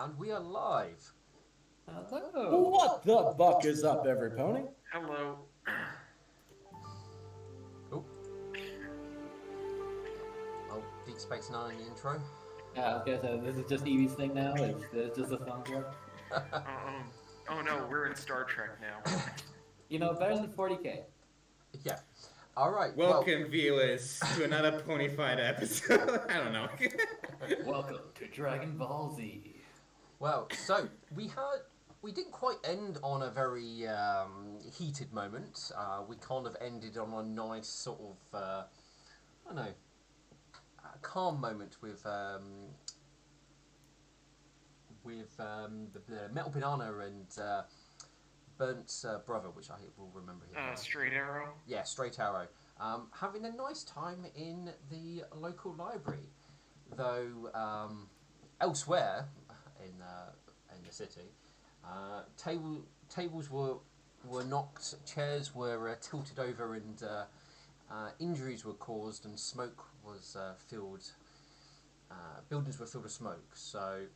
And we are live. Hello. What the buck is up, every pony? Hello. Oh, well, Deep Space Nine in the intro. I was gonna say, this is just Evie's thing now. It's just a sound board. Oh no, we're in Star Trek now. Better than 40K. Yeah. All right. Welcome, viewers, to another Ponyfinder episode. I don't know. Welcome to Dragon Ball Z. So we didn't quite end on a very heated moment. We kind of ended on a nice sort of I don't know, calm moment with the Metal Banana and Burnt's brother, which I will remember his name. Straight Arrow. Yeah, Straight Arrow. Having a nice time in the local library, though elsewhere in the city, tables were knocked, chairs were tilted over, and injuries were caused, and smoke was filled. Buildings were filled with smoke. So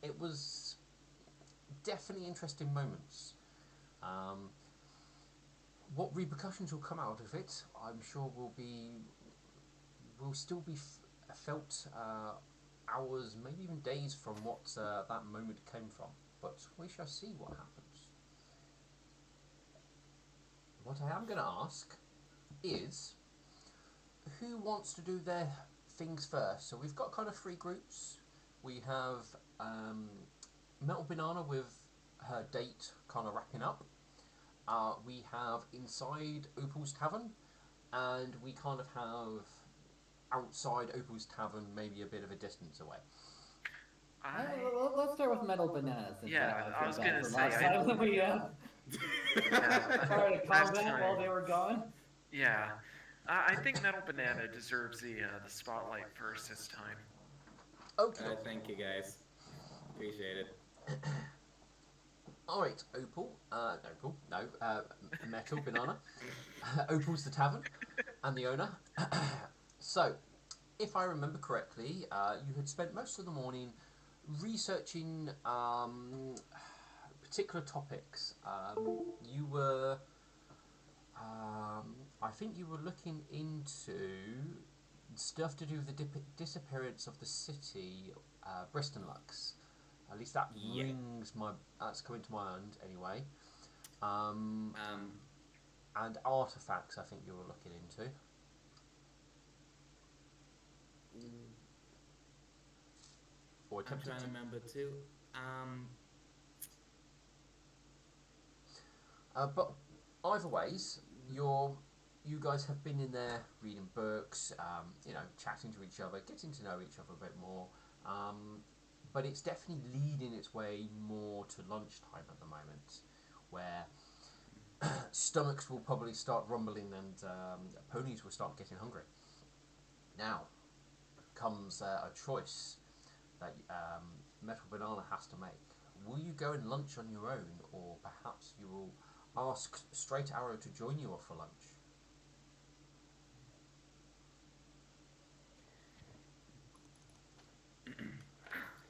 it was definitely interesting moments. What repercussions will come out of it, I'm sure will still be felt hours, maybe even days from what that moment came from. But we shall see what happens. What I am going to ask is, who wants to do their things first? So we've got kind of three groups. We have Metal Banana with her date kind of wrapping up. We have inside Opal's Tavern, and we kind of have outside Opal's Tavern, maybe a bit of a distance away. Let's start with Metal Bananas. Yeah, I was gonna say, last time when we started last combat time. while they were gone. Yeah. I think Metal Banana deserves the spotlight first this time. Okay. Thank you, guys. Appreciate it. Alright, Metal Banana. Opal's the tavern, and the owner. So, if I remember correctly, you had spent most of the morning researching particular topics. You were, I think you were looking into stuff to do with the disappearance of the city, Bristol Lux. At least that that's coming to mind anyway. And artifacts, I think you were looking into. Or I'm trying to remember too. But either ways, you guys have been in there reading books, chatting to each other, getting to know each other a bit more. But it's definitely leading its way more to lunchtime at the moment, where stomachs will probably start rumbling and ponies will start getting hungry. Now comes a choice that Metal Banana has to make. Will you go and lunch on your own, or perhaps you will ask Straight Arrow to join you for lunch?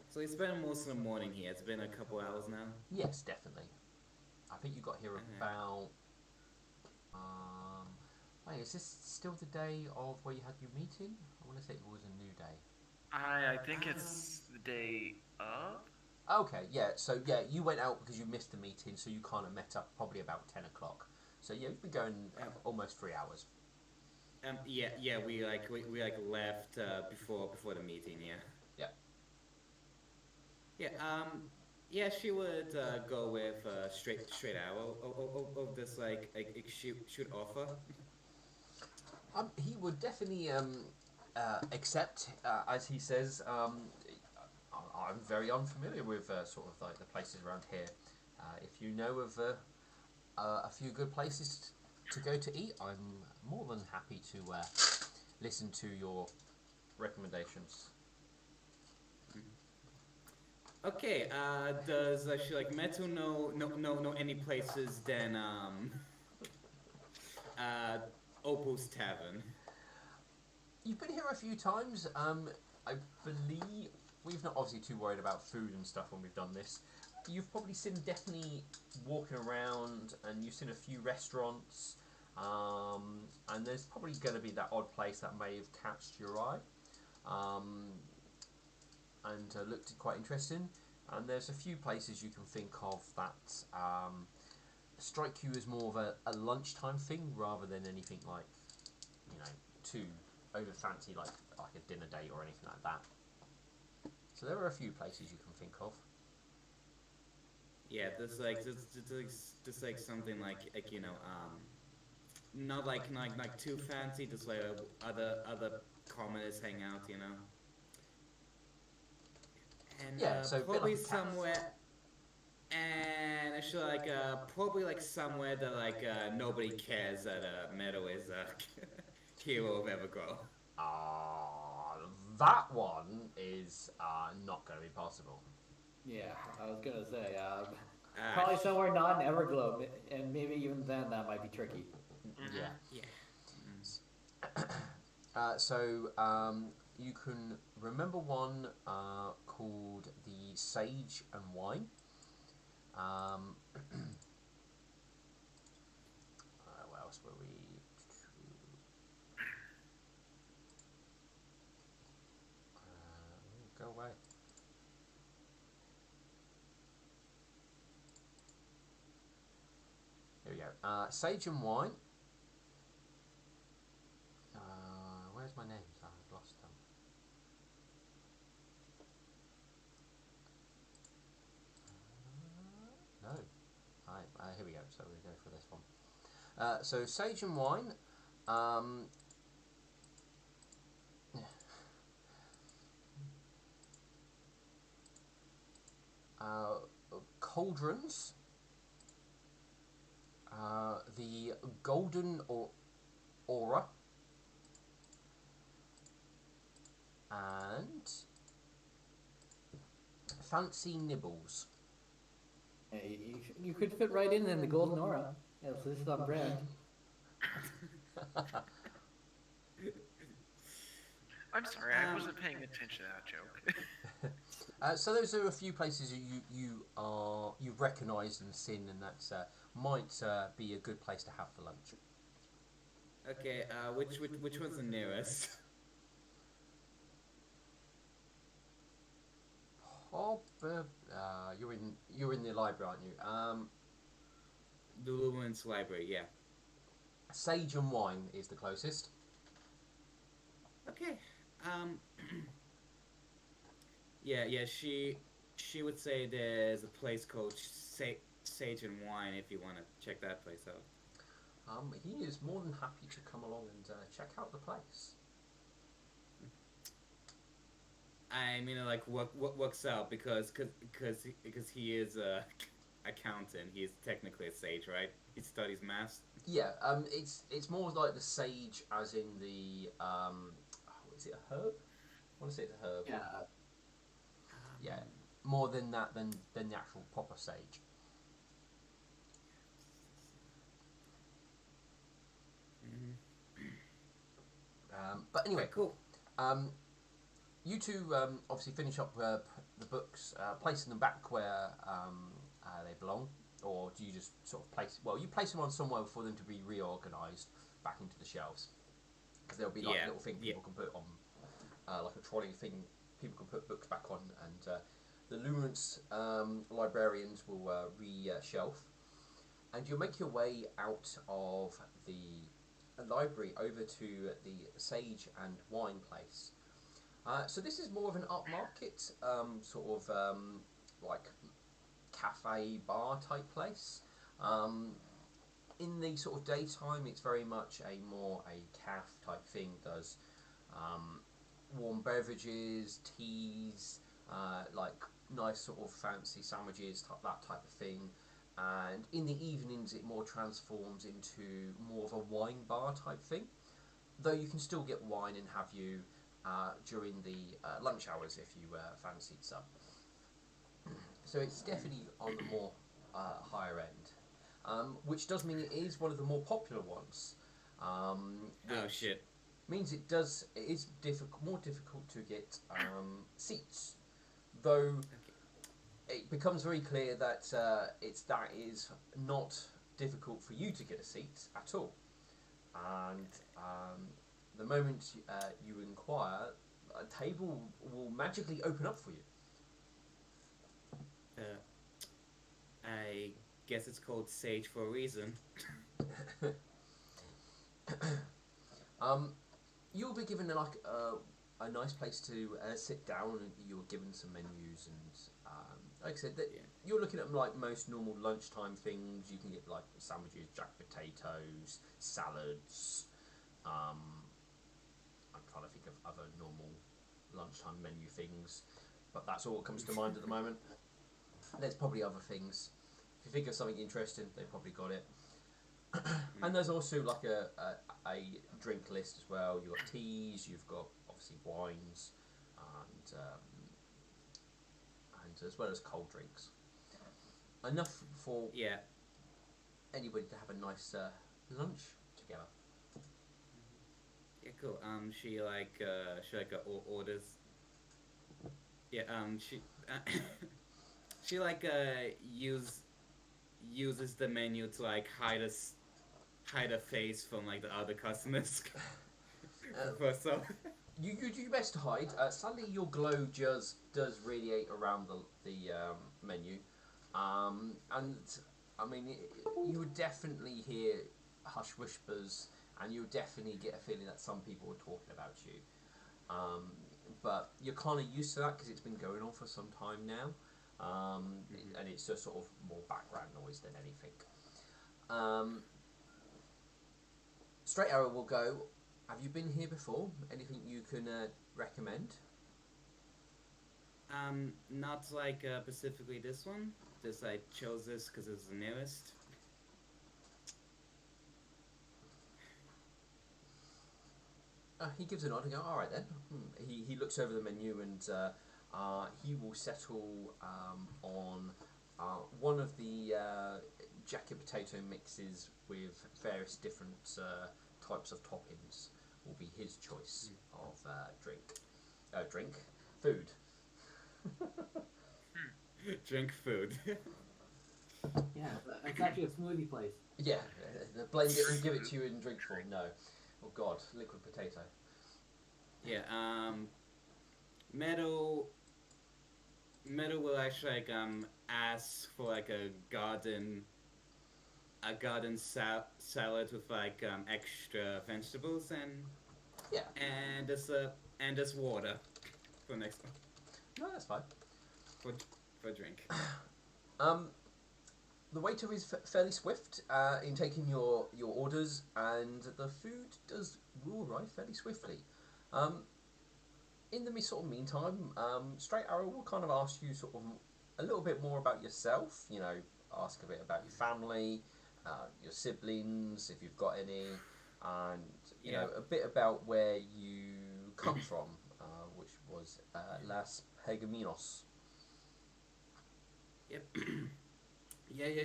So we spent most of the morning here. It's been a couple hours now. Yes, definitely. I think you got here about. Wait, is this still the day of where you had your meeting? I want to say it was a new day. I think it's the day of. Okay, yeah. So yeah, you went out because you missed the meeting, so you kind of met up probably about 10 o'clock. So yeah, you've been going almost 3 hours. Yeah. We left before the meeting. Yeah. Yeah. Yeah. Yeah. She would go with straight arrow of this shoot offer. He would definitely accept, as he says. I'm very unfamiliar with sort of like the places around here. If you know of a few good places to go to eat, I'm more than happy to listen to your recommendations. Okay. Does she Metu know any places than Opal's Tavern? You've been here a few times. I believe we've not obviously too worried about food and stuff when we've done this. You've probably seen definitely walking around, and you've seen a few restaurants, and there's probably going to be that odd place that may have catched your eye, and looked quite interesting. And there's a few places you can think of that strike you as more of a lunchtime thing rather than anything like, too over fancy like a dinner date or anything like that. So there are a few places you can think of. Yeah, just like something like not like too fancy, just like other commoners hang out, and Yeah, so a bit like probably a cafe. somewhere, and actually like probably like somewhere that like nobody cares that Meadow is a hero of Everglow. That one is not going to be possible. Yeah, I was gonna say, Uh, probably somewhere not in Everglow, and maybe even then that might be tricky. Mhm. Yeah. yeah. So you can remember one called the Sage and Wine. Where else were we? Go away. Here we go. Sage and Wine. Where's my names? I've lost them. No. Right, here we go. So we go for this one. So Sage and Wine. Uh, Cauldrons. The Golden Aura. And Fancy Nibbles. Hey, you could fit right in the Golden Aura. Yeah, so this is on brand. I'm sorry, I wasn't paying attention to that joke. So those are a few places that you've recognised and seen, and that might be a good place to have for lunch. Okay. Which one's the nearest? You're in the library, aren't you? The Lumen's Library. Yeah. Sage and Wine is the closest. Okay. Um. Yeah. She would say there's a place called Sage and Wine if you want to check that place out. He is more than happy to come along and check out the place. I mean, like, what works out because he is a accountant. He's technically a sage, right? He studies math. Yeah, it's more like the sage, as in the is it a herb? I want to say it's a herb. Yeah, Yeah, more than that than the actual proper sage. But anyway, Okay, cool. You two obviously finish up the books, placing them back where they belong, or do you just sort of place? Well, you place them on somewhere for them to be reorganised back into the shelves, because there'll be like a little thing people can put on, like a trolley thing. People can put books back on, and the Luminance librarians will re-shelf, and you'll make your way out of the library over to the Sage and Wine place. So this is more of an upmarket, sort of like cafe bar type place. In the sort of daytime, it's very much a caf type thing. Does warm beverages, teas, like nice sort of fancy sandwiches, that type of thing. And in the evenings, it more transforms into more of a wine bar type thing. Though you can still get wine and have you during the lunch hours if you fancied some. So it's definitely on the more higher end, which does mean it is one of the more popular ones. Oh shit. Means it is more difficult to get seats. though Okay. it becomes very clear that that is not difficult for you to get a seat at all. And the moment you inquire, a table will magically open up for you. Uh, I guess it's called Sage for a reason. um, you'll be given a nice place to sit down, and you're given some menus and like I said, that Yeah. you're looking at like most normal lunchtime things. You can get like sandwiches, jack potatoes, salads. I'm trying to think of other normal lunchtime menu things, but that's all that comes to mind at the moment. There's probably other things. If you think of something interesting, they've probably got it. Mm. And there's also like a drink list as well. You've got teas, you've got obviously wines, and as well as cold drinks. Enough for Yeah. anybody to have a nice lunch together. Yeah. Cool. Orders. Yeah. She uses the menu to like hide a face from like the other customers. Uh, For so. you do your best to hide. Sadly, your glow just does radiate around the menu, and I mean you would definitely hear hush whispers, and you would definitely get a feeling that some people are talking about you. Um, but you're kind of used to that because it's been going on for some time now, and it's just sort of more background noise than anything. Um, Straight arrow will go. Have you been here before? Anything you can recommend? Not like specifically this one. This I chose this because it's the nearest. He gives a nod and go, all right then. He looks over the menu and he will settle on one of the jacket potato mixes with various different types of toppings. Will be his choice of drink, food. Drink food. Yeah, it's actually a smoothie place. Yeah, blend it and give it to you in drink form. No, oh God, liquid potato. Yeah. Meadow. Meadow will actually like ask for like salad with like extra vegetables Yeah, and just water for next one no, that's fine. for for drink. Um, the waiter is fairly swift in taking your orders, and the food will arrive fairly swiftly. Um, in the sort of meantime, Straight Arrow will kind of ask you sort of a little bit more about yourself. You know, ask a bit about your family, your siblings, if you've got any, and you Yeah. know a bit about where you come from, which was Las Pegaminos. Yep. Yeah.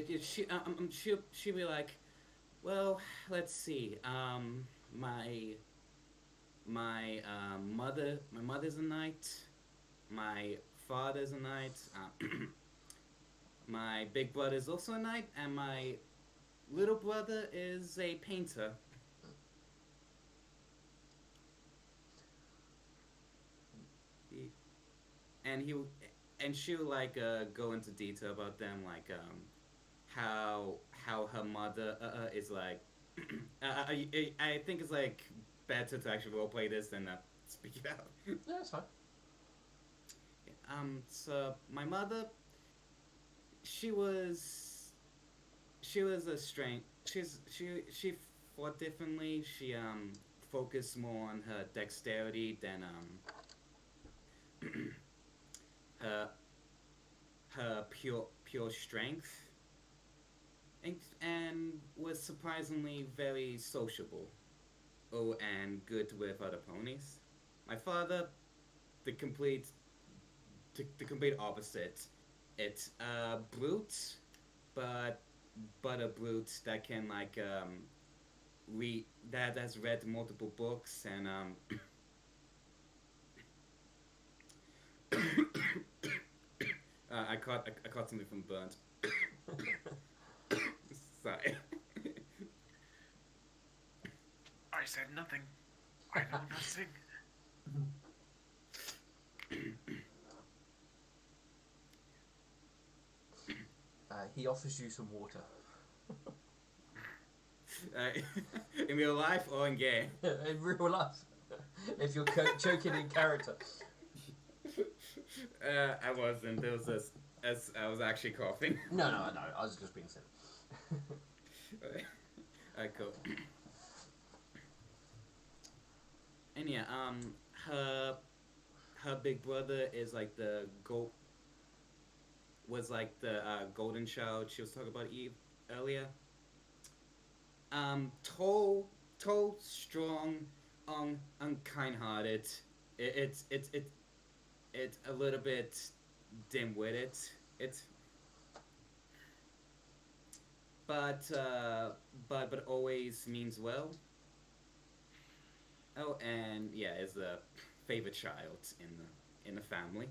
She'll be like, well, let's see. My mother's a knight. My father's a knight. My big brother's also a knight, and my little brother is a painter. He, and he and she'll like go into detail about them, like how her mother is like. I think it's like better to actually roleplay this than speak it out. Yeah, that's fine. So my mother, she was she was a strength. She fought differently. She focused more on her dexterity than her her pure strength, and was surprisingly very sociable. Oh, and good with other ponies. My father, the complete the complete opposite. It's a brute, but a brute that can like read that has read multiple books and I caught something from burnt. Sorry. I said nothing. I know nothing. He offers you some water. In real life or in game? In real life. If you're choking in character. I wasn't. It was just as I was actually coughing. No, I was just being silly. Alright, cool. And yeah, her big brother is like the gold was like the golden child she was talking about Eve earlier. Tall, strong, unkind-hearted. It's a little bit dim-witted. It's but always means well. Oh, and yeah, is the favorite child in the family.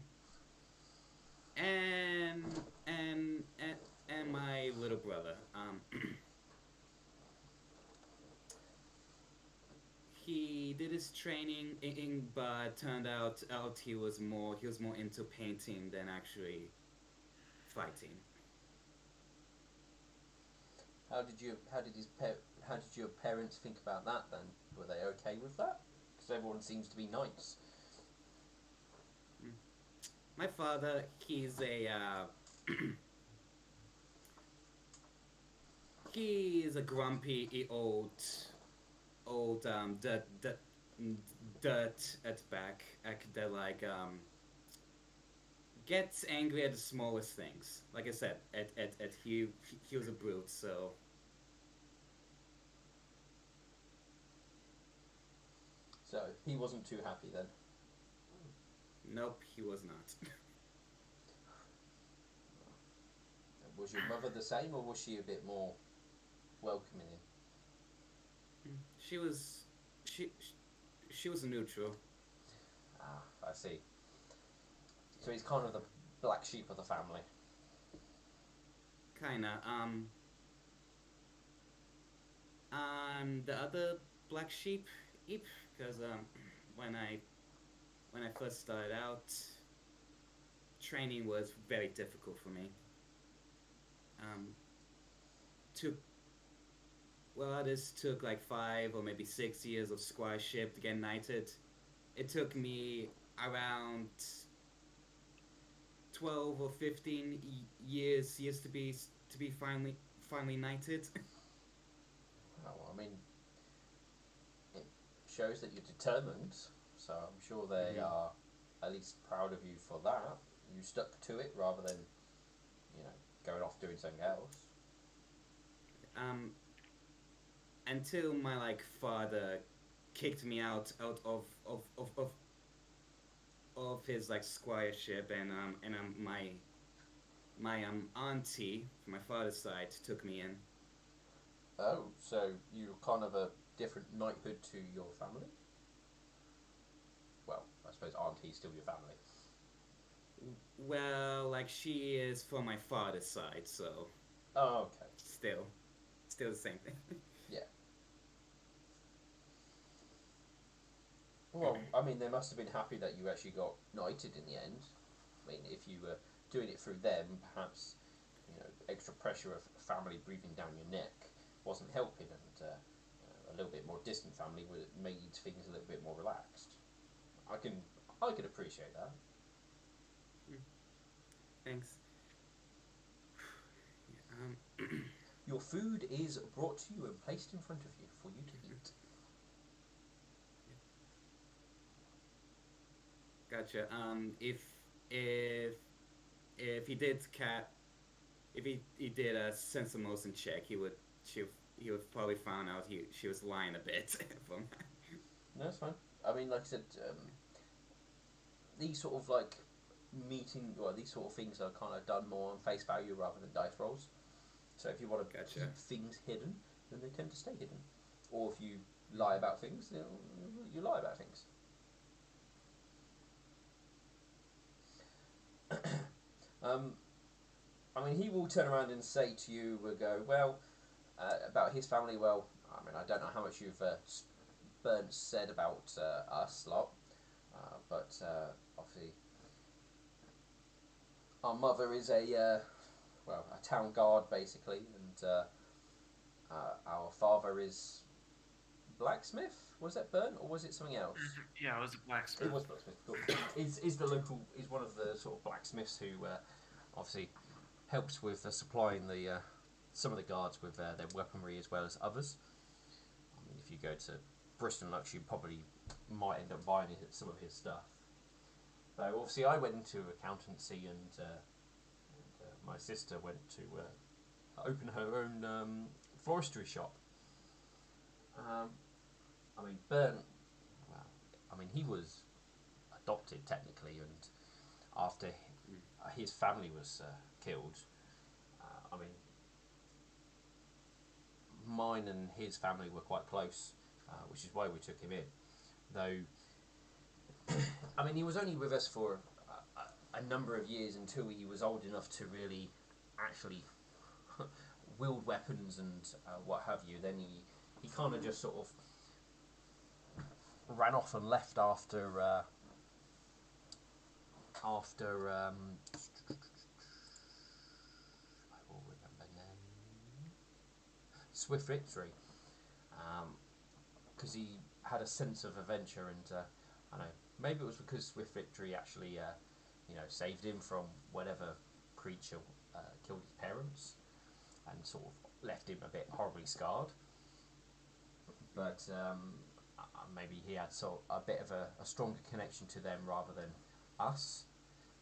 And and and, and my little brother. He did his training but turned out he was more into painting than actually fighting. How did your parents think about that then? Were they okay with that? Because everyone seems to be nice. My father, he's a grumpy old dirt at back that gets angry at the smallest things. Like I said, he was a brute, so So he wasn't too happy then. nope, he was not. Was your mother the same, or was she a bit more welcoming? She was she she was neutral. Ah, I see. So he's kind of the black sheep of the family. Kinda. The other black sheep, because when I when I first started out, training was very difficult for me. Um, took this took like 5 or maybe 6 years of squireship to get knighted. It took me around 12 or 15 years to be finally knighted. Oh, well, I mean, it shows that you're determined. So I'm sure they are at least proud of you for that. You stuck to it rather than, going off doing something else. um, until my father kicked me out of his squireship, and my auntie from my father's side took me in. Oh, so you're kind of a different knighthood to your family? Well, I suppose auntie's still your family. Well, she is from my father's side, so Oh, okay. still the same thing. Yeah. Well, I mean, they must have been happy that you actually got knighted in the end. I mean, if you were doing it through them, perhaps, extra pressure of family breathing down your neck wasn't helping, and a little bit more distant family would have made things a little bit more relaxed. I can appreciate that. Thanks. Your food is brought to you and placed in front of you for you to eat. Gotcha. If he did if he did a sense of motion check, he would probably found out she was lying a bit from. No, that's fine. I mean, like I said, these sort of these sort of things are kind of done more on face value rather than dice rolls. So if you want to Gotcha. keep things hidden, then they tend to stay hidden. Or if you lie about things, you lie about things. I mean, he will turn around and say to you, go, well, about his family, well, I mean, I don't know how much you've Burnt said about us lot, but obviously our mother is a town guard basically, and our father is blacksmith. Was that Burnt or was it something else? Yeah, I was a It blacksmith. was blacksmith. Cool. Is the local is one of the sort of blacksmiths who obviously helps with supplying the some of the guards with their weaponry as well as others. I mean, if you go to Bristol Lux, you probably might end up buying some of his stuff. Though obviously, I went into accountancy, and my sister went to open her own floristry shop. Um, I mean, Burnt. Well, I mean, he was adopted technically, and after his family was killed, I mean, mine and his family were quite close, which is why we took him in. Though, I mean, he was only with us for a number of years until he was old enough to really actually wield weapons and what have you. Then he kind of just sort of ran off and left after I will remember now. Swift Victory, because he had a sense of adventure, and I don't know, maybe it was because Swift Victory actually saved him from whatever creature killed his parents and sort of left him a bit horribly scarred. But maybe he had sort of a bit of a stronger connection to them rather than us.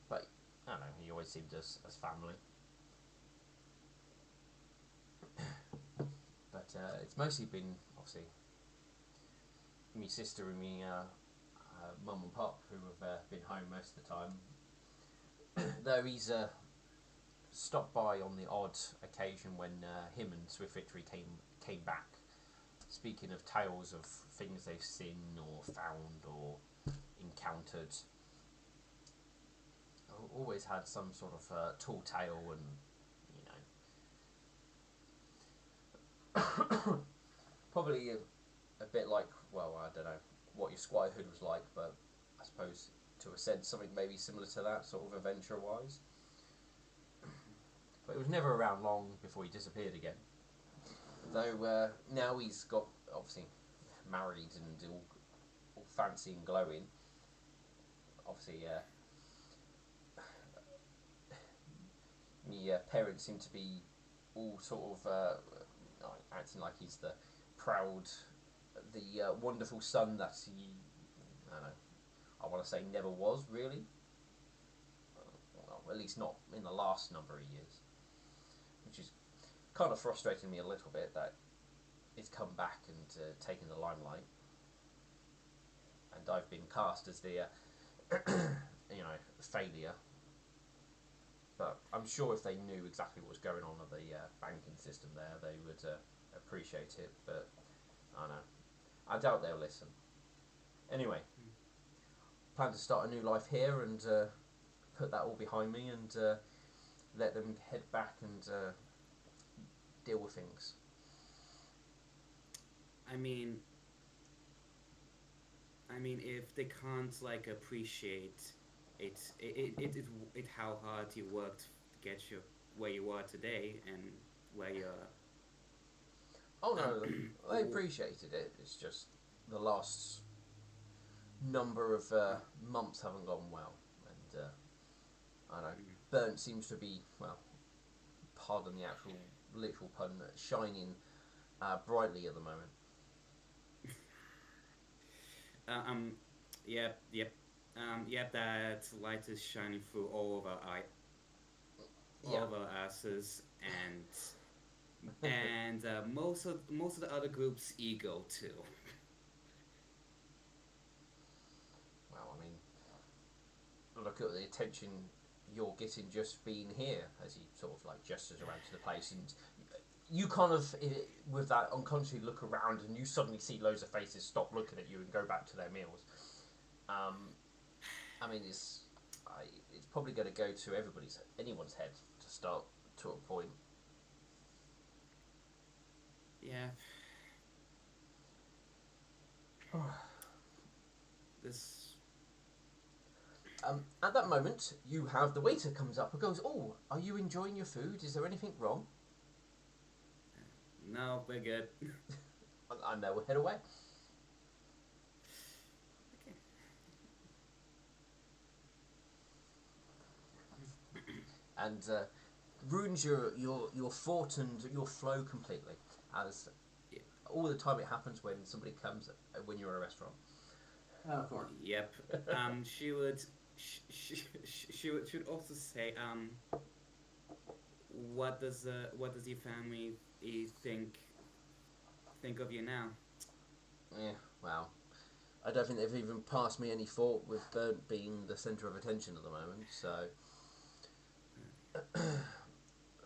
But I don't know, he always seemed as family. But it's mostly been obviously me sister and me mum and pop who have been home most of the time. Though he's stopped by on the odd occasion when him and Swift Victory came back, speaking of tales of things they've seen or found or encountered. Always had some sort of tall tale, and probably a bit like, well, I don't know what your Squirehood was like, but I suppose to a sense something maybe similar to that sort of adventure wise. But it was never around long before he disappeared again. Though now he's got obviously married and all fancy and glowing. Obviously, my parents seem to be all sort of acting like he's the proud, the wonderful son that he, I don't know, I want to say never was really. Well, at least not in the last number of years, which is kind of frustrating me a little bit that he's come back and taken the limelight, and I've been cast as the failure. But I'm sure if they knew exactly what was going on at the banking system there, they would appreciate it. But I don't know. I doubt they'll listen. Anyway, plan to start a new life here and put that all behind me and let them head back and deal with things. I mean, if they can't like appreciate it how hard you worked to get you where you are today and where you're. Oh no, they appreciated it. It's just the last number of months haven't gone well, and I don't know. Burnt seems to be, well, pardon the actual literal pun, shining brightly at the moment. Um, yep. That light is shining through all of our all of our asses, and most of the other group's ego too. Well, I mean, look at the attention you're getting just being here, as he sort of like gestures around to the place, and you kind of, with that, unconsciously look around, and you suddenly see loads of faces stop looking at you and go back to their meals. I mean, it's probably going to go to anyone's head to start to a point. Yeah. This. At that moment, you have the waiter comes up and goes, "Oh, are you enjoying your food? Is there anything wrong?" No, we're good. And they will head away. Okay. And ruins your fort and your flow completely. As Yeah. all the time it happens when somebody comes when you're at a restaurant. Oh, of course. Yep. She would. She would also say. What does your family think of you now? Yeah, well, I don't think they've even passed me any thought with Burnt being the centre of attention at the moment. So,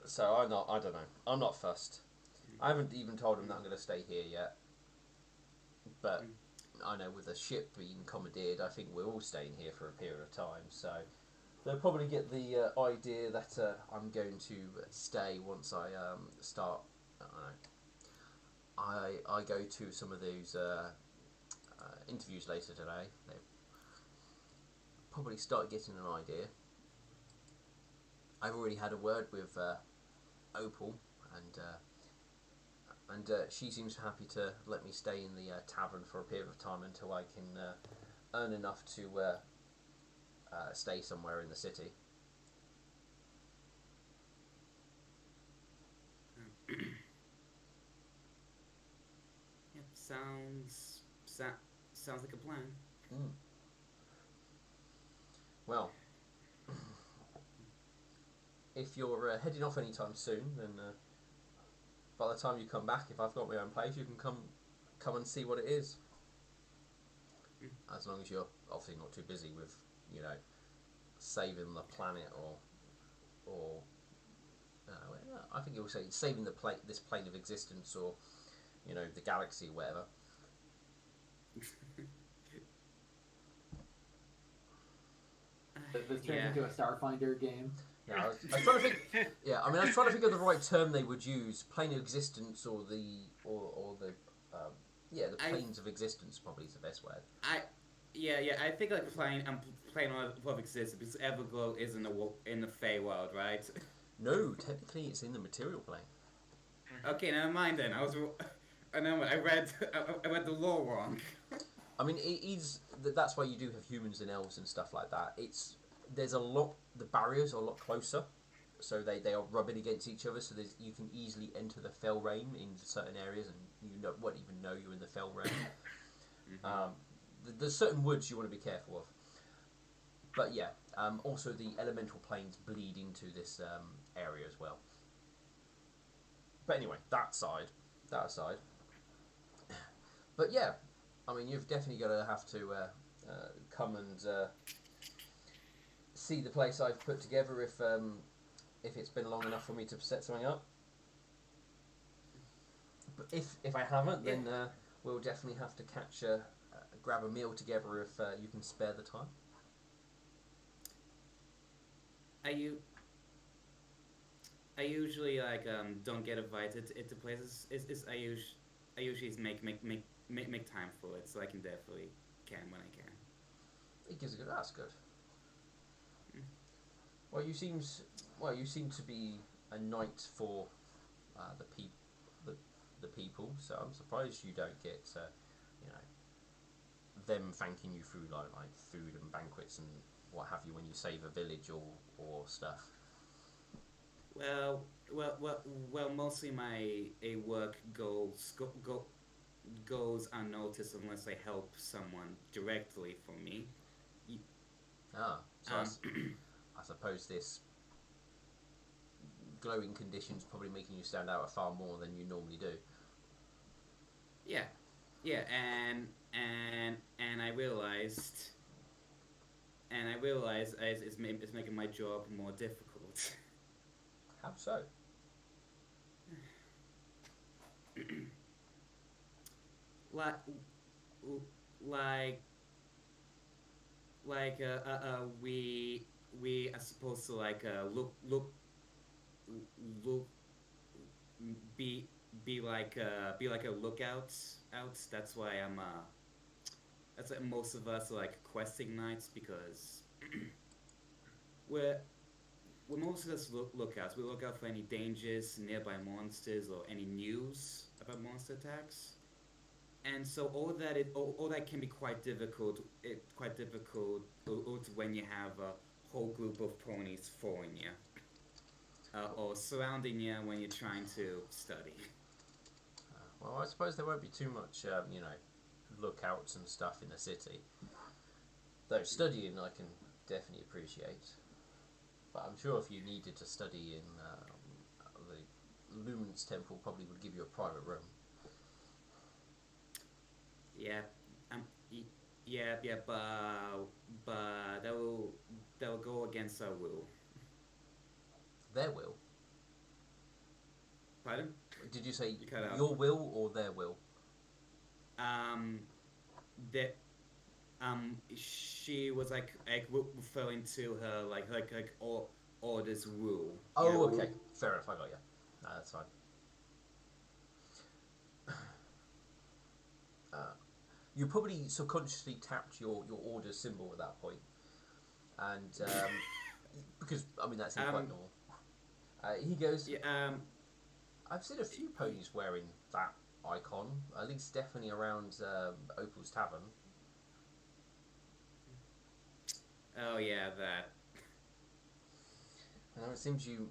so I'm not. I don't know. I'm not fussed. I haven't even told them that I'm going to stay here yet. But I know with the ship being commandeered, I think we're all staying here for a period of time. So they'll probably get the idea that I'm going to stay once I start. I don't know. I go to some of those interviews later today. They probably start getting an idea. I've already had a word with Opal, and she seems happy to let me stay in the tavern for a period of time until I can earn enough to stay somewhere in the city. Yep. Sounds like a plan. Mm. Well, if you're heading off anytime soon, then by the time you come back, if I've got my own place, you can come and see what it is. As long as you're obviously not too busy with, you know, saving the planet or I think it will say saving this plane of existence, or you know, the galaxy, or whatever. This turns Yeah. into a Starfinder game. Yeah, I was trying to think. Yeah, I mean, I was trying to think of the right term they would use: plane of existence, or the the I- planes of existence. Probably is the best word. Yeah. I think like playing of existence because Everglow is in the Fey world, right? No, technically, it's in the material plane. Okay, never mind then. I know. I read the lore wrong. I mean, it is. That's why you do have humans and elves and stuff like that. There's a lot. The barriers are a lot closer, so they are rubbing against each other. So you can easily enter the Fell Rain in certain areas, and won't even know you're in the Fell Rain. There's certain woods you want to be careful of. But yeah, also the elemental planes bleed into this area as well. But anyway, that aside. But yeah, I mean, you've definitely got to have to come and see the place I've put together if it's been long enough for me to set something up. But if I haven't, then we'll definitely have to grab a meal together if you can spare the time. I usually like don't get invited into places. I usually make time for it, so I can definitely can when I can. It gives a good. That's good. Mm. Well, you seem to be a knight for the people. So I'm surprised you don't get you know, them thanking you through like food and banquets and what have you when you save a village or stuff. Well. Mostly my work goes unnoticed unless I help someone directly for me. So I suppose this glowing conditions probably making you stand out far more than you normally do. Yeah, and I realized it's making my job more difficult. How so? like like we are supposed to like look be be like a lookout out. That's why I'm that's like most of us are like questing knights because we're most of us lookouts. We look out for any dangers, nearby monsters, or any news about monster attacks. And so all that can be quite difficult. Quite difficult when you have a whole group of ponies following you or surrounding you when you're trying to study. Well, I suppose there won't be too much, lookouts and stuff in the city. Though studying, I can definitely appreciate. But I'm sure if you needed to study in the Luminance Temple, probably would give you a private room. Yeah, um, yeah, but that will go against our will. Their will. Pardon? Did you say You cut out. your will or their will? Um, that she was like referring to her like all orders rule. Oh, Yeah, okay. Fair enough, I got you. No, that's fine. You probably subconsciously tapped your order symbol at that point. And, because, I mean, that seems quite normal. He goes, Yeah, I've seen a few ponies wearing that icon, at least definitely around Opal's Tavern. oh yeah, that. And it seems you've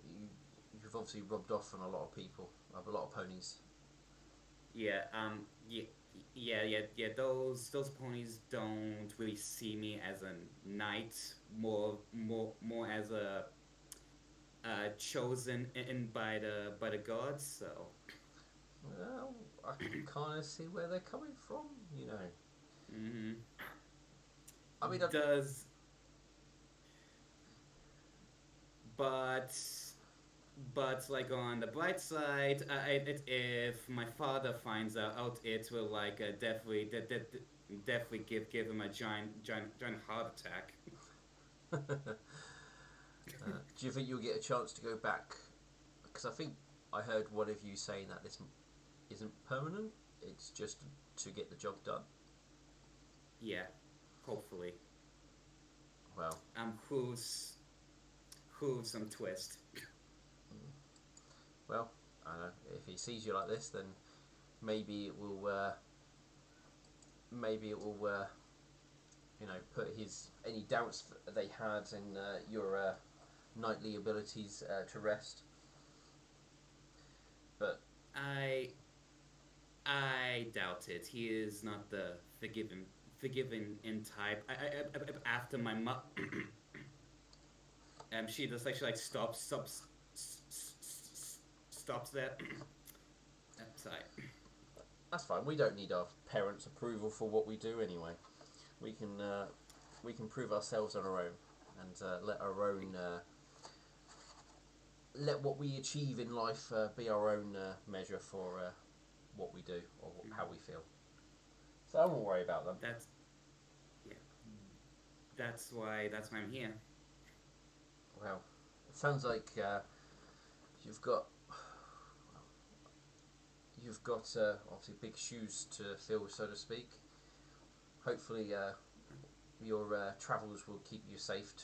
obviously rubbed off on a lot of people, a lot of ponies. Yeah, yeah. Those ponies don't really see me as a knight, more as a chosen in by the gods. So. Well, I can kind of see where they're coming from, you know. Mm-hmm. I mean, Does but like on the bright side, if my father finds out, it will like definitely give him a giant heart attack. do you think you'll get a chance to go back? Because I think I heard one of you saying that this isn't permanent. It's just to get the job done. Yeah, hopefully. Well, Who's some twist. well, I don't know. If he sees you like this, then maybe it will. Maybe it will. Put his any doubts that they had in your knightly abilities to rest. But I doubt it. He is not the forgiven in type. After my mom, she just like stops there. Sorry. that's fine. We don't need our parents' approval for what we do anyway. We can prove ourselves on our own and let our own let what we achieve in life be our own measure for what we do or how we feel. So I won't worry about them. Yeah. That's why I'm here. Well, it sounds like you've got obviously big shoes to fill, so to speak. Hopefully, your travels will keep you safe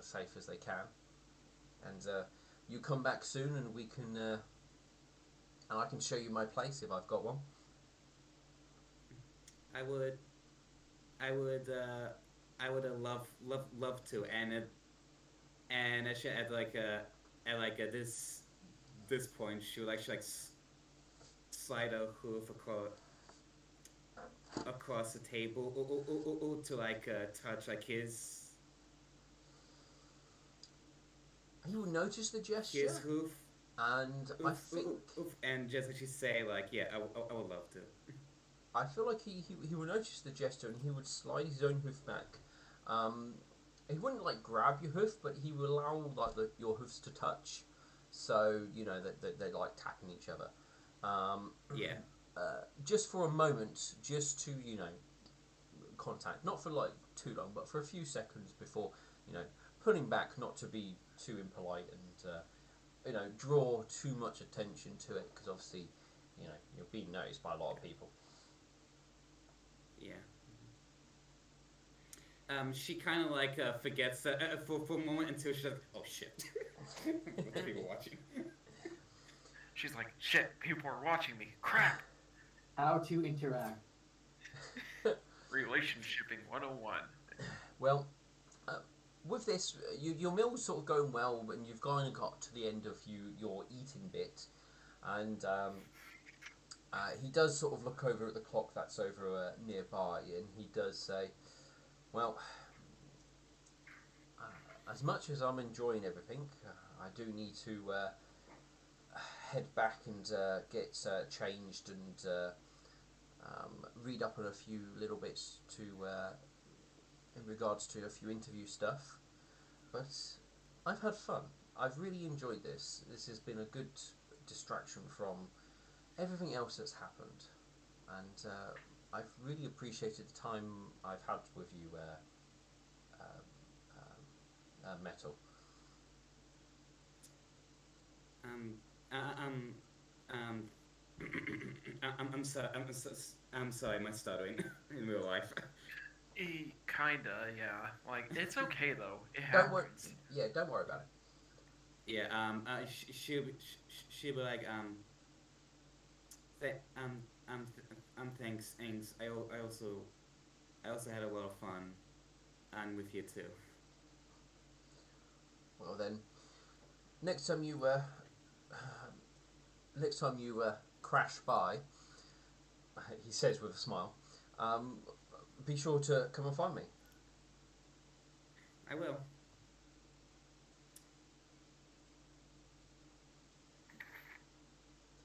safe as they can, and you come back soon, and we can and I can show you my place if I've got one. I would I would love to, and actually at this point she would actually slide her hoof across the table to touch his He will notice the gesture, hoof. and I think And just actually say yeah, I would love to. I feel like he will notice the gesture and he would slide his own hoof back. He wouldn't like grab your hoof, but he would allow your hoofs to touch, so that they like tapping each other. Yeah. Just for a moment, just to contact, not for like too long, but for a few seconds before pulling back, not to be too impolite and draw too much attention to it, because obviously, you're being noticed by a lot of people. Yeah. She kind of like forgets for a moment until she's like, "Oh shit, lots of people watching." She's like, shit, people are watching me. Crap. How to interact. Relationshiping 101. Well, with this, your meal's sort of going well, and you've kind of got to the end of your eating bit, and he does sort of look over at the clock that's over nearby, and he does say, "Well, as much as I'm enjoying everything, I do need to head back and get changed and read up on a few little bits to in regards to a few interview stuff. But I've had fun. I've really enjoyed this. This has been a good distraction from everything else that's happened, and I've really appreciated the time I've had with you, Metal." Um, um, um, I'm sorry. I'm sorry. I'm stuttering in real life. Kinda, yeah. Like, it's okay though. It Don't worry. happens. Yeah, don't worry about it. Yeah. She'll be like th- thanks. I also had a lot of fun, and with you too. Well then, next time you crash by, he says with a smile, be sure to come and find me. I will.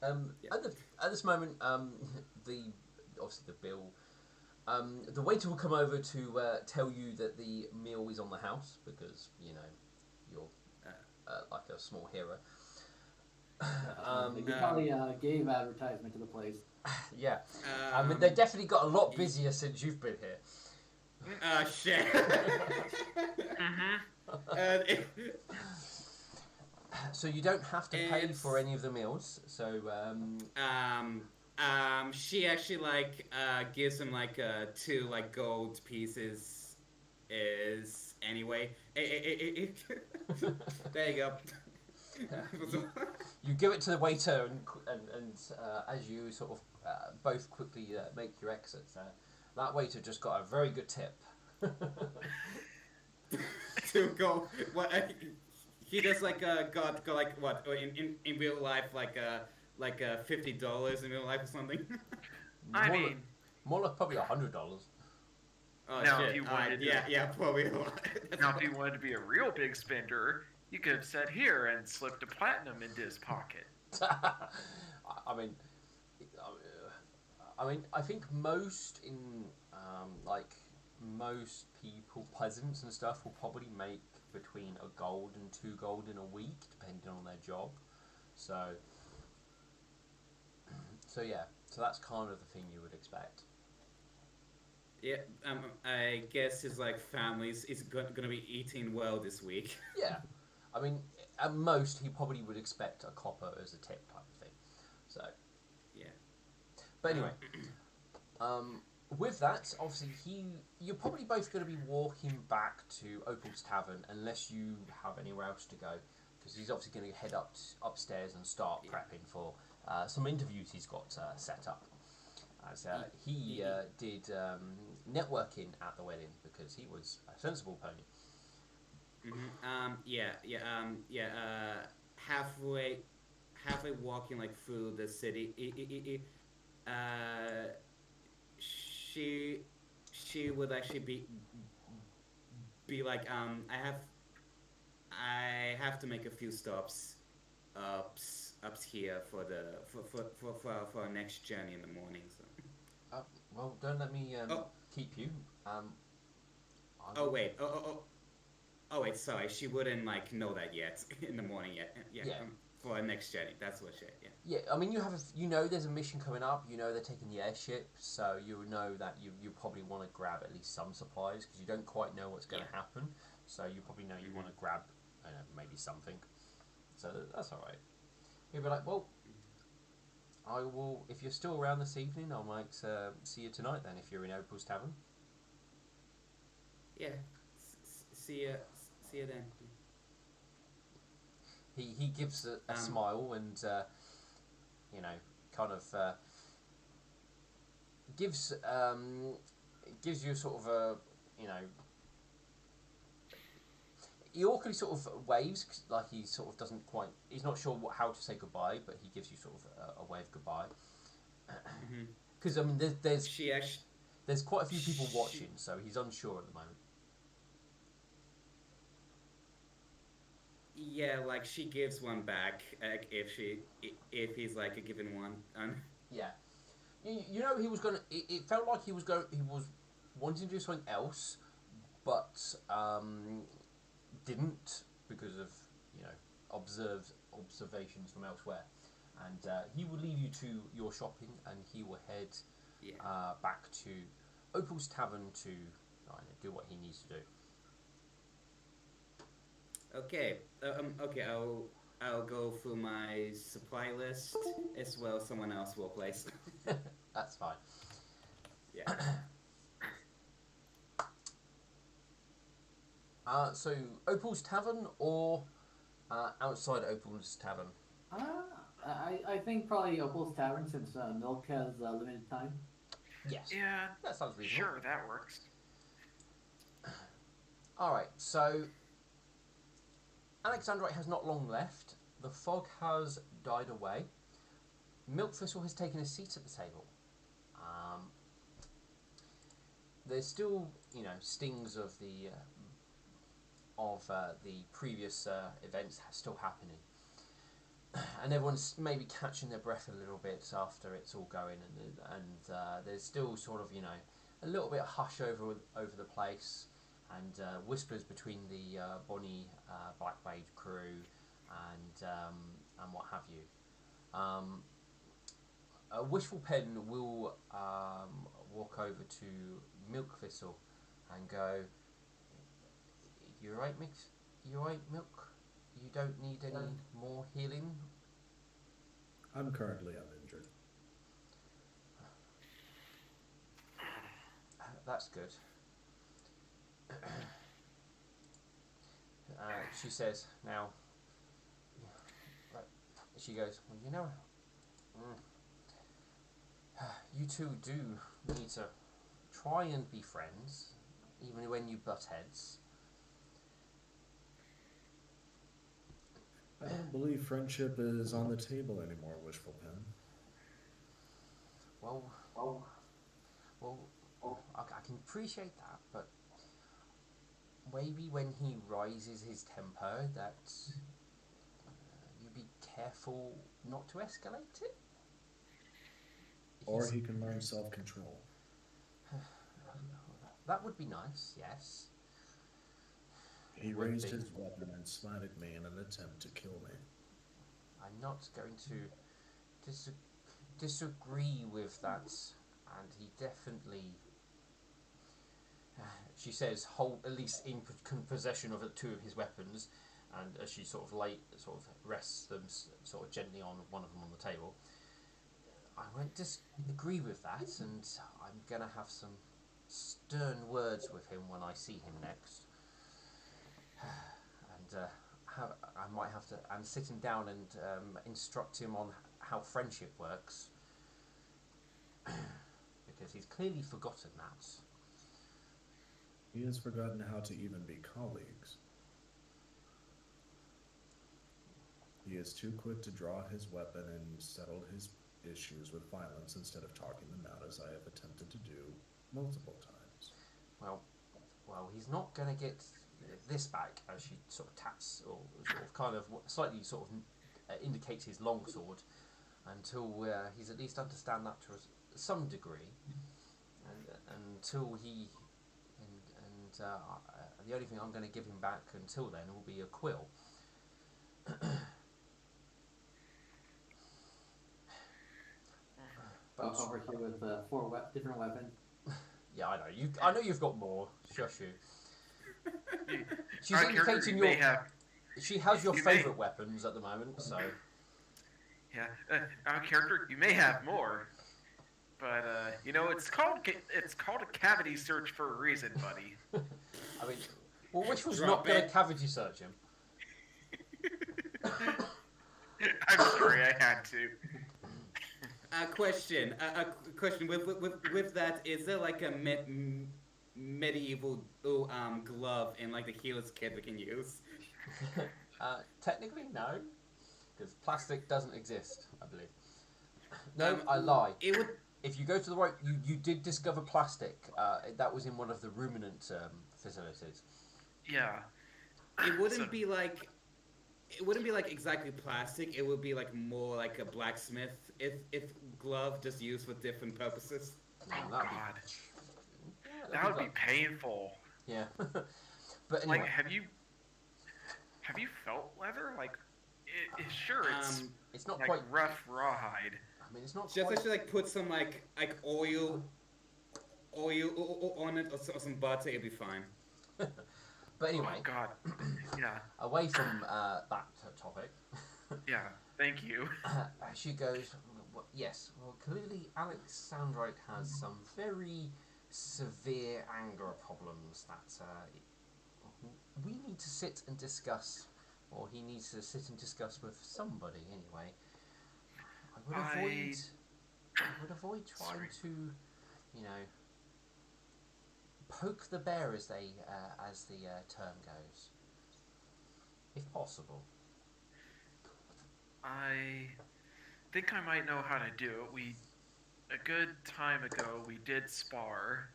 Yeah. At this moment, the obviously the bill. The waiter will come over to tell you that the meal is on the house, because you're like a small hero. They probably gave advertisement to the place. Yeah, I mean they definitely got a lot busier since you've been here. Shit. So you don't have to pay for any of the meals. So she actually like gives him like two like gold pieces. Is anyway. There you go. you give it to the waiter, and as you sort of both quickly make your exits, that waiter just got a very good tip. To go what he does like got like what in real life like $50 in real life or something. I More mean, like, more like probably $100. Oh Now, shit! if you wanted to- yeah, probably a lot. now if you wanted to be a real big spender, you could have said here and slipped a platinum into his pocket. I mean, I think most most people, peasants and stuff, will probably make between a gold and 2 gold in a week, depending on their job. So yeah, so that's kind of the thing you would expect. Yeah, I guess his like family's is gonna be eating well this week. Yeah, I mean, at most he probably would expect a copper as a tip type of thing. So Yeah. but anyway, with that, obviously you're probably both going to be walking back to Opal's Tavern, unless you have anywhere else to go, because he's obviously going to head upstairs and start prepping for some interviews he's got set up. As he did networking at the wedding, because he was a sensible pony. Halfway walking like through the city. She would actually be like I have to make a few stops ups here for our next journey in the morning. So. Well, don't let me keep you. Oh wait. Oh wait. Sorry, she wouldn't like know that yet in the morning yet. Yeah. For our next journey, that's what shit. Yeah. Yeah, I mean, there's a mission coming up. They're taking the airship, so you know that you probably want to grab at least some supplies, because you don't quite know what's going to happen. So you probably know you want to grab, I don't know, maybe something. So that's all right. He'll be like, well, I will. If you're still around this evening, I might see you tonight. Then, if you're in Opal's Tavern. Yeah. See ya. See ya then. He gives a smile and you know, kind of gives gives you sort of a, you know, he awkwardly sort of waves, like he sort of doesn't quite, he's not sure how to say goodbye, but he gives you sort of a wave goodbye. Because I mean, there's quite a few people watching, so he's unsure at the moment. Yeah, like she gives one back if he's like a given one. Yeah, you know, he was gonna. It felt like he was wanting to do something else, but didn't because of, you know, observations from elsewhere, and he will leave you to your shopping, and he will head back to Opal's Tavern to do what he needs to do. Okay. Okay. I'll go through my supply list as well. Someone else will place. That's fine. Yeah. So Opal's Tavern or outside Opal's Tavern? I think probably Opal's Tavern since Milk has limited time. Yes. Yeah. That sounds reasonable. Sure, that works. All right. So Alexandrite has not long left. The fog has died away. Milk Thistle has taken a seat at the table. There's still, you know, stings of the previous events still happening, and everyone's maybe catching their breath a little bit after it's all going, and there's still sort of, you know, a little bit of hush over the place, and whispers between the Bonnie Blackblade crew and what have you. A Wishful Pen will walk over to Milk Thistle and go, "You right, Mix? You right, Milk? You don't need any more healing?" I'm currently uninjured. That's good. She says, now, she goes, well, you know, you two do need to try and be friends, even when you butt heads. I don't believe friendship is on the table anymore, Wishful Pen. Well, I can appreciate that, but maybe when he rises his temper, that you be careful not to escalate it. Or he can learn self-control. That would be nice, yes. He raised his weapon and smited me in an attempt to kill me. I'm not going to disagree with that, and he definitely, she says, hold at least in possession of two of his weapons, and as she sort of rests them sort of gently on one of them on the table. I won't disagree with that, and I'm gonna have some stern words with him when I see him next. And I might have to, and sit him down and instruct him on how friendship works, because he's clearly forgotten that. He has forgotten how to even be colleagues. He is too quick to draw his weapon and settle his issues with violence instead of talking them out, as I have attempted to do multiple times. Well, he's not going to get this back, as she sort of taps, or sort of kind of slightly sort of indicates his longsword, until he's at least understand that to some degree, and until he, and the only thing I'm going to give him back until then will be a quill. But over here with four different weapons. Yeah, I know. I know you've got more. Shush you. She's Our character indicating may your. have She has your You may- favourite weapons at the moment, so Yeah, our character, you may have more, but it's called a cavity search for a reason, buddy. I mean, well, Wishful's not Drop going to it. cavity search him. I'm sorry, I had to. A question. A question. With that, is there like a medieval glove in like the healer's kit we can use? Technically, no, because plastic doesn't exist, I believe. No, I lie. It would. If you go to the right, you did discover plastic. That was in one of the ruminant facilities. Yeah. It wouldn't So- be like. It wouldn't be like exactly plastic. It would be like more like a blacksmith if glove just used for different purposes. Yeah, Oh, that'd be- God. yeah, That would be like- painful. Yeah. But anyway, Like, have you felt leather? Like, sure, it's it's not like quite. rough rawhide. I mean, it's not Just quite. actually like put some like oil on it or some butter. It'd be fine. But anyway, Oh God. Yeah. away from that topic, Yeah. Thank you. she goes, yes, well, clearly Alex Soundright has some very severe anger problems that we need to sit and discuss, or he needs to sit and discuss with somebody anyway. I would avoid trying to, you know, poke the bear as the term goes, if possible. I think I might know how to do it. A good time ago, we did spar,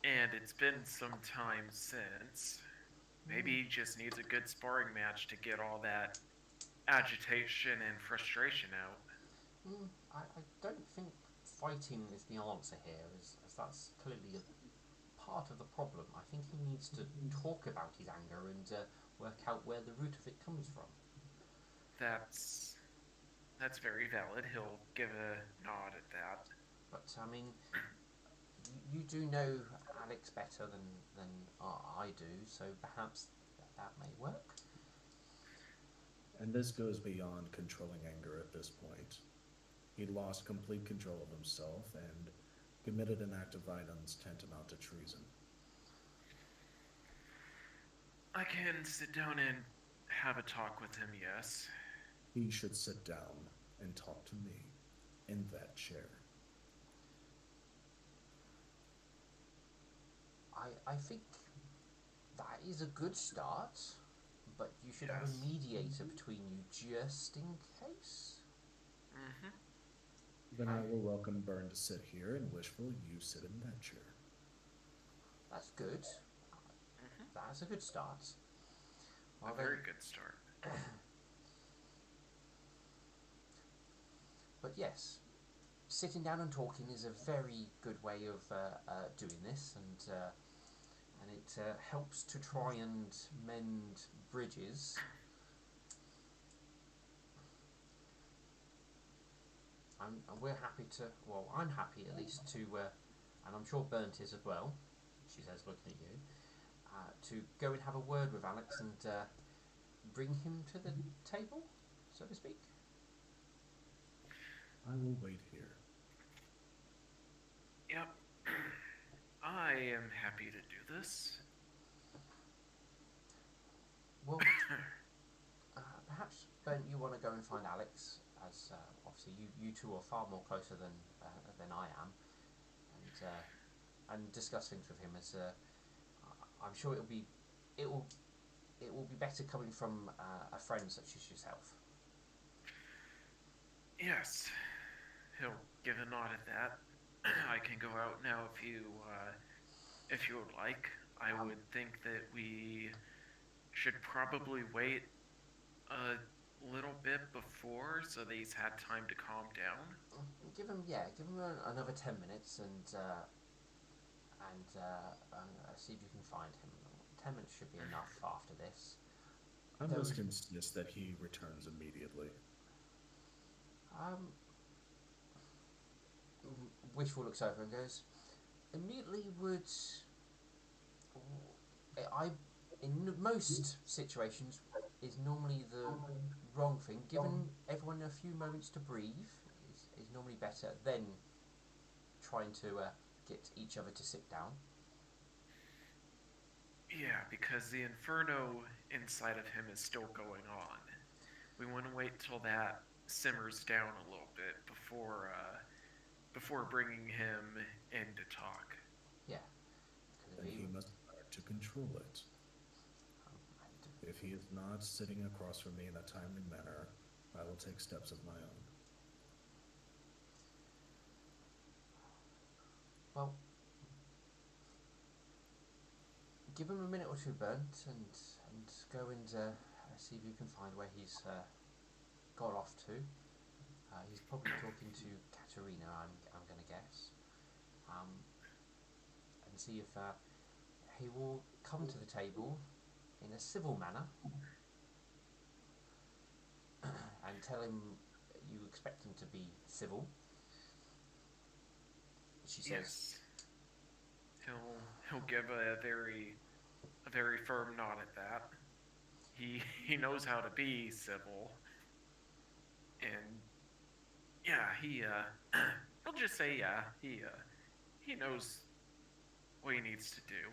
and it's been some time since. Maybe he just needs a good sparring match to get all that agitation and frustration out. I don't think fighting is the answer here, as that's clearly a part of the problem. I think he needs to talk about his anger and work out where the root of it comes from. That's very valid. He'll give a nod at that. But I mean, you do know Alex better than I do, so perhaps that may work. And this goes beyond controlling anger at this point. He lost complete control of himself and committed an act of violence tantamount to treason. I can sit down and have a talk with him, yes. He should sit down and talk to me in that chair. I think that is a good start, but you should have Yes. a mediator between you just in case. Mm-hmm. Then I will welcome Byrne to sit here, and Wishful, you sit in that chair. That's good. Mm-hmm. That's a good start. A Well, very then- good start. But yes, sitting down and talking is a very good way of doing this, and it helps to try and mend bridges. And we're happy to. Well, I'm happy at least to, and I'm sure Burnt is as well. She says, looking at you, to go and have a word with Alex and bring him to the table, so to speak. I will wait here. Yep. I am happy to do this. Well, perhaps Ben, you want to go and find Alex, as obviously you two are far more closer than I am, and discuss things with him. As I'm sure it will be better coming from a friend such as yourself. Yes. He'll give a nod at that. I can go out now if you would like. I would think that we should probably wait a little bit before so that he's had time to calm down. Give him another 10 minutes and see if you can find him. 10 minutes should be enough after this. I There must was- insist that he returns immediately. Wishful looks over and goes, immediately would. In most situations, is normally the wrong thing. Giving everyone a few moments to breathe is normally better than trying to get each other to sit down. Yeah, because the inferno inside of him is still going on. We want to wait till that simmers down a little bit before bringing him in to talk. Yeah. Then he must learn to control it. If he is not sitting across from me in a timely manner, I will take steps of my own. Well, give him a minute or two, Burnt, and go and see if you can find where he's got off to. He's probably talking to Katerina, I'm going to guess. And see if he will come to the table in a civil manner and tell him you expect him to be civil. She says, Yes. He'll give a very firm nod at that. He knows how to be civil, and yeah, he'll just say yeah. He knows what he needs to do.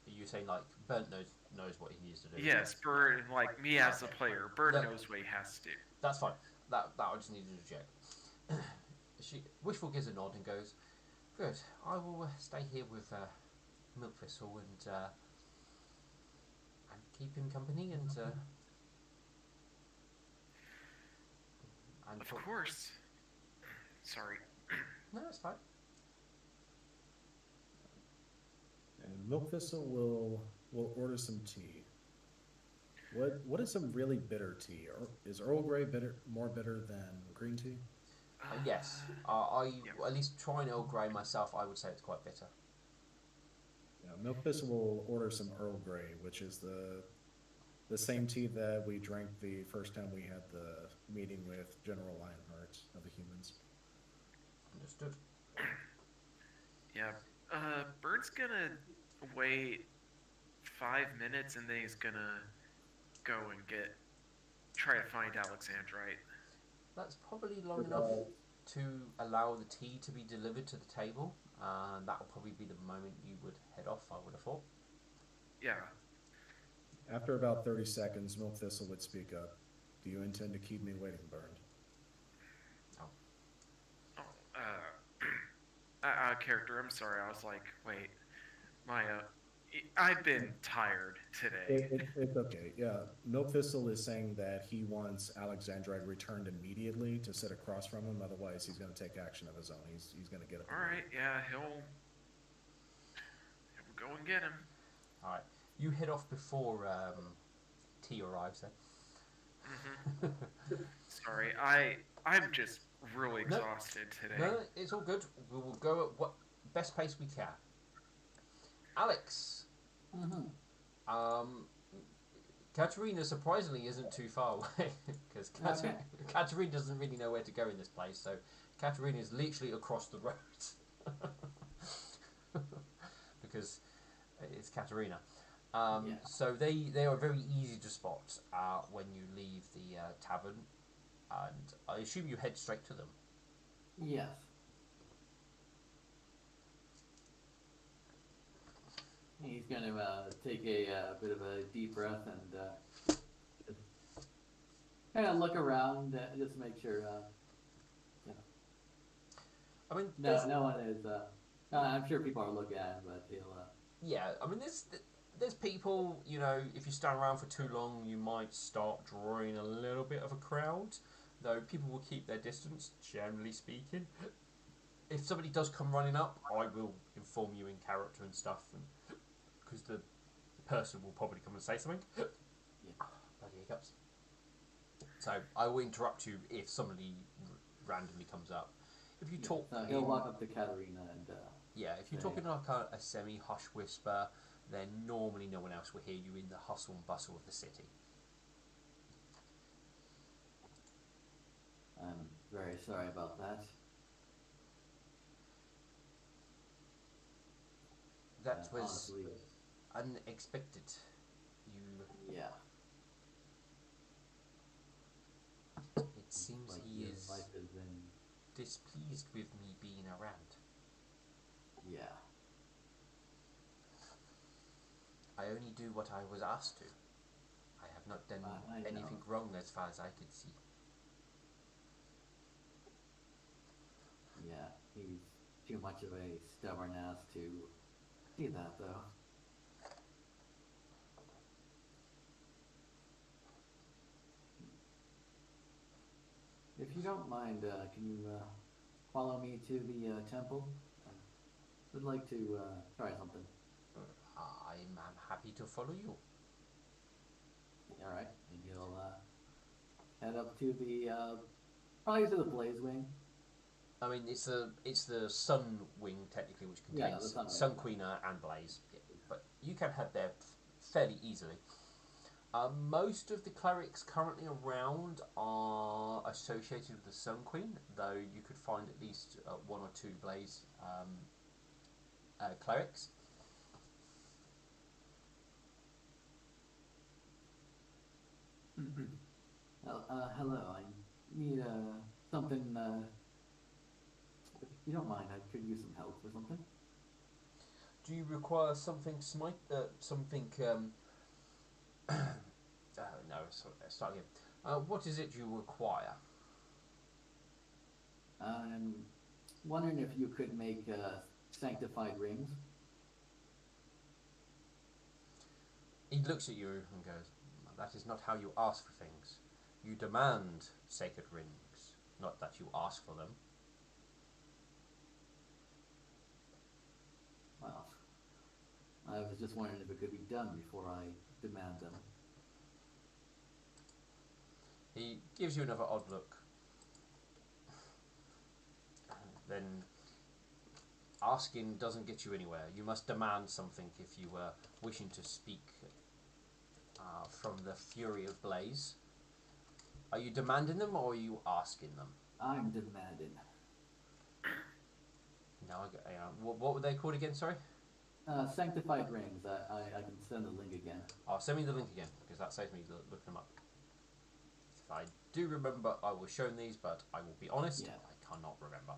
are you saying like Burnt knows what he needs to do? Yes, Bird, like me as a player, Bird knows what he has to do. That's fine. That I just needed to check. She Wishful gives a nod and goes, "Good. I will stay here with Milkthistle and keep him company and Of talk." course. Sorry. No, that's fine. And Milkthistle will order some tea. What is some really bitter tea? Or is Earl Grey more bitter than green tea? Yes, I at least trying Earl Grey myself. I would say it's quite bitter. Yeah, Milkthistle will order some Earl Grey, which is the same tea that we drank the first time we had the meeting with General Lionheart of the humans. Understood. Yeah. Bird's gonna wait 5 minutes and then he's gonna go and try to find Alexandrite. That's probably long enough to allow the tea to be delivered to the table. That will probably be the moment you would head off, I would have thought. Yeah. After about 30 seconds, Milkthistle would speak up. Do you intend to keep me waiting, Burned? Character, I'm sorry. I was like, wait, I've been tired today. It's okay. Yeah, Milkthistle is saying that he wants Alexandrite returned immediately to sit across from him. Otherwise, he's going to take action of his own. He's going to get up. All right, yeah, he'll go and get him. All right, you head off before tea arrives. Then. Mm-hmm. Sorry, I'm just really exhausted today. No, it's all good. We will go at what best pace we can. Alex. Katerina surprisingly isn't too far away because Katerina doesn't really know where to go in this place. So Katerina is literally across the road because it's Katerina. So they are very easy to spot when you leave the tavern, and I assume you head straight to them. Yes. He's going to take a bit of a deep breath and just kind of look around, just to make sure. You know. I mean, no one is. I'm sure people are looking at him, but he'll. Yeah, I mean, there's people. You know, if you stand around for too long, you might start drawing a little bit of a crowd. Though people will keep their distance, generally speaking. If somebody does come running up, I will inform you in character and stuff, because the person will probably come and say something. Bloody hiccups. So I will interrupt you if somebody randomly comes up. If you talk, he'll walk up to Katerina and. If you're talking like a semi-hush whisper, then normally no one else will hear you in the hustle and bustle of the city. I'm very sorry about that. That was honestly, unexpected. You. Yeah. It seems Like he your is life is in. displeased with me being around. Yeah. I only do what I was asked to. I have not done I know. anything wrong as far as I could see. Yeah. He's too much of a stubborn ass to see that, though. If you don't mind, can you follow me to the temple? I would like to try something. I'm happy to follow you. All right, and you'll head up to the probably to the Blaze Wing. I mean, it's the Sun Wing technically, which Yeah, the contains Sun Sun Wing. Queen and Blaze. Yeah, but you can head there fairly easily. Most of the clerics currently around are associated with the Sun Queen, though you could find at least one or two Blaze clerics. Hello, I need something. If you don't mind, I could use some help or something. Do you require something smite? Something? No, start again. What is it you require? I'm wondering if you could make sanctified rings. He looks at you and goes, "That is not how you ask for things. You demand sacred rings, not that you ask for them." Well, I was just wondering if it could be done before I demand them. He gives you another odd look. Then asking doesn't get you anywhere. You must demand something if you were wishing to speak from the fury of Blaze. Are you demanding them or are you asking them? I'm demanding. No, what were they called again? Sorry. Sanctified rings. I can send the link again. Send me the link again because that saves me looking them up. If I do remember, I was shown these, but I will be honest, Yeah. I cannot remember.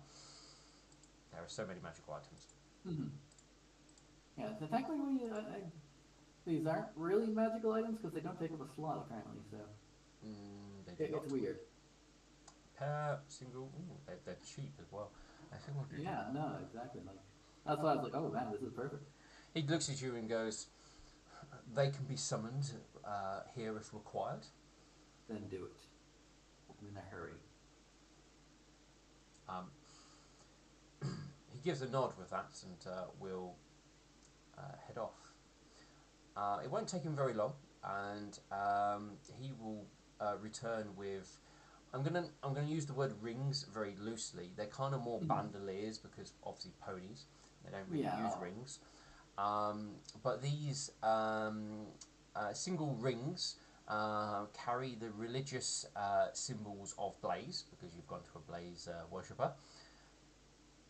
There are so many magical items. Mm-hmm. Yeah, so technically, these aren't really magical items because they don't take up a slot apparently. So They do not. it's weird. Per single. Ooh, they're cheap as well. A single digit. Yeah, no, exactly. Like that's why I was like, oh man, this is perfect. He looks at you and goes, "They can be summoned here if required." Then do it. I'm in a hurry. Um, he gives a nod with that, and we'll head off. It won't take him very long, and he will return with. I'm gonna use the word rings very loosely. They're kind of more bandoliers because obviously ponies. They don't really Yeah. use rings. But these single rings carry the religious symbols of Blaze because you've gone to a Blaze worshipper,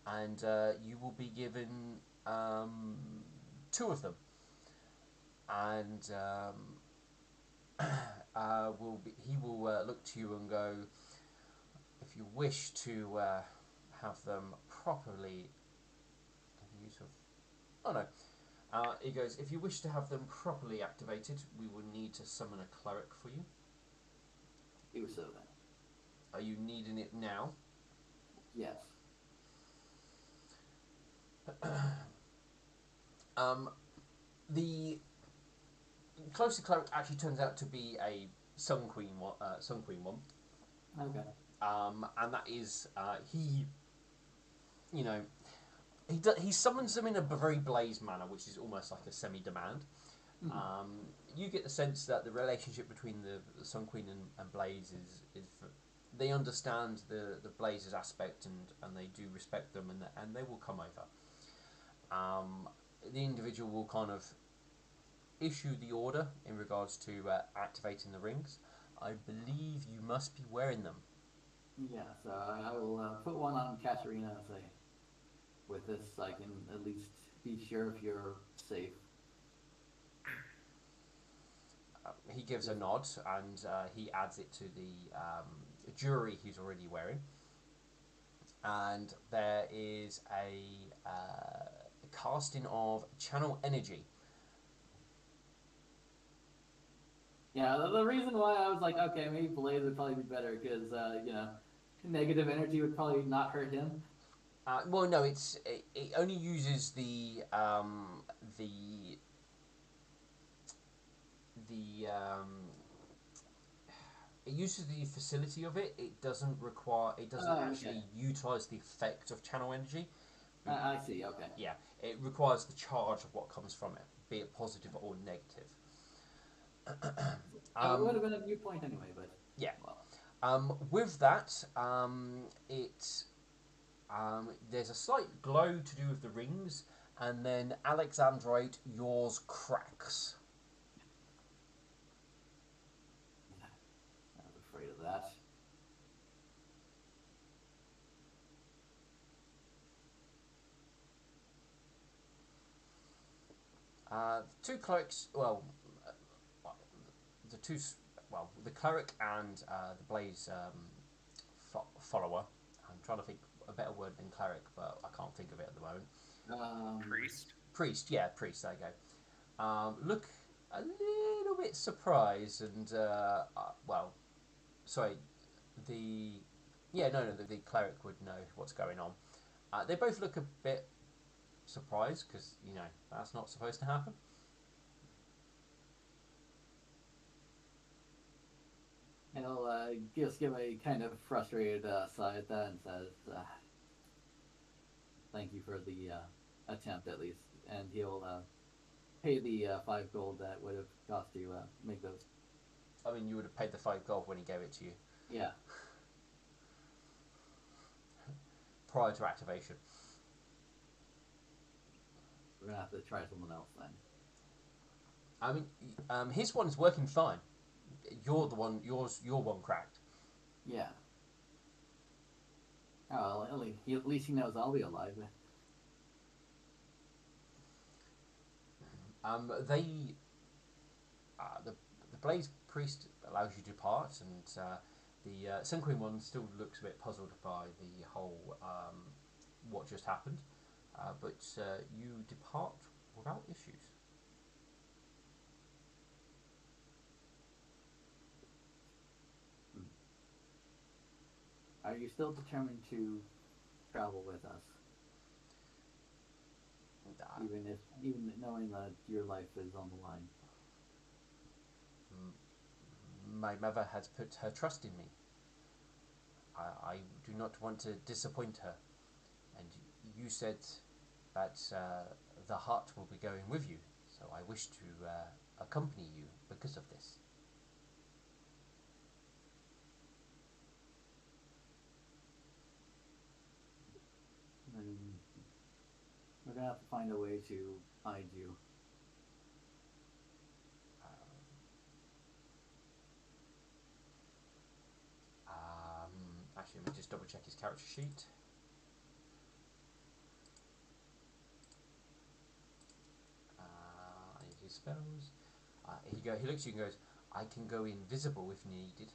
and you will be given two of them, and he will look to you and go, "If you wish to have them properly use of, oh no." He goes, "If you wish to have them properly activated, we will need to summon a cleric for you. Do so then. Are you needing it now?" Yes. The closest cleric actually turns out to be a Sun Queen one. Okay. And that is he. You know, he summons them in a very Blaze manner, which is almost like a semi-demand. You get the sense that the relationship between the Sun Queen and Blaze is they understand the Blaze's aspect and they do respect them and they will come over. The individual will kind of issue the order in regards to activating the rings. I believe you must be wearing them. Yeah, so I will put one on Katarina and say, with this, I can at least be sure if you're safe. he gives a nod and he adds it to the jewelry he's already wearing. And there is a casting of channel energy. Yeah, the reason why I was like, okay, maybe Blaze would probably be better because negative energy would probably not hurt him. Well, no, it only uses the the it uses the facility of it. It doesn't require. It doesn't actually Okay. utilize the effect of channel energy. I see. Okay. Yeah, it requires the charge of what comes from it, be it positive or negative. It would have been a viewpoint anyway, but Yeah. well. With that, there's a slight glow to do with the rings, and then Alexandrite, yours cracks. I was afraid of that. Two clerics, well, the two, well, the cleric and the blaze follower. I'm trying to think a better word than cleric, but I can't think of it at the moment. Priest. Priest, yeah, priest. There you go. Look a little bit surprised and well, sorry, the yeah, no, the cleric would know what's going on. They both look a bit surprised because that's not supposed to happen. And he'll just give a kind of frustrated sigh at that and says, "Thank you for the attempt, at least." And he'll pay the 5 gold that would have cost to make those. I mean, you would have paid the 5 gold when he gave it to you Yeah. prior to activation. We're gonna have to try someone else then. I mean, his one's working fine. You're the one. Your one cracked. Yeah. Oh, well, at least he knows I'll be alive. They the Blaze Priest allows you to depart, and the Sun Queen one still looks a bit puzzled by the whole what just happened, but you depart without issues. Are you still determined to travel with us, even knowing that your life is on the line? My mother has put her trust in me. I do not want to disappoint her, and you said that the heart will be going with you, so I wish to accompany you because of this. And we're gonna have to find a way to hide you. Actually, let me just double check his character sheet. His spells. He looks at you and goes, "I can go invisible if needed."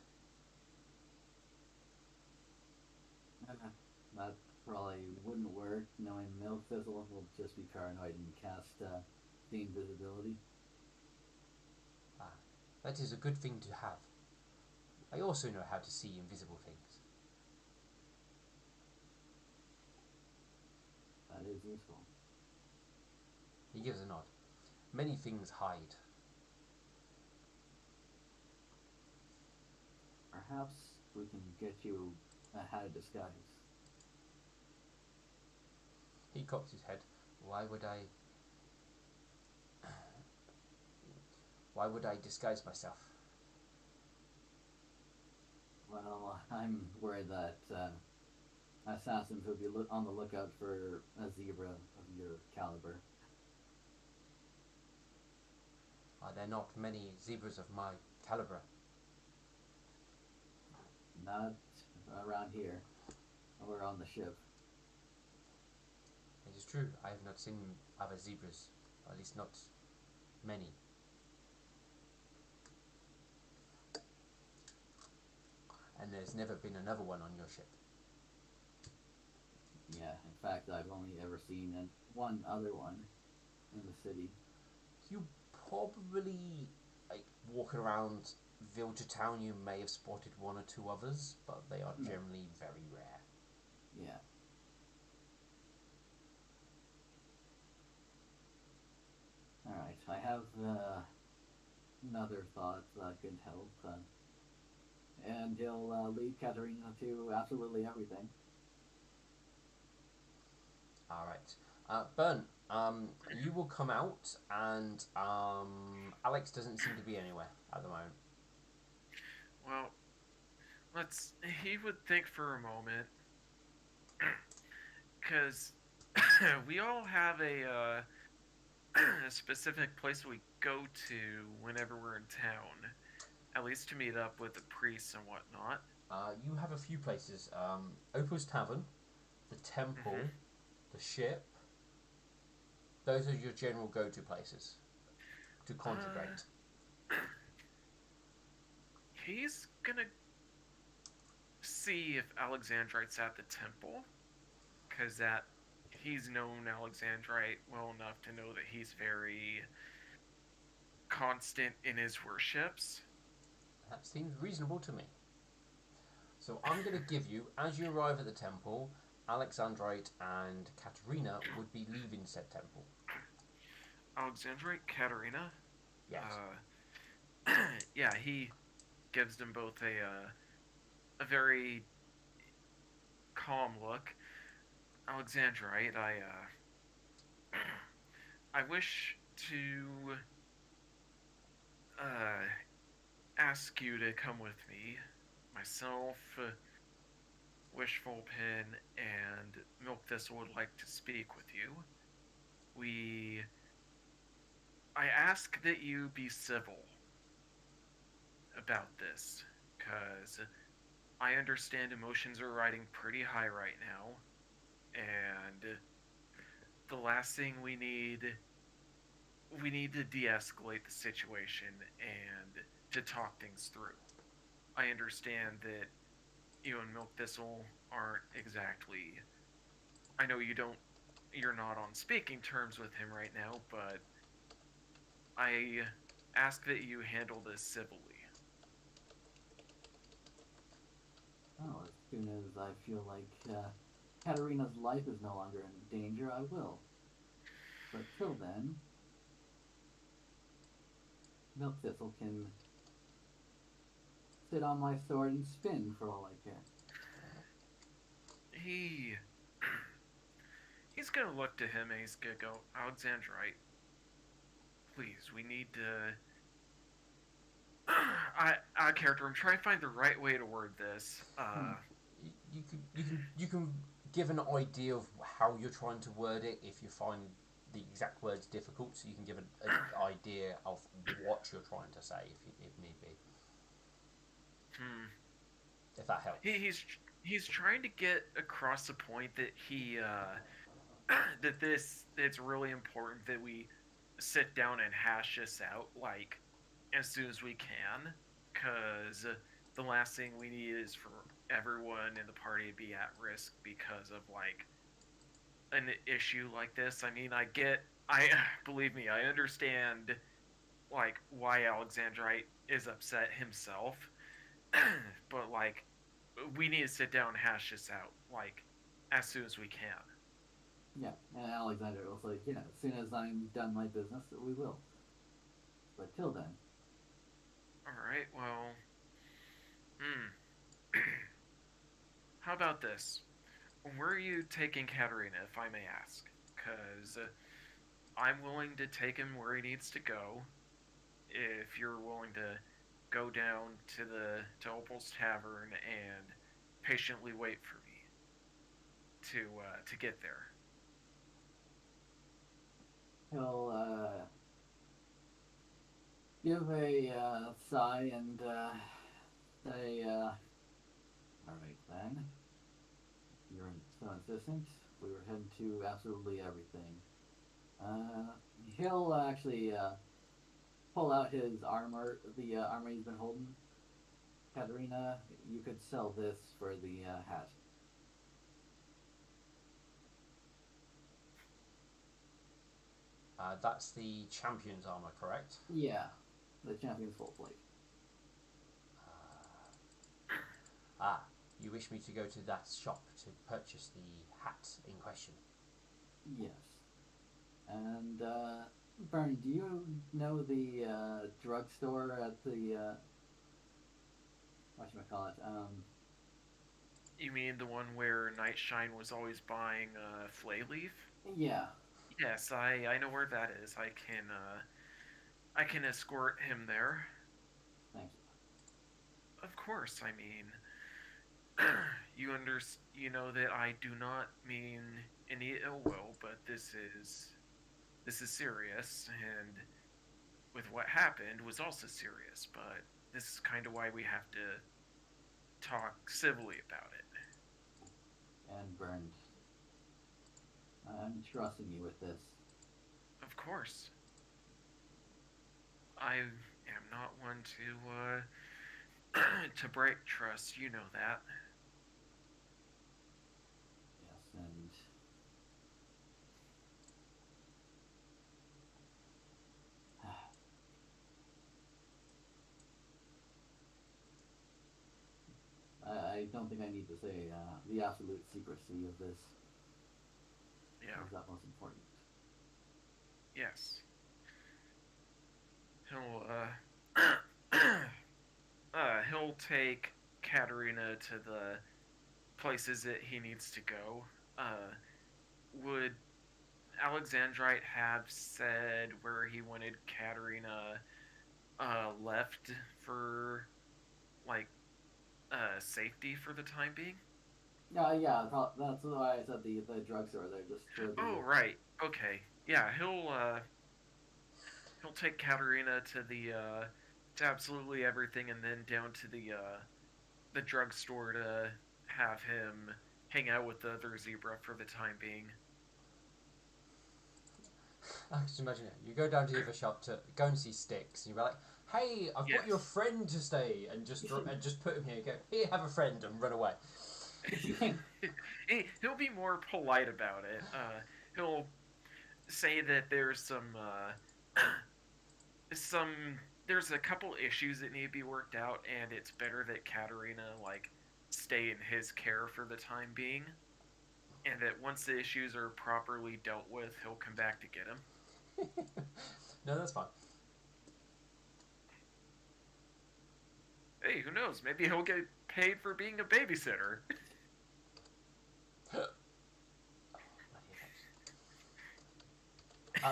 That probably wouldn't work, knowing Milk Thistle will just be paranoid and cast the invisibility. That is a good thing to have. I also know how to see invisible things. That is useful. He gives a nod. Many things hide. Perhaps we can get you a hat of disguise. He cocks his head. Why would I? Why would I disguise myself? Well, I'm worried that assassins would be on the lookout for a zebra of your caliber. Are there not many zebras of my caliber? Not around here, or on the ship. It is true. I have not seen other zebras, or at least not many. and there's never been another one on your ship. Yeah, in fact, I've only ever seen one other one in the city. You probably, like, walking around Villager Town, you may have spotted one or two others, but they are Yeah. generally very rare. Yeah. All right, I have another thought that could help, and he'll lead Katerina to absolutely everything. All right, Bern. You will come out, and Alex doesn't seem to be anywhere at the moment. Well, let's. He would think for a moment, because we all have a specific place we go to whenever we're in town, at least to meet up with the priests and whatnot. You have a few places: Opal's Tavern, the Temple, Hmm. the ship. Those are your general go-to places to Uh, conjugate. he's gonna see if Alexandrite's at the temple, because that he's known Alexandrite well enough to know that he's very constant in his worships. That seems reasonable to me. So I'm going to give you, as you arrive at the temple, Alexandrite and Katerina would be leaving said temple. Alexandrite, Katerina, Yes. yeah, he gives them both a very calm look. Alexandrite, I wish to uh, ask you to come with me. Myself, Wishful Pin, and Milk Thistle would like to speak with you. We. I ask that you be civil about this, because I understand emotions are riding pretty high right now, and the last thing we need to de-escalate the situation and to talk things through. I understand that you and Milk Thistle aren't exactly. I know you're not on speaking terms with him right now, but I ask that you handle this civilly. Oh, as soon as I feel like Katerina's life is no longer in danger, I will. But till then, Milk Thistle can sit on my sword and spin for all I care. He he's gonna look to him and he's gonna go, Alexandrite, please, we need to. I character. I'm trying to find the right way to word this. You can give an idea of how you're trying to word it if you find the exact words difficult, so you can give an idea of what you're trying to say if need be. Hmm. If that helps. He's trying to get across the point that he that this it's really important that we sit down and hash this out like as soon as we can, because the last thing we need is for everyone in the party to be at risk because of like an issue like this. I mean, I believe me, I understand like why Alexandrite is upset himself, but like we need to sit down and hash this out like as soon as we can. Yeah, and Alexander was like, as soon as I'm done my business, we will. But till then, All right, well, hmm. How about this? Where are you taking Katerina, if I may ask? Because I'm willing to take him where he needs to go. If you're willing to go down to Opal's Tavern and patiently wait for me to get there. he'll give a sigh and say, all right then, you're so insistent. We were heading to absolutely everything. He'll actually pull out his armor, the armor he's been holding, Katerina, you could sell this for the hat. That's the champion's armor, correct? Yeah, the champion's full plate. Ah, you wish me to go to that shop to purchase the hat in question? Yes. And Bern, do you know the drugstore at the what should I call it? You mean the one where Nightshine was always buying flay leaf? Yeah. Yes, I know where that is. I can escort him there. Thank Of course. I mean, you know that I do not mean any ill will, but this is serious, and with what happened was also serious. But this is kind of why we have to talk civilly about it. you. And Bern, I'm trusting you with this. Of course, I am not one to break trust. You know that. Yes, and I don't think I need to say the absolute secrecy of this Yeah. is utmost important. Yes. He'll he'll take Katerina to the places that he needs to go. Would Alexandrite have said where he wanted Katerina left for like safety for the time being? Yeah, that's why I said the drugstore there, just for the. Oh right, okay, yeah. He'll take Katerina to absolutely everything, and then down to the drugstore to have him hang out with the other zebra for the time being. I can just imagine it. You go down to the other shop to go and see Sticks, and you're like, "Hey, I've got your Yes. friend to stay," and just put him here. Go here, have a friend, and run away. He'll be more polite about it. He'll say that there's some there's a couple issues that need to be worked out, and it's better that Katerina like stay in his care for the time being, and that once the issues are properly dealt with, he'll come back to get him. No, that's fine. Hey, who knows? Maybe he'll get paid for being a babysitter.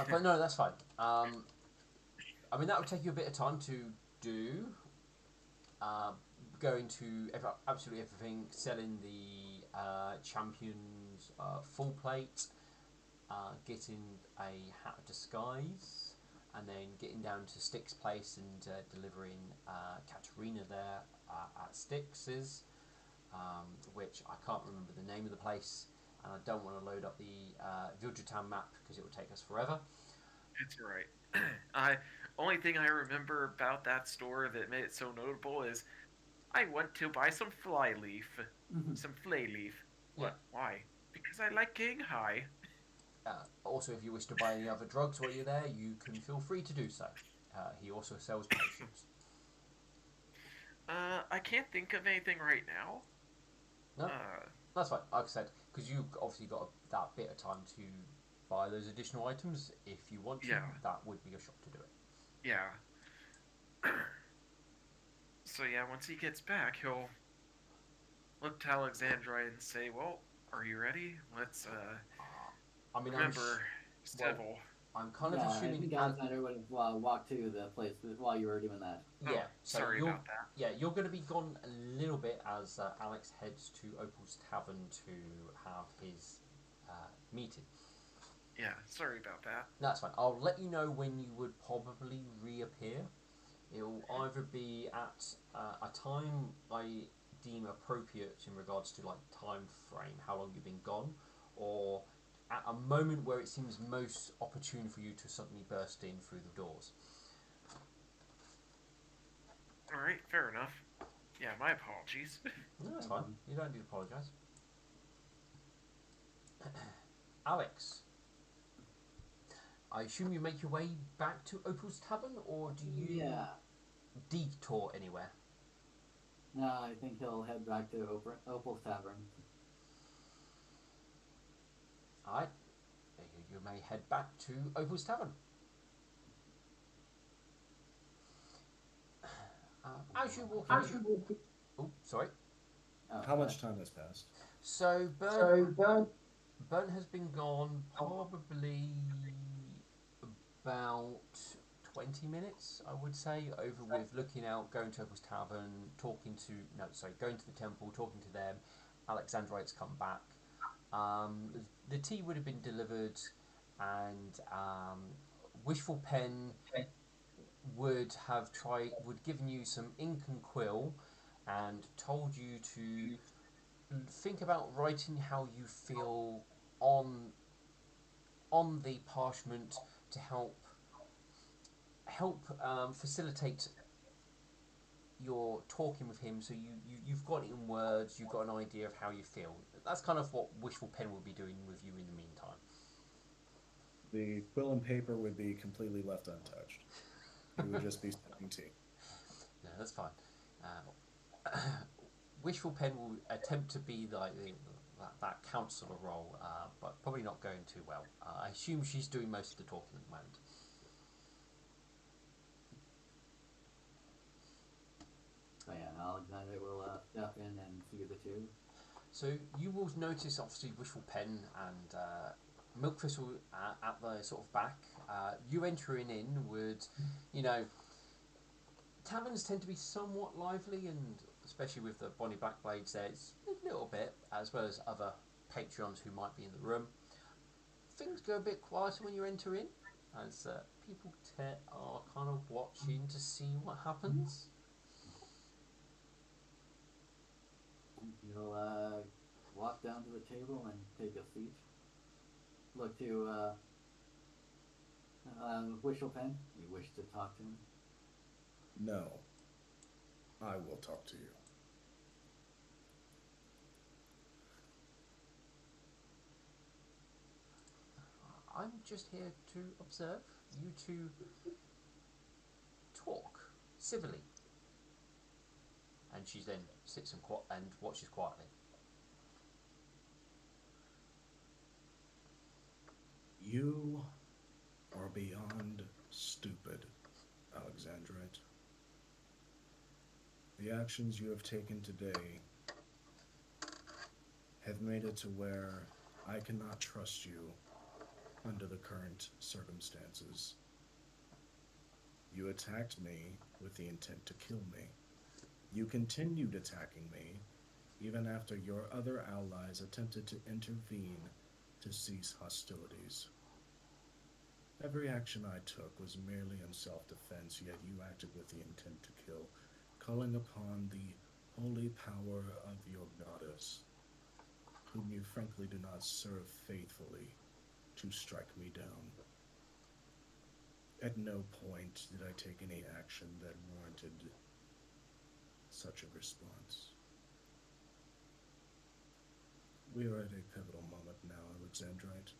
But no, that's fine. I mean, that would take you a bit of time to do. Uh, Going to absolutely everything, selling the champion's full plate, getting a hat of disguise, and then getting down to Styx' place and delivering Katerina there at Styx's, which I can't remember the name of the place, and I don't want to load up the Vildratown map because it will take us forever. It's right. I only thing I remember about that store that made it so notable is I want to buy some flyleaf, some flayleaf. Yeah. What? Why? Because I like getting high. Also, if you wish to buy any other drugs while you're there, you can feel free to do so. He also sells potions. I can't think of anything right now. No, that's fine. Like I said, because you obviously got that bit of time to buy those additional items. If you want to, Yeah. that would be your shop to do it. Yeah. So yeah, once he gets back, he'll look to Alexandra and say, "Well, are you ready? Let's I mean, remember well, civil." I'm kind of Yeah, I assuming. think Alexander would have walked to the place while you were doing that. Yeah, Oh, so sorry you're, about that. yeah, you're going to be gone a little bit as Alex heads to Opal's Tavern to have his meeting. Yeah, sorry about that. That's fine. I'll let you know when you would probably reappear. It'll either be at a time I deem appropriate in regards to like time frame, how long you've been gone, or at a moment where it seems most opportune for you to suddenly burst in through the doors. All right, fair enough. Yeah, my apologies. No, that's fine. You don't need to apologise. Alex, I assume you make your way back to Opal's Tavern, or do you Yeah. detour anywhere? No, I think he'll head back to Opal's Tavern. Alright, you may head back to Opal's Tavern. As you walk into... Oh, sorry. Oh, How much time has passed? So, Burn has been gone probably about 20 minutes, I would say, over with looking out, going to Opal's Tavern, going to the temple, talking to them. Alexandrite's come back. The tea would have been delivered, and Wishful Pen would given you some ink and quill, and told you to think about writing how you feel on the parchment to help facilitate your talking with him. So you've got it in words, you've got an idea of how you feel. That's kind of what Wishful Pen will be doing with you in the meantime. The quill and paper would be completely left untouched. It would just be sipping tea. No, that's fine. Wishful Pen will attempt to be like that counsellor role, but probably not going too well. I assume she's doing most of the talking at the moment. So yeah, Alexander will step in and see the two. So you will notice, obviously, Wishful Pen and Milk Crystal at the sort of back. You entering in would, taverns tend to be somewhat lively, and especially with the Bonnie Blackblades there, it's a little bit, as well as other patrons who might be in the room. Things go a bit quieter when you enter in, as people are kind of watching to see what happens. He'll walk down to the table and take a seat. Look to Wishful Pen. You wish to talk to him? No. I will talk to you. I'm just here to observe you two talk civilly. And she then sits and watches quietly. You are beyond stupid, Alexandrite. The actions you have taken today have made it to where I cannot trust you under the current circumstances. You attacked me with the intent to kill me. You continued attacking me even after your other allies attempted to intervene to cease hostilities. Every action I took was merely in self-defense, yet you acted with the intent to kill, calling upon the holy power of your goddess, whom you frankly do not serve faithfully, to strike me down. At no point did I take any action that warranted such a response. We are at a pivotal moment now, Alexandrite.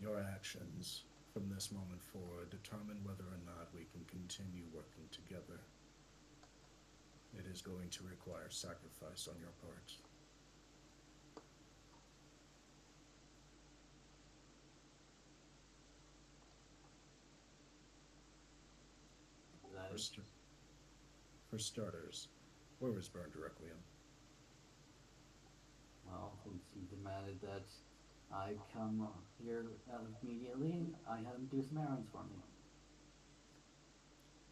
Your actions from this moment forward determine whether or not we can continue working together. It is going to require sacrifice on your part. For starters, where was Burned Requiem? Well, since he demanded that I come here immediately, I had him do some errands for me.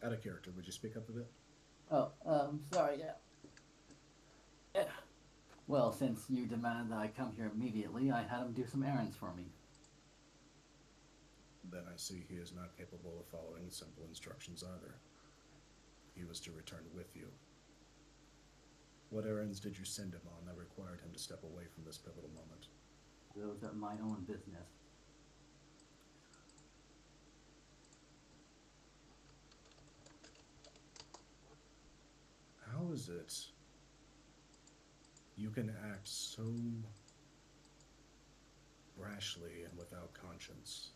Out of character, would you speak up a bit? Oh, sorry, yeah. Well, since you demanded that I come here immediately, I had him do some errands for me. Then I see he is not capable of following simple instructions either. He was to return with you. What errands did you send him on that required him to step away from this pivotal moment? Those are my own business. How is it you can act so rashly and without conscience?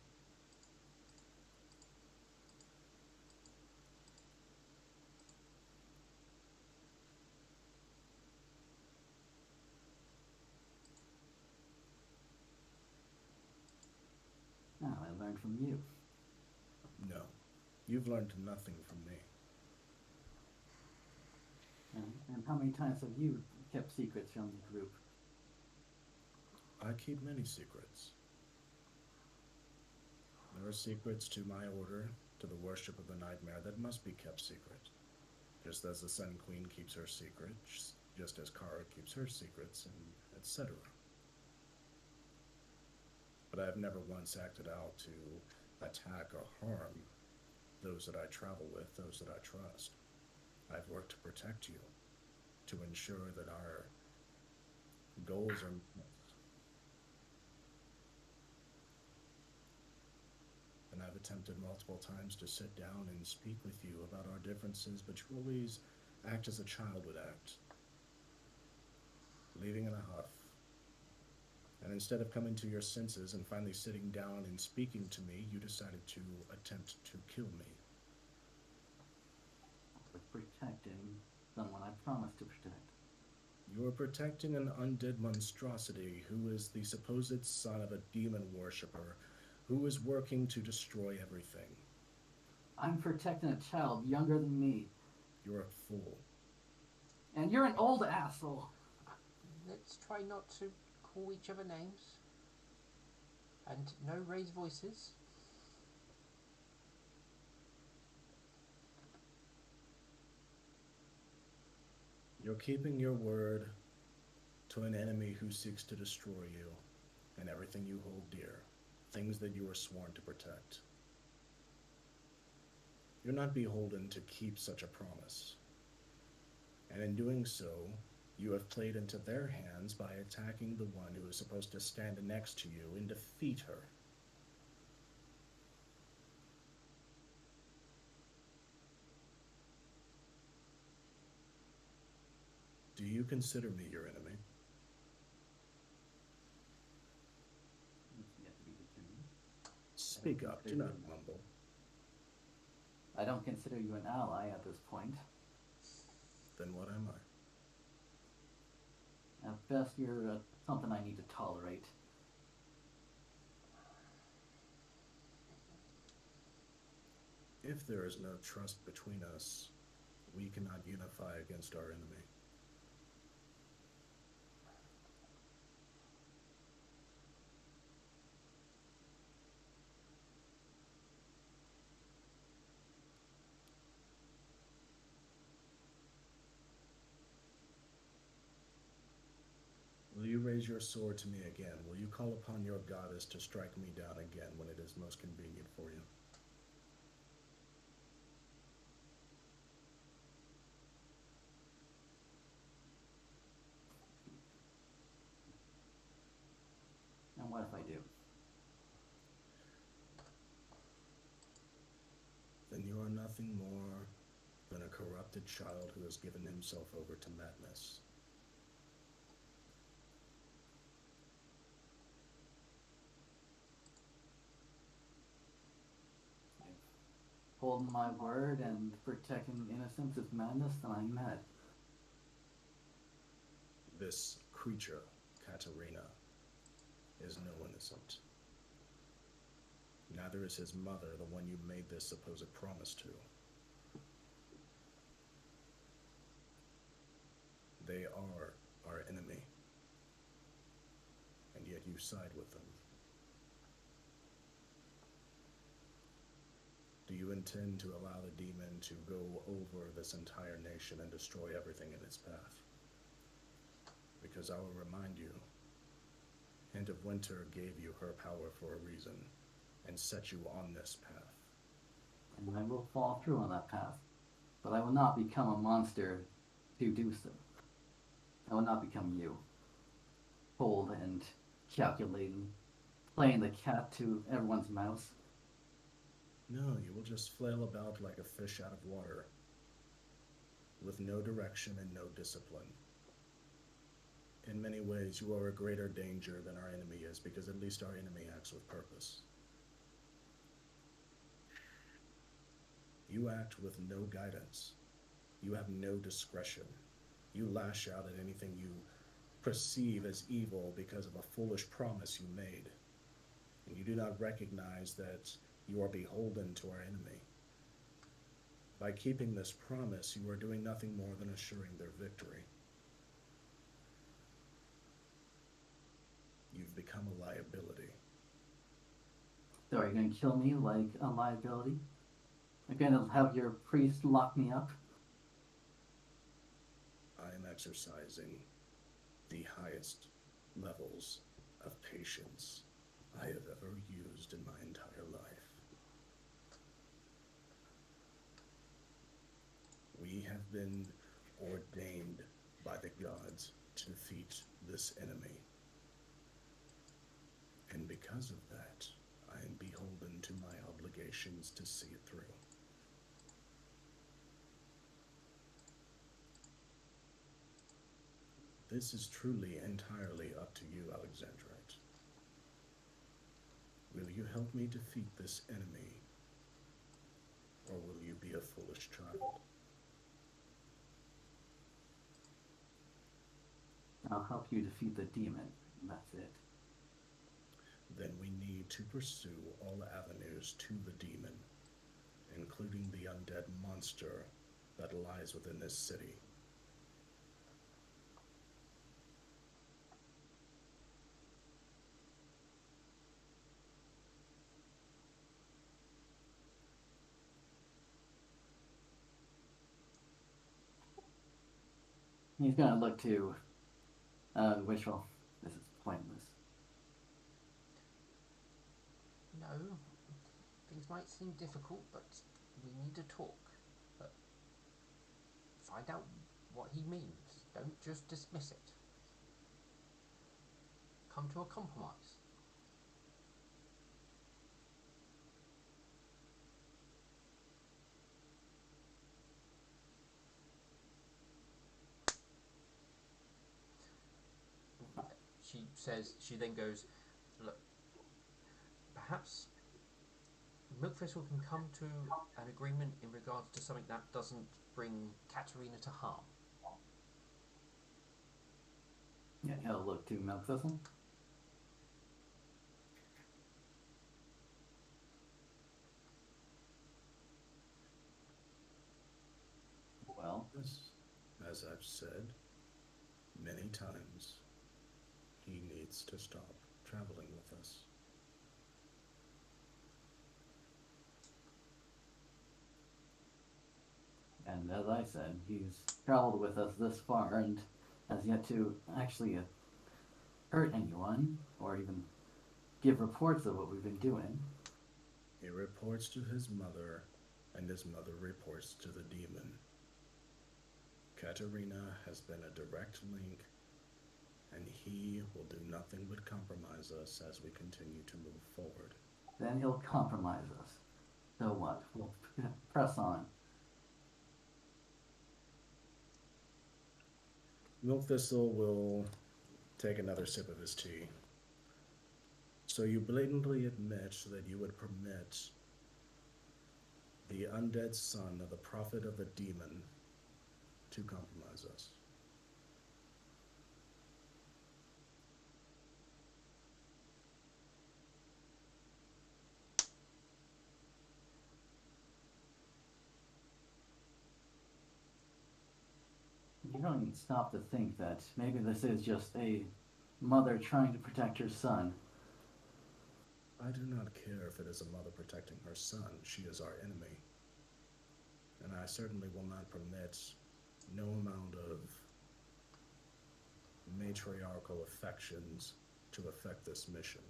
Now I learned from you. No, you've learned nothing from me. And how many times have you kept secrets from the group? I keep many secrets. There are secrets to my order, to the worship of the nightmare, that must be kept secret. Just as the Sun Queen keeps her secrets, just as Kara keeps her secrets, and etc. But I have never once acted out to attack or harm those that I travel with, those that I trust. I've worked to protect you, to ensure that our goals are met. And I've attempted multiple times to sit down and speak with you about our differences, but you always act as a child would act, leaving in a huff. And instead of coming to your senses and finally sitting down and speaking to me, you decided to attempt to kill me. I was protecting someone I promised to protect. You are protecting an undead monstrosity who is the supposed son of a demon worshipper who is working to destroy everything. I'm protecting a child younger than me. You're a fool. And you're an old asshole. Let's try not to call each other names. And no raised voices. You're keeping your word to an enemy who seeks to destroy you and everything you hold dear, things that you are sworn to protect. You're not beholden to keep such a promise. And in doing so, you have played into their hands by attacking the one who is supposed to stand next to you and defeat her. Do you consider me your enemy? It's yet to be determined. Speak up, do not mumble. I don't consider you an ally at this point. Then what am I? At best, you're something I need to tolerate. If there is no trust between us, we cannot unify against our enemy. Will you raise your sword to me again? Will you call upon your goddess to strike me down again when it is most convenient for you? And what if I do? Then you are nothing more than a corrupted child who has given himself over to madness. Holding my word and protecting innocence is madness, then I'm mad. This creature, Katerina, is no innocent. Neither is his mother, the one you made this supposed promise to. They are our enemy, and yet you side with them. Do you intend to allow the demon to go over this entire nation and destroy everything in its path? Because I will remind you, Hint of Winter gave you her power for a reason, and set you on this path. And I will fall through on that path. But I will not become a monster to do so. I will not become you. Cold and calculating, playing the cat to everyone's mouse. No, you will just flail about like a fish out of water. with no direction and no discipline. In many ways, you are a greater danger than our enemy is, because at least our enemy acts with purpose. You act with no guidance. You have no discretion. You lash out at anything you perceive as evil because of a foolish promise you made. And you do not recognize that you are beholden to our enemy. By keeping this promise, you are doing nothing more than assuring their victory. You've become a liability. So are you going to kill me like a liability? You're going to have your priest lock me up? I am exercising the highest levels of patience I have ever used in my entire life. We have been ordained by the gods to defeat this enemy. And because of that, I am beholden to my obligations to see it through. This is truly entirely up to you, Alexandrite. Will you help me defeat this enemy, or will you be a foolish child? I'll help you defeat the demon. That's it. Then we need to pursue all avenues to the demon, including the undead monster that lies within this city. He's going to look to Wishful. This is pointless. No, things might seem difficult, but we need to talk. But find out what he means. Don't just dismiss it. Come to a compromise. She says, she then goes, look, perhaps Milkfistle can come to an agreement in regards to something that doesn't bring Katerina to harm. Yeah, he'll look to Milk Thistle. Well, As I've said many times, he needs to stop traveling with us. and as I said, he's traveled with us this far and has yet to actually hurt anyone or even give reports of what we've been doing. He reports to his mother, and his mother reports to the demon. Katerina has been a direct link, and he will do nothing but compromise us as we continue to move forward. Then he'll compromise us. So what? We'll press on. Milk Thistle will take another sip of his tea. So you blatantly admit that you would permit the undead son of the prophet of the demon to compromise us. You don't even stop to think that maybe this is just a mother trying to protect her son. I do not care if it is a mother protecting her son. She is our enemy. And I certainly will not permit no amount of matriarchal affections to affect this mission.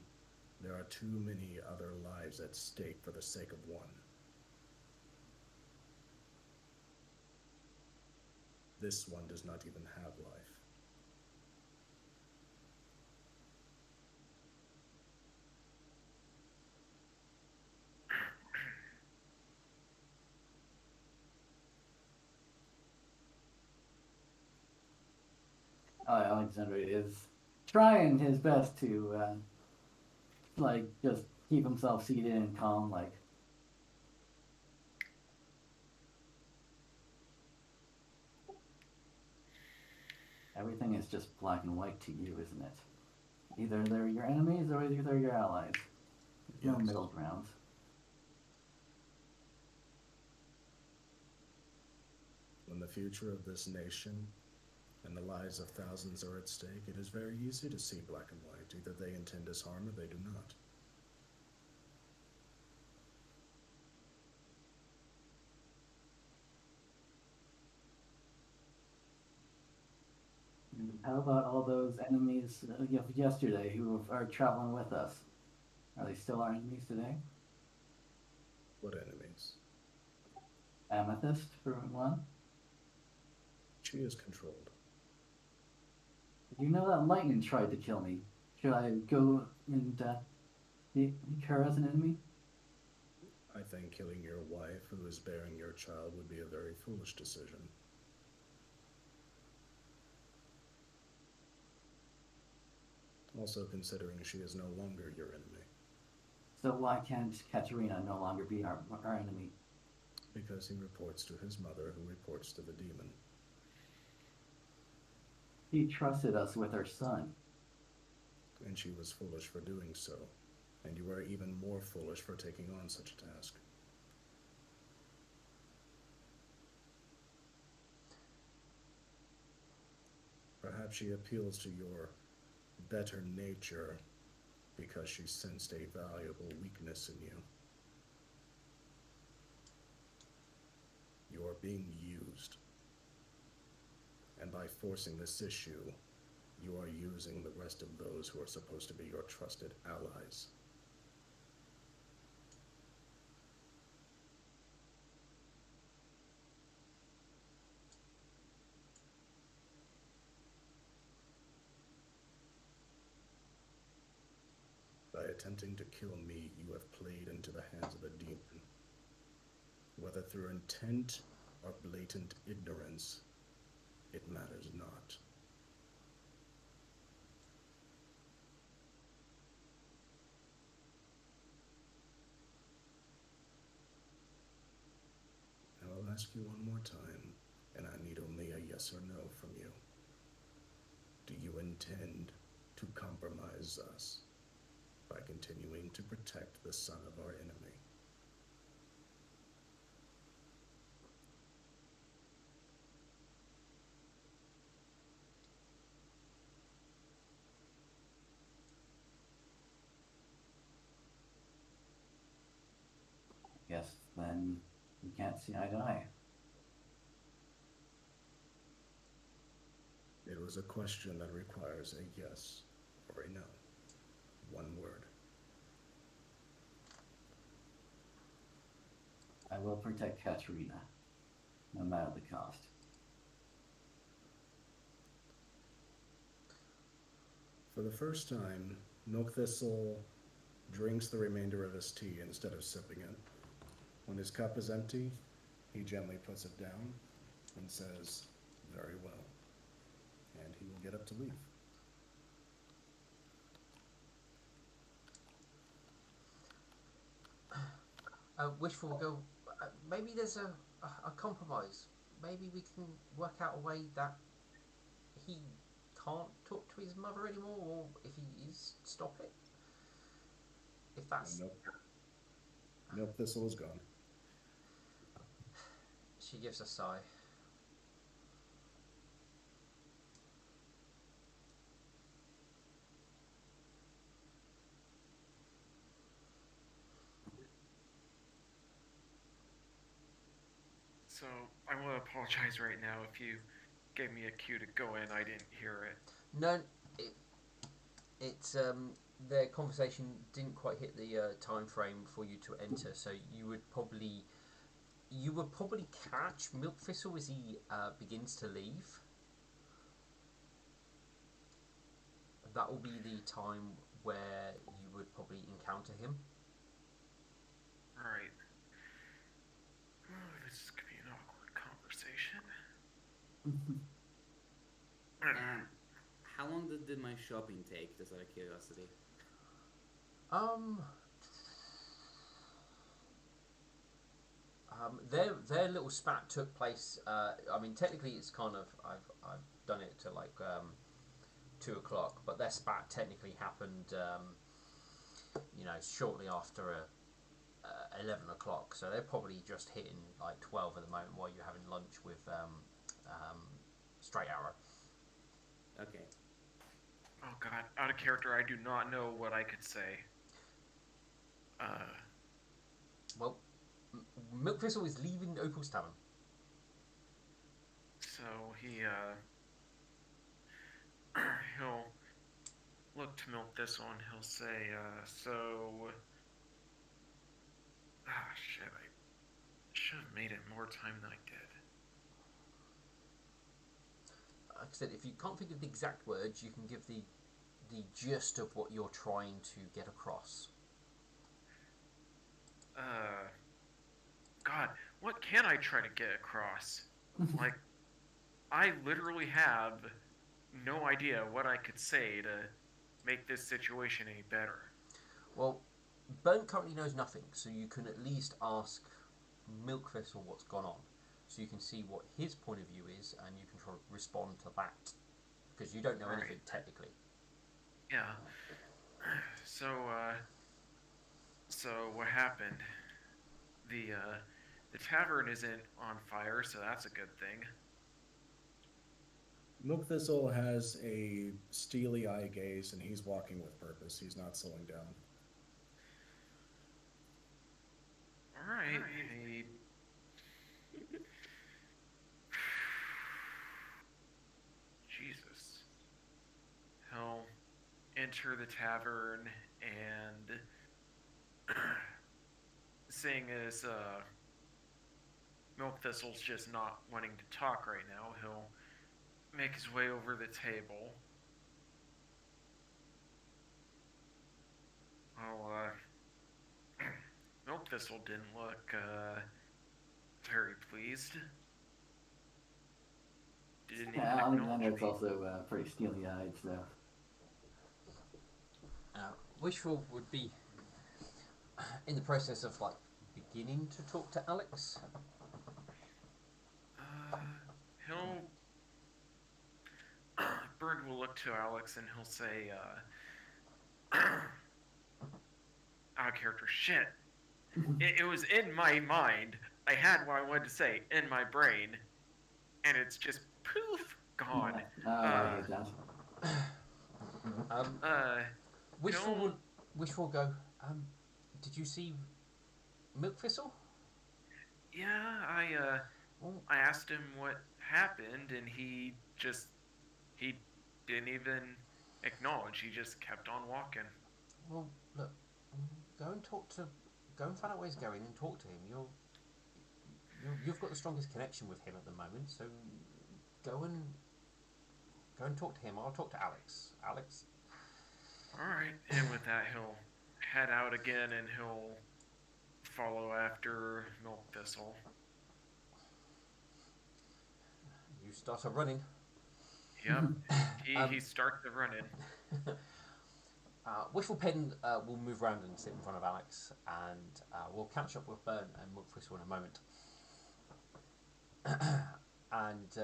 There are too many other lives at stake for the sake of one. This one does not even have life. Alexander is trying his best to like just keep himself seated and calm. Like everything is just black and white to you, isn't it? Either they're your enemies or either they're your allies. There's no Yes. middle ground. When the future of this nation and the lives of thousands are at stake, it is very easy to see black and white. Either they intend us harm or they do not. And how about all those enemies of yesterday who are traveling with us? Are they still our enemies today? What enemies? Amethyst, for one. She is controlled. Did you know that Lightning tried to kill me? Should I go and make her as an enemy? I think killing your wife, who is bearing your child, would be a very foolish decision. Also considering she is no longer your enemy. So why can't Katerina no longer be our enemy? Because he reports to his mother, who reports to the demon. She trusted us with her son. And she was foolish for doing so. And you are even more foolish for taking on such a task. Perhaps she appeals to your better nature because she sensed a valuable weakness in you. You are being used. And by forcing this issue, you are using the rest of those who are supposed to be your trusted allies. By attempting to kill me, you have played into the hands of the demon. Whether through intent or blatant ignorance, it matters not. I will ask you one more time, and I need only a yes or no from you. Do you intend to compromise us by continuing to protect the son of our enemy? Guess then we can't see eye to eye. It was a question that requires a yes or a no. One word. I will protect Katerina, no matter the cost. For the first time, Milk Thistle drinks the remainder of his tea instead of sipping it. When his cup is empty, he gently puts it down and says, "Very well." And he will get up to leave. Wishful will go. Maybe there's a compromise. Maybe we can work out a way that he can't talk to his mother anymore, or if he is, stop it. If that's. Milk Thistle is gone. She gives a sigh. So I want to apologize right now if you gave me a cue to go in. I didn't hear it. No, it's their conversation didn't quite hit the time frame for you to enter, so you would probably catch Milk Thistle as he begins to leave. That will be the time where you would probably encounter him. Alright. Oh, this could be an awkward conversation. did my shopping take, just out of curiosity? Um, their little spat took place. I mean, technically, it's kind of I've done it to like 2 o'clock, but their spat technically happened. Shortly after 11 o'clock. So they're probably just hitting like 12 at the moment while you're having lunch with Straight Arrow. Okay. Oh god, out of character, I do not know what I could say. Uh, Well, Milk Thistle is leaving Opal's Tavern. so he'll look to Milk Thistle and he'll say, shit, I should have made it more time than I did. Like I said, if you can't think of the exact words, you can give the gist of what you're trying to get across. God, what can I try to get across? Like, I literally have no idea what I could say to make this situation any better. Well, Burnt currently knows nothing, so you can at least ask Milk Thistle what's gone on. So you can see what his point of view is, and you can try to respond to that. Because you don't know anything, technically. Yeah. So, what happened? The tavern isn't on fire, so that's a good thing. Milk Thistle has a steely eye gaze, and he's walking with purpose. He's not slowing down. All right. Jesus. He'll enter the tavern and seeing as Milk Thistle's just not wanting to talk right now, he'll make his way over the table. Well, Milk Thistle didn't look very pleased. Didn't even Alexander's also pretty steely-eyed, so... Wishful would be in the process of like beginning to talk to Alex. He'll Bird will look to Alex and he'll say, out of character, shit. It was in my mind. I had what I wanted to say in my brain, and it's just poof gone. I hate that. Wishful go. Did you see Milk Thistle? Yeah, I asked him what happened, and he didn't even acknowledge. He just kept on walking. Well, look, go and find out where he's going and talk to him. You've got the strongest connection with him at the moment, so go and talk to him. I'll talk to Alex. Alex. All right, and with that, he'll head out again, and he'll follow after Milk Thistle. You start running. Yep, he starts the running. Wishful Pen will move around and sit in front of Alex, and we'll catch up with Burn and Milk Thistle in a moment. And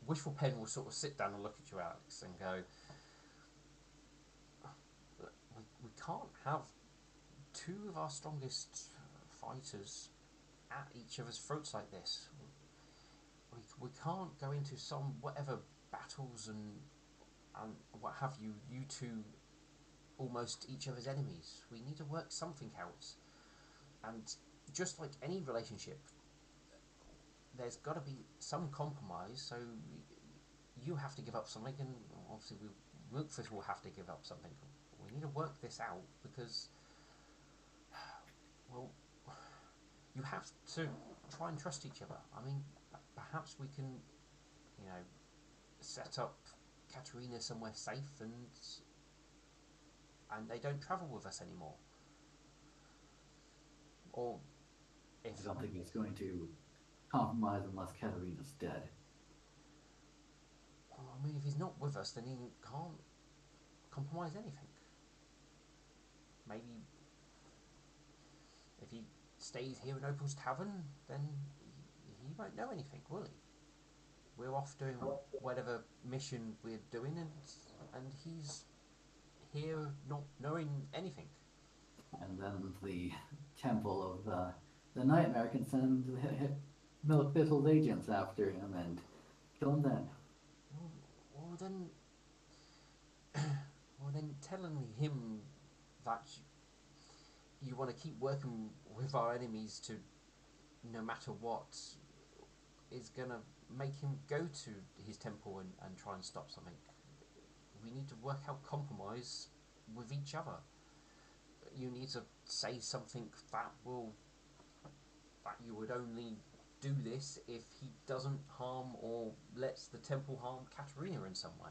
Wishful Pen will sort of sit down and look at you, Alex, and go, we can't have two of our strongest fighters at each other's throats like this. We can't go into some whatever battles and what have you two almost each other's enemies. We need to work something out. And just like any relationship, there's got to be some compromise. So you have to give up something, and obviously Milk Thistle will have to give up something. We need to work this out because, well, you have to try and trust each other. I mean, perhaps we can, set up Katerina somewhere safe and they don't travel with us anymore. Or if I don't think he's going to compromise unless Katerina's dead. I mean, if he's not with us, then he can't compromise anything. Maybe if he stays here in Opal's Tavern, then he won't know anything, will he? We're off doing whatever mission we're doing, and he's here not knowing anything. And then the temple of the nightmare can send Milk Thistle's agents after him and kill him then. Well then, well then, telling him that you want to keep working with our enemies to no matter what is gonna make him go to his temple and try and stop something. We need to work out compromise with each other. You need to say something that you would only do this if he doesn't harm or lets the temple harm Katerina in some way.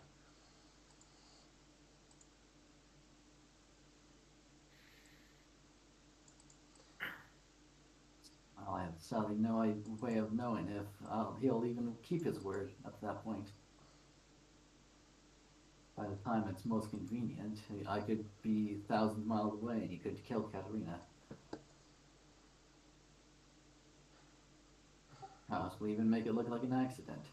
I have sadly no way of knowing if he'll even keep his word at that point. By the time it's most convenient, I could be thousands of miles away and he could kill Katerina. Possibly even make it look like an accident.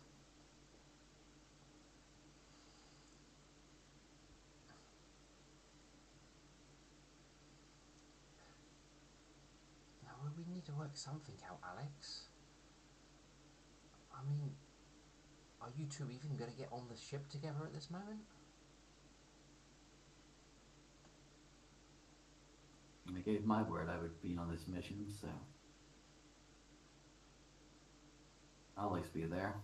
Now, we need to work something out, Alex. I mean, are you two even going to get on the ship together at this moment? I gave my word I would be on this mission, so I'll always be there.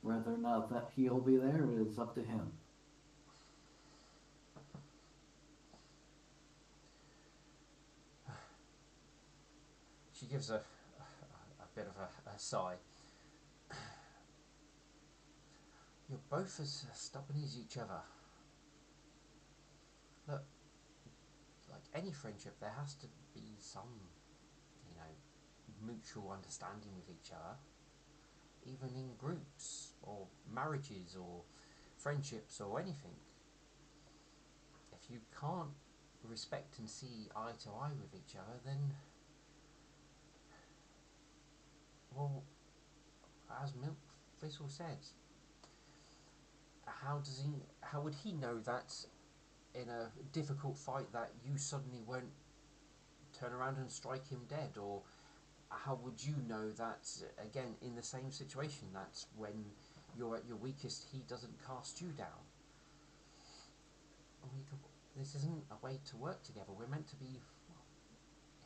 Whether or not that he'll be there is up to him. She gives a bit of a sigh. You're both as stubborn as each other. Look, like any friendship, there has to be some, mutual understanding with each other, even in groups or marriages or friendships or anything. If you can't respect and see eye to eye with each other, then, well, as Milk Thistle said, how would he know that in a difficult fight that you suddenly won't turn around and strike him dead? Or how would you know that, again, in the same situation, that when you're at your weakest, he doesn't cast you down? This isn't a way to work together. We're meant to be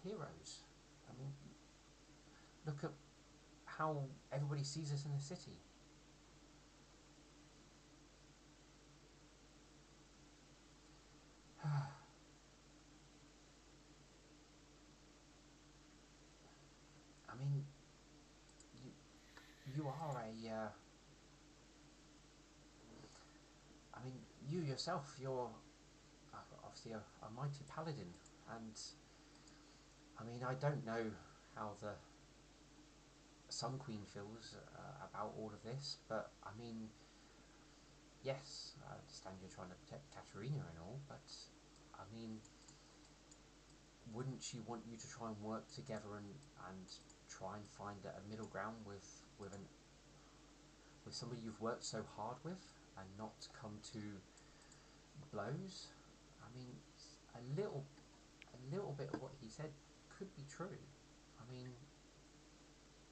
heroes. I mean, look at how everybody sees us in the city. I mean, you are I mean, you yourself, you're obviously a mighty paladin, and I mean, I don't know how the Sun Queen feels about all of this, but I mean, yes, I understand you're trying to protect Katerina and all, but I mean, wouldn't she want you to try and work together and try and find a middle ground with somebody you've worked so hard with and not come to blows? I mean, a little bit of what he said could be true. I mean,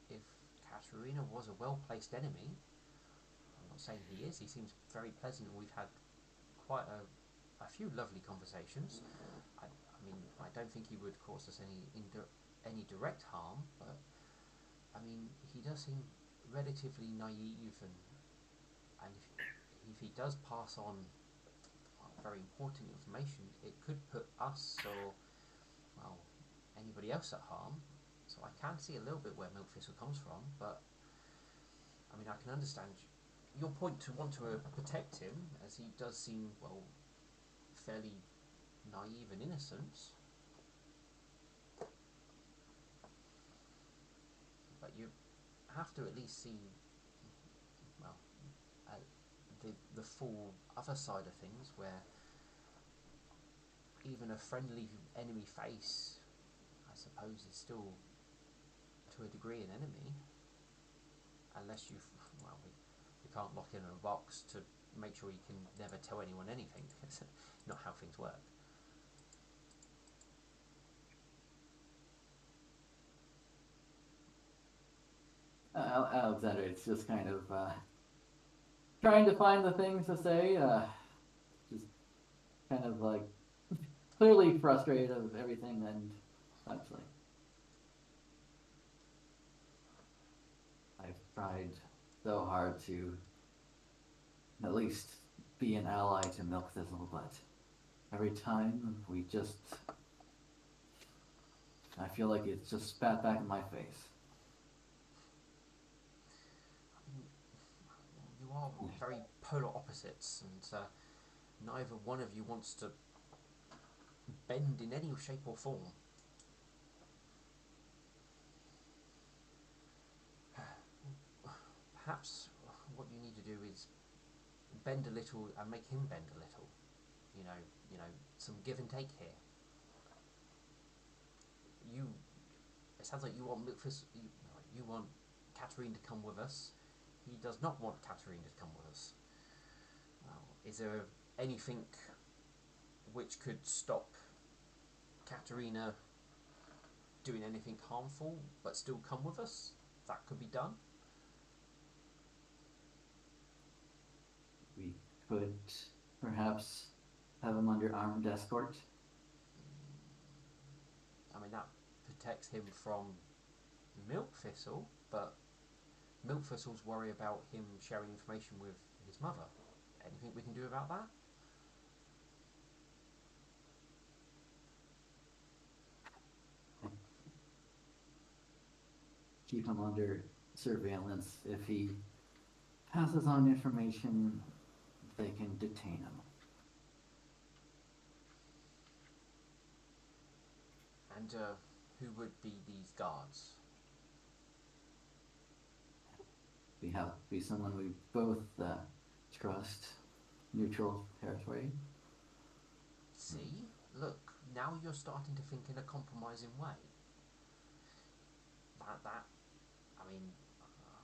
if Katerina was a well-placed enemy, I'm not saying he is. He seems very pleasant. We've had quite a few lovely conversations. I mean, I don't think he would cause us any direct harm, but I mean, he does seem relatively naive, and if he does pass on very important information, it could put us or, well, anybody else at harm. So I can see a little bit where Milk Thistle comes from, but I mean, I can understand your point to want to protect him, as he does seem, well, fairly naive and innocent. But you have to at least see, well, uh, the full other side of things, where even a friendly enemy face, I suppose, is still to a degree an enemy, unless you, well, we can't lock him in a box to make sure he can never tell anyone anything. It's not how things work. Alexander, it's just kind of trying to find the things to say. Just kind of like clearly frustrated of everything and such. Like, I've tried so hard to at least be an ally to Milk Thistle, but every time we just, I feel like it's just spat back in my face. You are very polar opposites, and neither one of you wants to bend in any shape or form. Perhaps what you need to do is bend a little and make him bend a little. You know, some give and take here. It sounds like you want you want Katarine to come with us. He does not want Katarine to come with us. Well, is there anything which could stop Katarina doing anything harmful but still come with us? That could be done. We could perhaps have him under armed escort. I mean, that protects him from Milk Thistle, but Milk Thistle's worry about him sharing information with his mother. Anything we can do about that? Keep him under surveillance. If he passes on information, they can detain him. And who would be these guards? We have to be someone we both trust. Neutral territory. See? Look, now you're starting to think in a compromising way. I mean,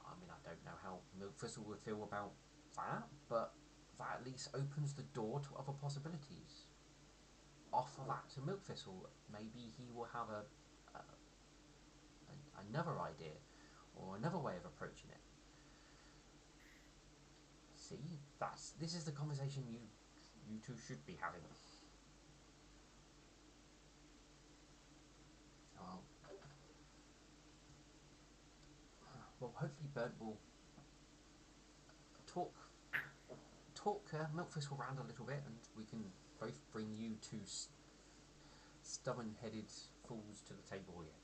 I don't know how Milk Thistle would feel about that, but that at least opens the door to other possibilities. Offer that to Milk Thistle. Maybe he will have another idea or another way of approaching it. See, this is the conversation you two should be having. Well, hopefully Bert will talk Milk Thistle around a little bit, and we can both bring you two stubborn-headed fools to the table here.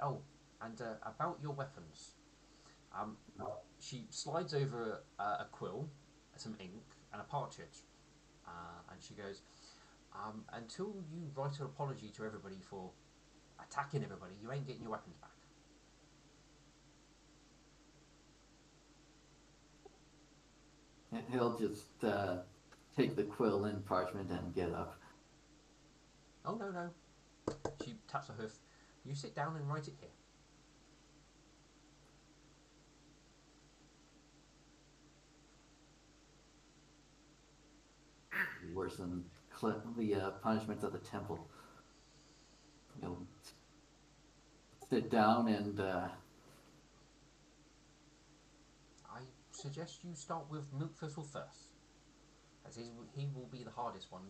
Oh, and about your weapons. She slides over a quill, some ink, and a partridge, and she goes, until you write an apology to everybody for attacking everybody, you ain't getting your weapons back. He'll just take the quill and parchment and get up. Oh, no. She taps her hoof. You sit down and write it here. Worse than the punishments of the temple. He'll sit down and I suggest you start with Milk Thistle first, as he will be the hardest one.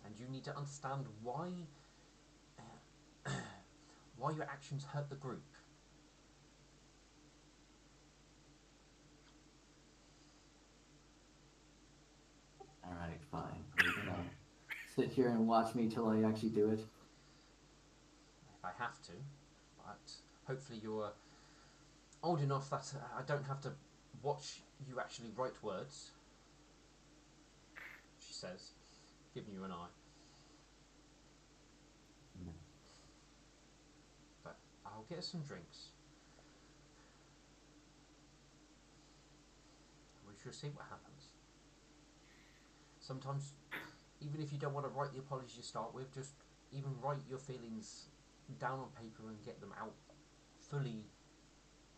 And you need to understand why your actions hurt the group. Alright, fine. Are you gonna sit here and watch me till I actually do it? If I have to, but hopefully you're old enough that I don't have to watch you actually write words, she says, giving you an eye. No. But I'll get us some drinks. We shall see what happens. Sometimes, even if you don't want to write the apology to start with, just even write your feelings down on paper and get them out fully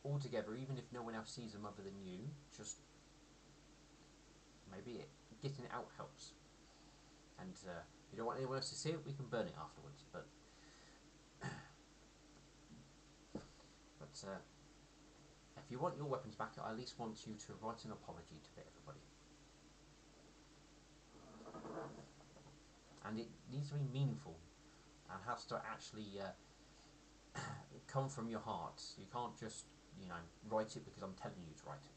all together, even if no one else sees them other than you. Just maybe getting it out helps. And if you don't want anyone else to see it, we can burn it afterwards. But if you want your weapons back, I at least want you to write an apology to everybody. And it needs to be meaningful and has to actually come from your heart. You can't just, write it because I'm telling you to write it.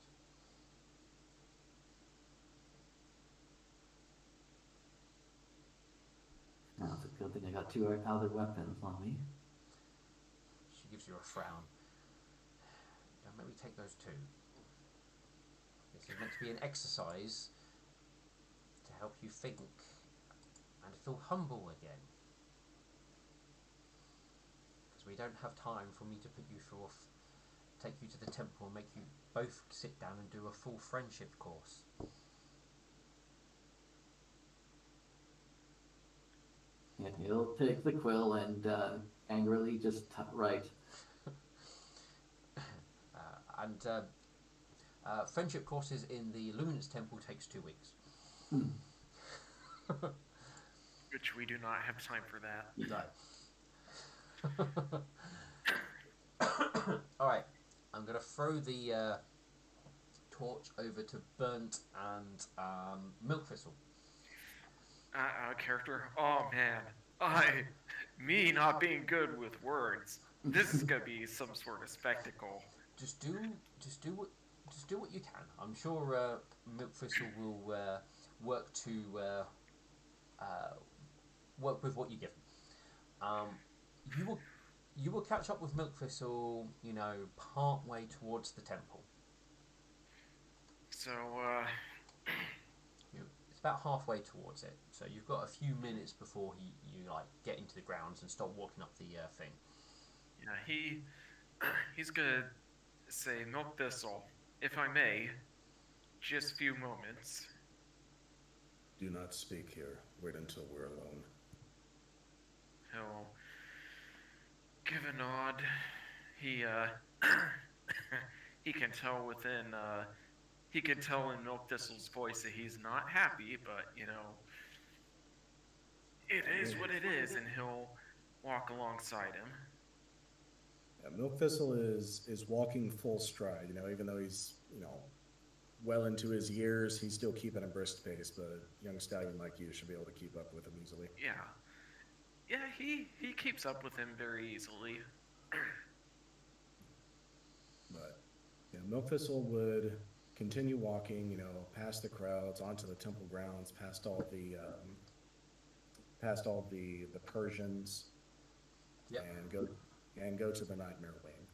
Now it's a good thing I got two other weapons on me. She gives you a frown. Maybe take those two. This is meant to be an exercise to help you think and feel humble again. Because we don't have time for me to put you through take you to the temple and make you both sit down and do a full friendship course. And he'll take the quill and angrily just write. Friendship courses in the Luminance Temple takes 2 weeks. Which we do not have time for that. No. Alright, I'm going to throw the torch over to Burnt and Milk Thistle. Character. Oh man, me not being good with words. This is gonna be some sort of spectacle. Just do what you can. I'm sure Milk Thistle will work with what you give him. You will catch up with Milk Thistle, part way towards the temple. So, it's about halfway towards it. So you've got a few minutes before you get into the grounds and start walking up the thing. Yeah, he's gonna say, Milk Thistle, if I may, just few moments. Do not speak here. Wait until we're alone. He'll give a nod. He he can tell he can tell in Milk Thistle's voice that he's not happy, but it is what it is, and he'll walk alongside him. Yeah, Milk Thistle is walking full stride. Even though he's well into his years, he's still keeping a brisk pace. But a young stallion like you should be able to keep up with him easily. Yeah, he keeps up with him very easily. But Milk Thistle would continue walking, past the crowds, onto the temple grounds, past all the Persians, Yep. and go to the Nightmare Wing.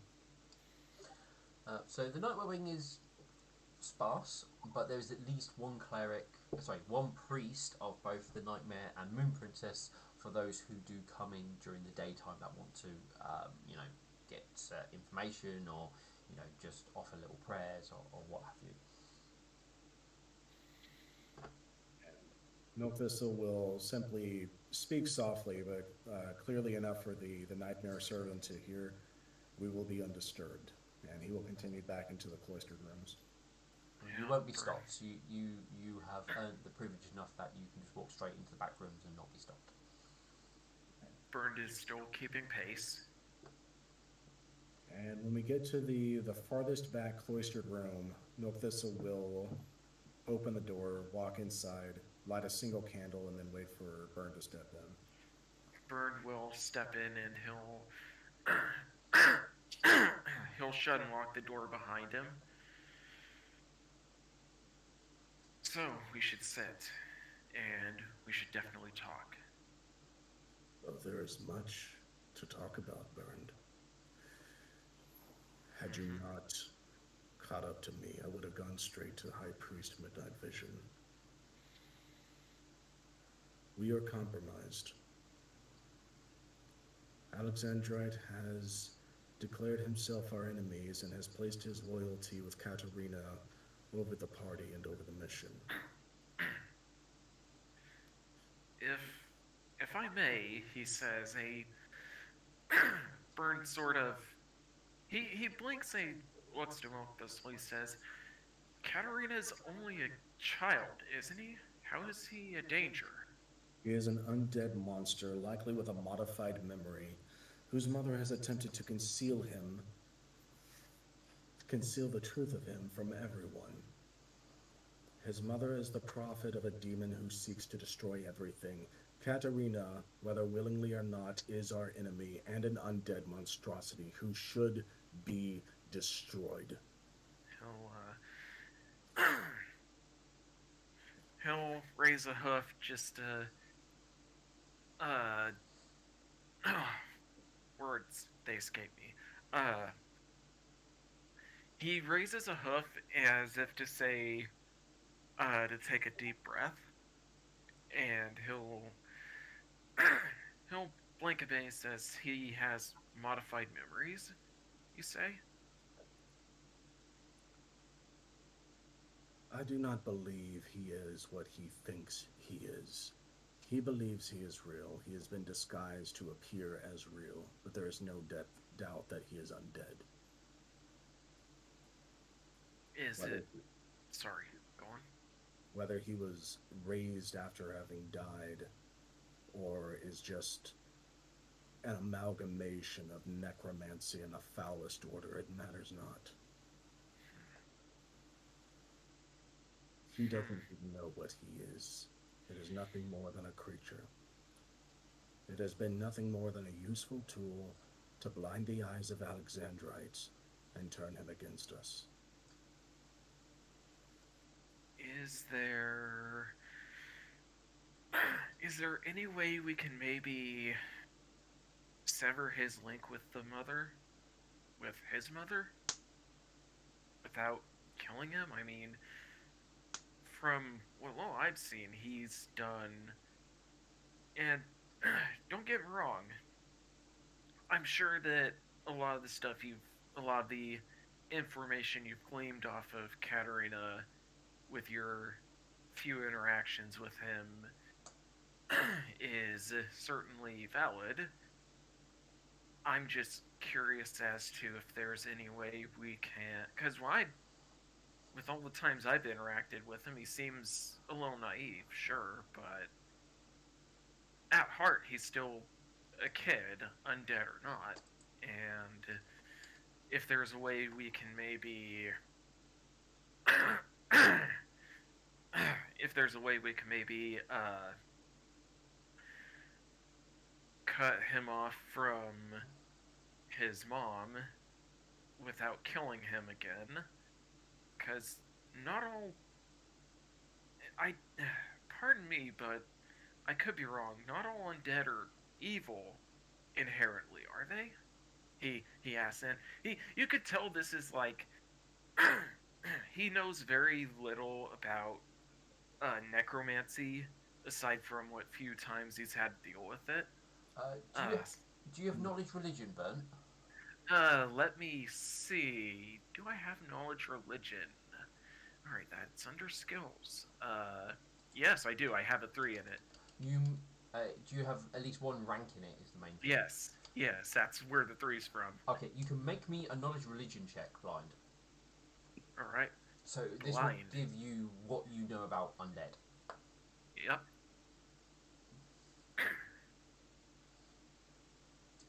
So the Nightmare Wing is sparse, but there's at least one priest of both the Nightmare and Moon Princess for those who do come in during the daytime that want to, get information or, just offer little prayers or what have you. Milk Thistle will simply speak softly, but clearly enough for the Nightmare servant to hear. We will be undisturbed, and he will continue back into the cloistered rooms. You won't be stopped. You have earned the privilege enough that you can just walk straight into the back rooms and not be stopped. Burned is still keeping pace. And when we get to the farthest back cloistered room, Milk Thistle will open the door, walk inside, light a single candle, and then wait for Burn to step in. Burn will step in and he'll shut and lock the door behind him. So we should sit, and we should definitely talk. Well, there is much to talk about, Burned. Had you not caught up to me, I would have gone straight to High Priest Midnight Vision. We are compromised. Alexandrite has declared himself our enemies and has placed his loyalty with Katerina over the party and over the mission. If if I may, he says, a burn sort of he blinks a looks to Mocthus while he says, Katarina's only a child, isn't he? How is he a danger? He is an undead monster, likely with a modified memory, whose mother has attempted to conceal the truth of him from everyone. His mother is the prophet of a demon who seeks to destroy everything. Katerina, whether willingly or not, is our enemy and an undead monstrosity who should be destroyed. He'll he'll raise a hoof just to uh words they escape me. He raises a hoof as if to say to take a deep breath, and he'll blink a bit. Says he has modified memories. You say? I do not believe he is what he thinks he is. He believes he is real. He has been disguised to appear as real, but there is no doubt that he is undead. Is Whether, it? Sorry, go on. whether he was raised after having died or is just an amalgamation of necromancy and the foulest order, it matters not. He doesn't even know what he is. It is nothing more than a creature. It has been nothing more than a useful tool to blind the eyes of Alexandrites and turn him against us. Is there is there any way we can maybe sever his link with the mother, with his mother, without killing him? I mean, from what little I've seen, he's done. And don't get me wrong, I'm sure that a lot of the stuff a lot of the information you've gleaned off of Katerina with your few interactions with him is certainly valid. I'm just curious as to if there's any way we can. Because with all the times I've interacted with him, he seems a little naive, sure, but at heart, he's still a kid, undead or not. And if there's a way we can maybe. If there's a way we can maybe cut him off from his mom without killing him again, because not all. I. Pardon me, but I could be wrong. Not all undead are evil inherently, are they? He asks, and you could tell this is like he knows very little about necromancy aside from what few times he's had to deal with it. Do you have knowledge religion, Burnt? Let me see. Do I have knowledge religion? All right, that's under skills. Yes, I do. I have a 3 in it. Do you have at least one rank in it? Is the main thing. Yes, that's where the 3's from. Okay, you can make me a knowledge religion check, blind. All right. So this will give you what you know about undead. Yep.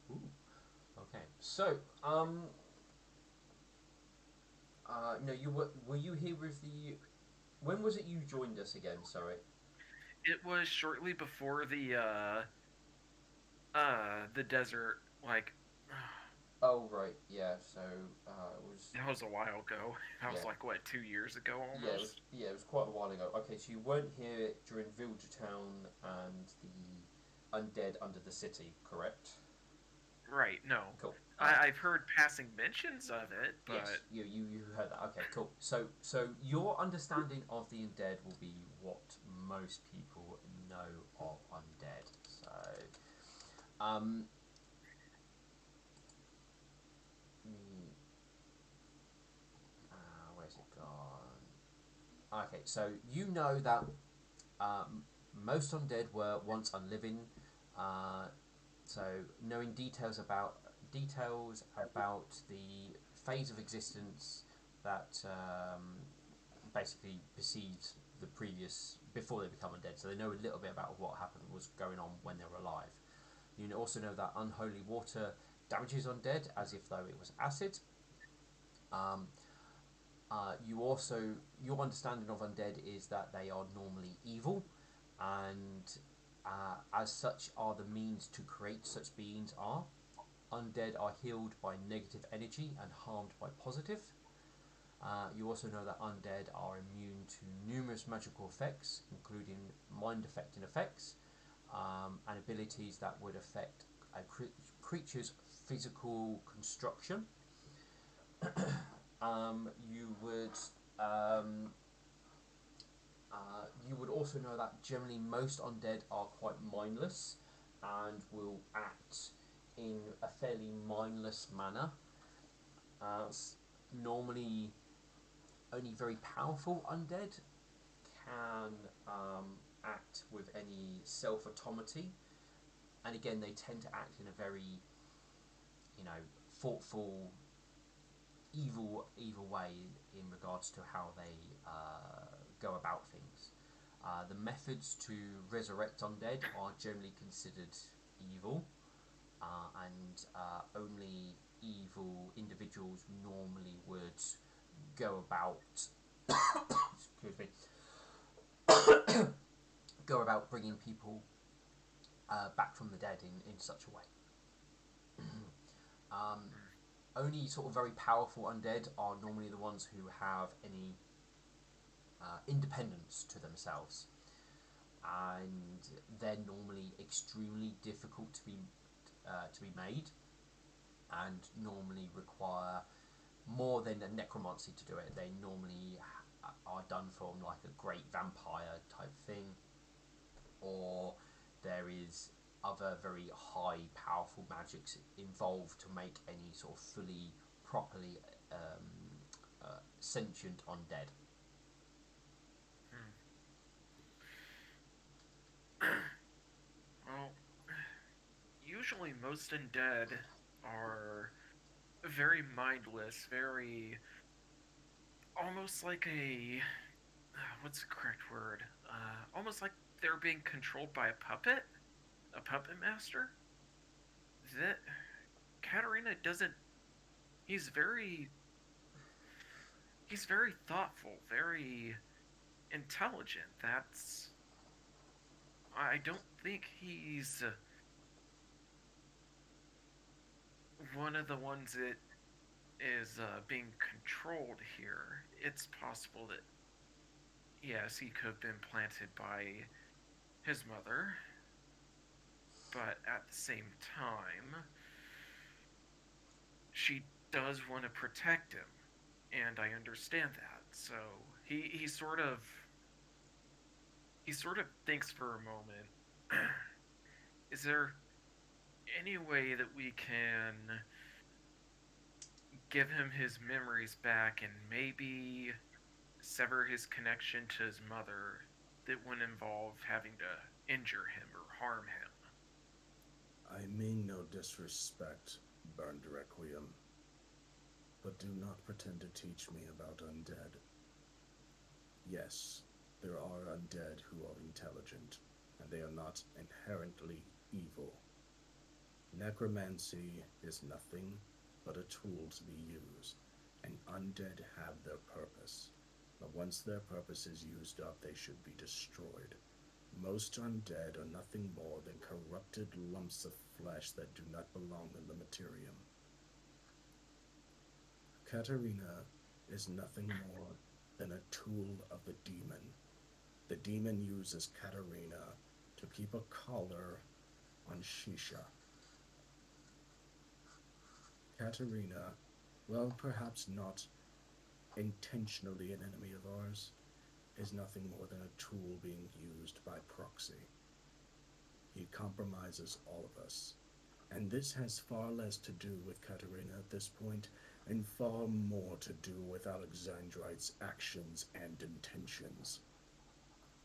Ooh. Okay. So, no, were you here with the? When was it you joined us again? Sorry. It was shortly before the desert, like. Oh right, yeah. So it was. That was a while ago. That was like what, 2 years ago almost. Yeah, it was quite a while ago. Okay, so you weren't here during Villager Town and the undead under the city, correct? Right. No. Cool. I've heard passing mentions of it, but yes, you heard that. Okay, cool. So your understanding of the undead will be what most people know of undead. So, um, mm, where's it gone? Okay, so you know that most undead were once unliving. Uh, so knowing details about the phase of existence that basically precedes the previous before they become undead. So they know a little bit about what happened was going on when they were alive. You also know that unholy water damages undead as if though it was acid. Um, you also your understanding of undead is that they are normally evil, and as such are the means to create such beings are. Undead are healed by negative energy and harmed by positive. You also know that undead are immune to numerous magical effects, including mind affecting effects and abilities that would affect a creature's physical construction. You would um, you would also know that generally most undead are quite mindless and will act in a fairly mindless manner. Normally, only very powerful undead can act with any self autonomy, and again, they tend to act in a very, thoughtful, evil way in regards to how they go about things. The methods to resurrect undead are generally considered evil, and only evil individuals normally would go about excuse me go about bringing people back from the dead in such a way. um, Only sort of very powerful undead are normally the ones who have any independence to themselves, and they're normally extremely difficult to be made, and normally require more than a necromancy to do it. They normally are done from like a great vampire type thing, or there is other very high powerful magics involved to make any sort of fully properly sentient undead. Hmm. Well, usually most undead are very mindless, very almost like a what's the correct word? Almost like they're being controlled by a puppet master. That Katarina doesn't. He's very he's very thoughtful, very intelligent. That's I don't think he's one of the ones that is being controlled here. It's possible that yes, he could have been planted by his mother, but at the same time, she does want to protect him, and I understand that. So he sort of thinks for a moment. Is there any way that we can give him his memories back and maybe sever his connection to his mother that wouldn't involve having to injure him or harm him? I mean no disrespect, burned Requiem, but do not pretend to teach me about undead. Yes, there are undead who are intelligent, and they are not inherently evil. Necromancy is nothing but a tool to be used, and undead have their purpose. But once their purpose is used up, they should be destroyed. Most undead are nothing more than corrupted lumps of flesh that do not belong in the materium. Katerina is nothing more than a tool of the demon. The demon uses Katerina to keep a collar on Shisha. Katerina, well, perhaps not intentionally an enemy of ours, is nothing more than a tool being used by proxy. He compromises all of us. And this has far less to do with Katerina at this point, and far more to do with Alexandrite's actions and intentions.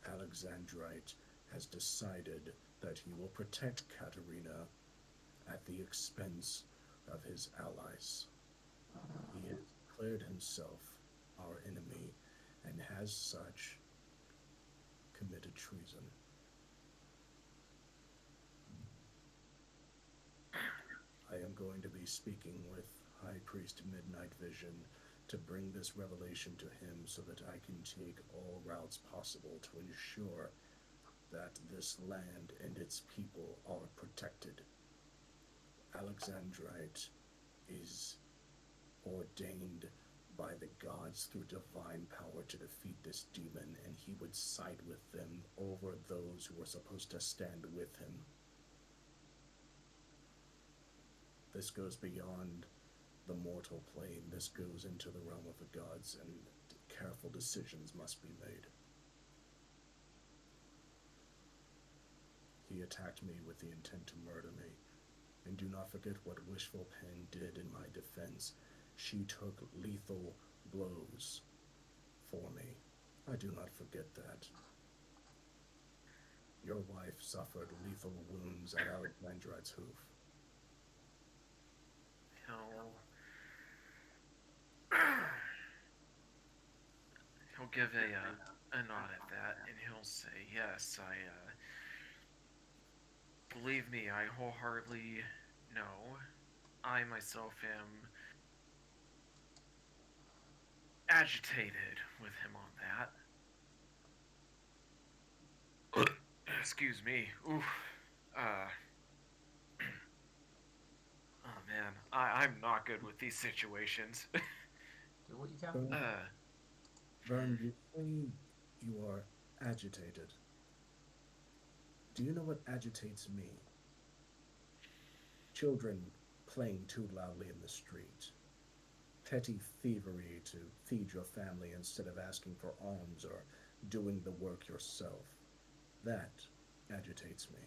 Alexandrite has decided that he will protect Katerina at the expense of his allies. He has declared himself our enemy and has such committed treason. I am going to be speaking with High Priest Midnight Vision to bring this revelation to him so that I can take all routes possible to ensure that this land and its people are protected. Alexandrite is ordained by the gods through divine power to defeat this demon, and he would side with them over those who are supposed to stand with him. This goes beyond the mortal plane. This goes into the realm of the gods, and careful decisions must be made. He attacked me with the intent to murder me. And do not forget what Wishful Pen did in my defense. She took lethal blows for me. I do not forget that. Your wife suffered lethal wounds at Alexandrite's hoof. He'll give a nod at that, and he'll say, "Yes, I believe me, I wholeheartedly know. I myself am agitated with him on that. Excuse me. Oof. Oh man, I'm not good with these situations. Do what you can. Vern, you say you are agitated. Do you know what agitates me? Children playing too loudly in the street. Petty thievery to feed your family instead of asking for alms or doing the work yourself. That agitates me.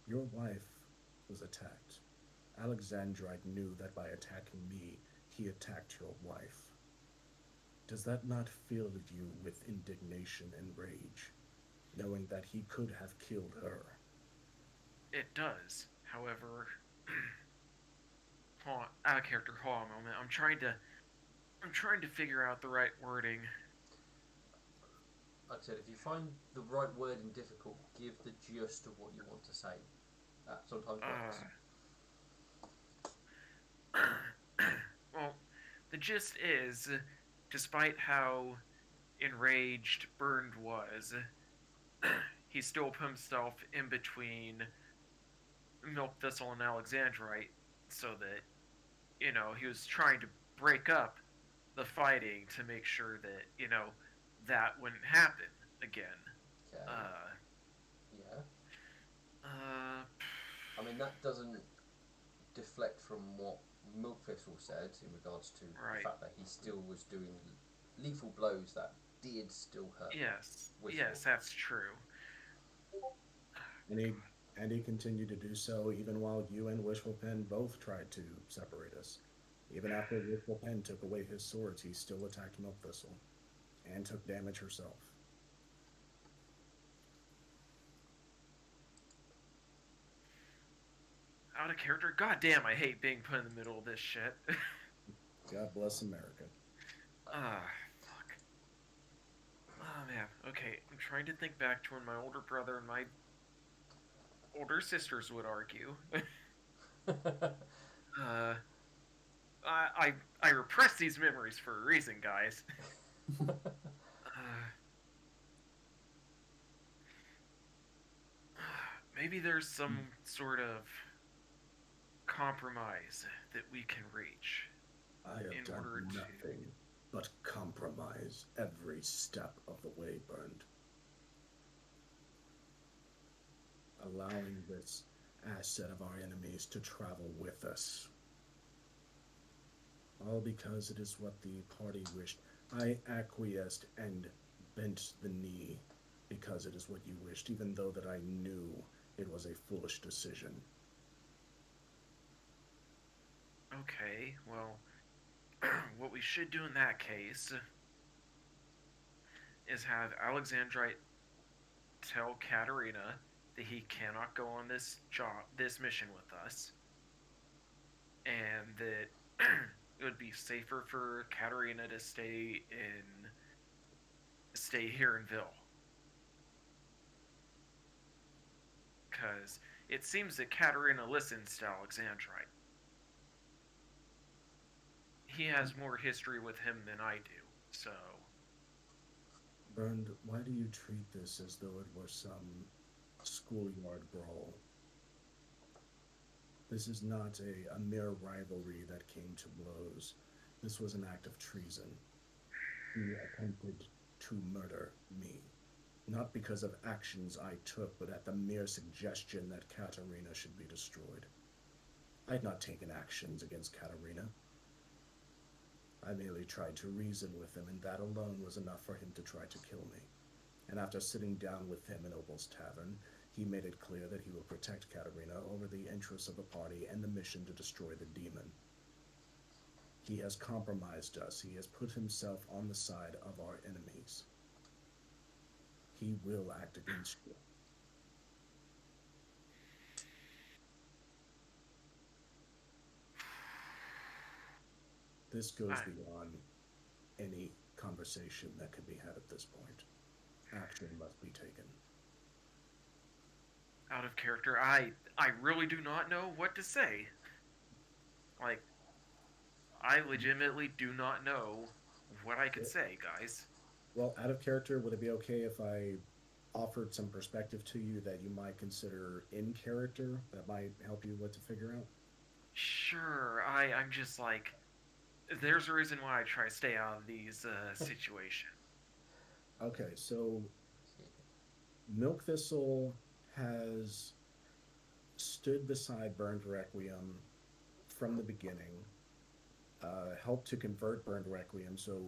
Your wife was attacked. Alexandrite knew that by attacking me, he attacked your wife. Does that not fill you with indignation and rage, knowing that he could have killed her? It does. However, hold on, out of character. Hold on a moment. I'm trying to figure out the right wording. Like I said, if you find the right wording difficult, give the gist of what you want to say. That sometimes works. Well, the gist is, despite how enraged Burned was, he still put himself in between Milk Thistle and Alexandrite so that, he was trying to break up the fighting to make sure that, that wouldn't happen again. Okay. Yeah. Uh, I mean, that doesn't deflect from what Milkfistle said in regards to Right. the fact that he still was doing lethal blows that did still hurt. yes, Wishful. yes, that's true. And he continued to do so even while you and Wishful Pen both tried to separate us. Even after Wishful Pen took away his swords, he still attacked Milk Thistle and took damage herself. Out of character? God damn, I hate being put in the middle of this shit. God bless America. Fuck. Oh, man. Okay, I'm trying to think back to when my older brother and my older sisters would argue. I repress these memories for a reason, guys. Maybe there's some sort of compromise that we can reach. I have In done order to- nothing but compromise every step of the way, Burned. Allowing this asset of our enemies to travel with us. All because it is what the party wished. I acquiesced and bent the knee because it is what you wished, even though that I knew it was a foolish decision. Okay, well, what we should do in that case is have Alexandrite tell Katerina that he cannot go on this mission with us, and that it would be safer for Katerina to stay here in Ville, because it seems that Katerina listens to Alexandrite. He has more history with him than I do, so Burned, why do you treat this as though it were some schoolyard brawl? This is not a mere rivalry that came to blows. This was an act of treason. He attempted to murder me. Not because of actions I took, but at the mere suggestion that Katerina should be destroyed. I had not taken actions against Katerina. I merely tried to reason with him, and that alone was enough for him to try to kill me. And after sitting down with him in Opal's tavern, he made it clear that he will protect Katerina over the interests of the party and the mission to destroy the demon. He has compromised us. He has put himself on the side of our enemies. He will act against you. This goes I, beyond any conversation that could be had at this point. Action must be taken. out of character. I really do not know what to say. Like, I legitimately do not know what I could say, guys. Well, out of character, would it be okay if I offered some perspective to you that you might consider in character that might help you what to figure out? Sure, I'm just like, there's a reason why I try to stay out of these situations. Okay, so Milk Thistle has stood beside Burned Requiem from the beginning, helped to convert Burned Requiem. So,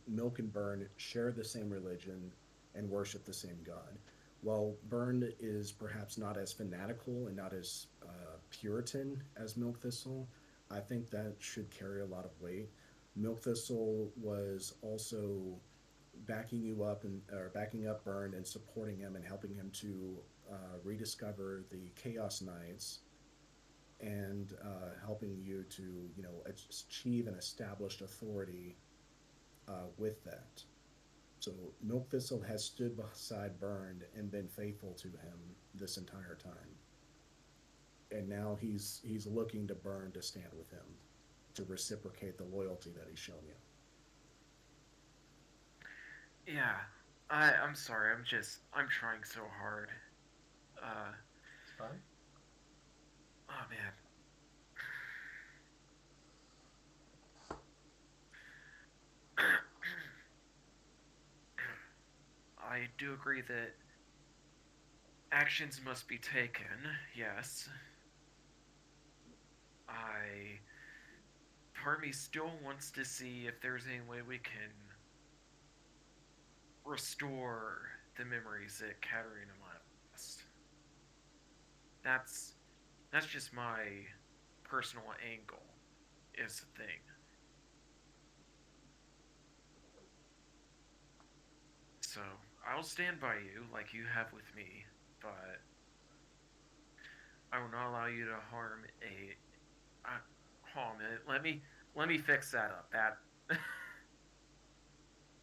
Milk and Burn share the same religion and worship the same God. While Burned is perhaps not as fanatical and not as Puritan as Milk Thistle, I think that should carry a lot of weight. Milk Thistle was also backing you up and or backing up Burn and supporting him and helping him to rediscover the Chaos Knights and helping you to achieve an established authority with that. So Milk Thistle has stood beside Burned and been faithful to him this entire time, and now he's looking to Burn to stand with him to reciprocate the loyalty that he's shown you. Yeah, I'm sorry. I'm trying so hard. Uh, It's fine. oh man. I do agree that actions must be taken. Yes, I part of me still wants to see if there's any way we can restore the memories that Katerina lost. That's that's just my personal angle. Is the thing. So I'll stand by you like you have with me, but I will not allow you to harm a. Hold on a minute. Let me fix that up. That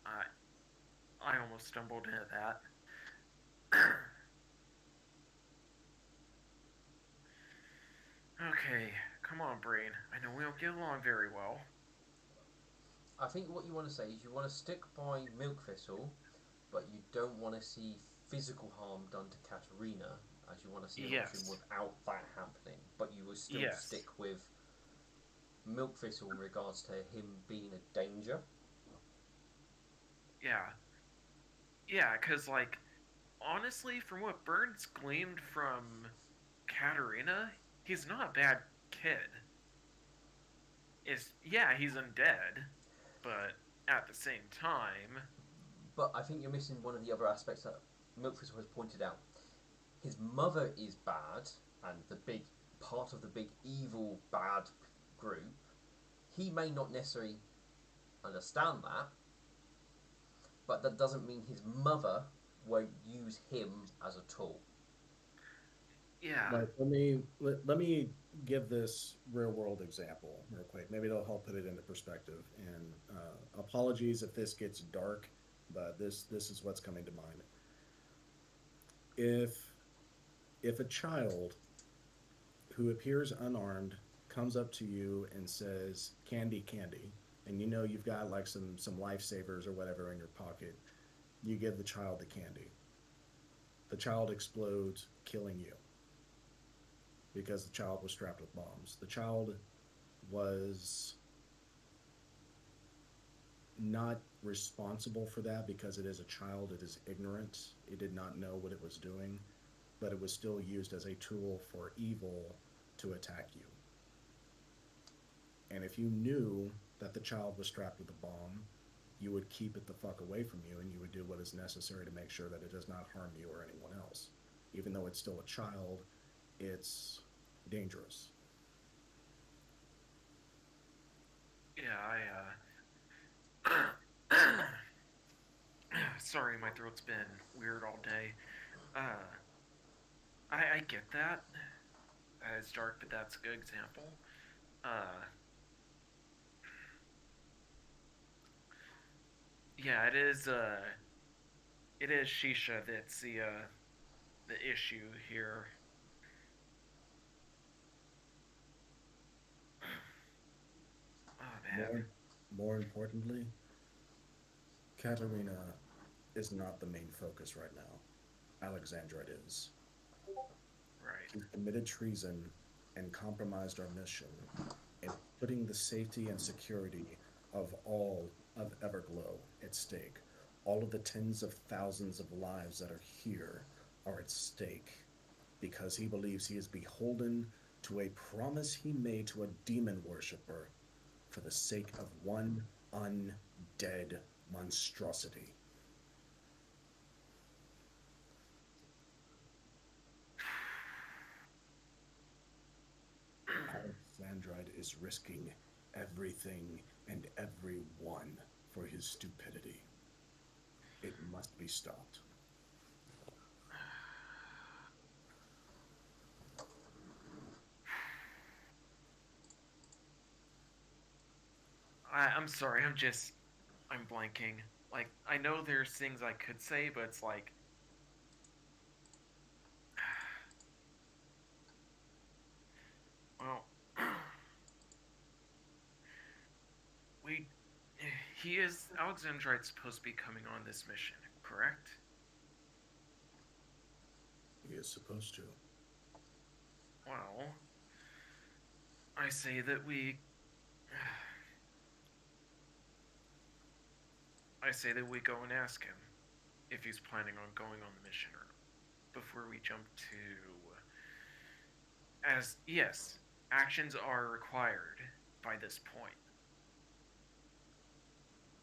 I I almost stumbled into that. Okay, come on, brain. I know we don't get along very well. I think what you want to say is you want to stick by Milk Thistle, but you don't want to see physical harm done to Katarina, as you want to see an option Yes. without that happening. But you will still Yes. stick with Milk Thistle in regards to him being a danger. Yeah. Yeah, because, like, honestly, from what Burns gleaned from Katarina, he's not a bad kid. Yeah, he's undead, but at the same time, But I think you're missing one of the other aspects that Milkfist has pointed out, his mother is bad, and the big part of the big evil bad group. He may not necessarily understand that, but that doesn't mean his mother won't use him as a tool. Yeah. Like, let me give this real world example real quick. Maybe it'll help put it into perspective. And apologies if this gets dark, but this is what's coming to mind. If if a child who appears unarmed comes up to you and says candy candy, and you know you've got like some lifesavers or whatever in your pocket, you give the child the candy. The child explodes, killing you because the child was strapped with bombs. The child was not responsible for that because it is a child, it is ignorant, it did not know what it was doing, but it was still used as a tool for evil to attack you. And if you knew that the child was strapped with a bomb, you would keep it the fuck away from you and you would do what is necessary to make sure that it does not harm you or anyone else. Even though it's still a child, it's dangerous. Yeah, sorry, my throat's been weird all day. Uh, I get that. It's dark, but that's a good example. Uh, yeah, it is. It is Shisha that's the issue here. Oh man, More, more importantly, Katerina is not the main focus right now. Alexandra is. right. She's committed treason and compromised our mission in putting the safety and security of all of Everglow at stake. All of the tens of thousands of lives that are here are at stake because he believes he is beholden to a promise he made to a demon worshiper for the sake of one undead monstrosity. Alexandrite is risking everything and everyone for his stupidity. It must be stopped. I'm sorry. I'm blanking. Like I know there's things I could say, but it's like well, we he is Alexandrite's supposed to be coming on this mission, correct? He is supposed to. Well, I say that we I say that we go and ask him if he's planning on going on the mission or not before we jump to as yes, actions are required by this point.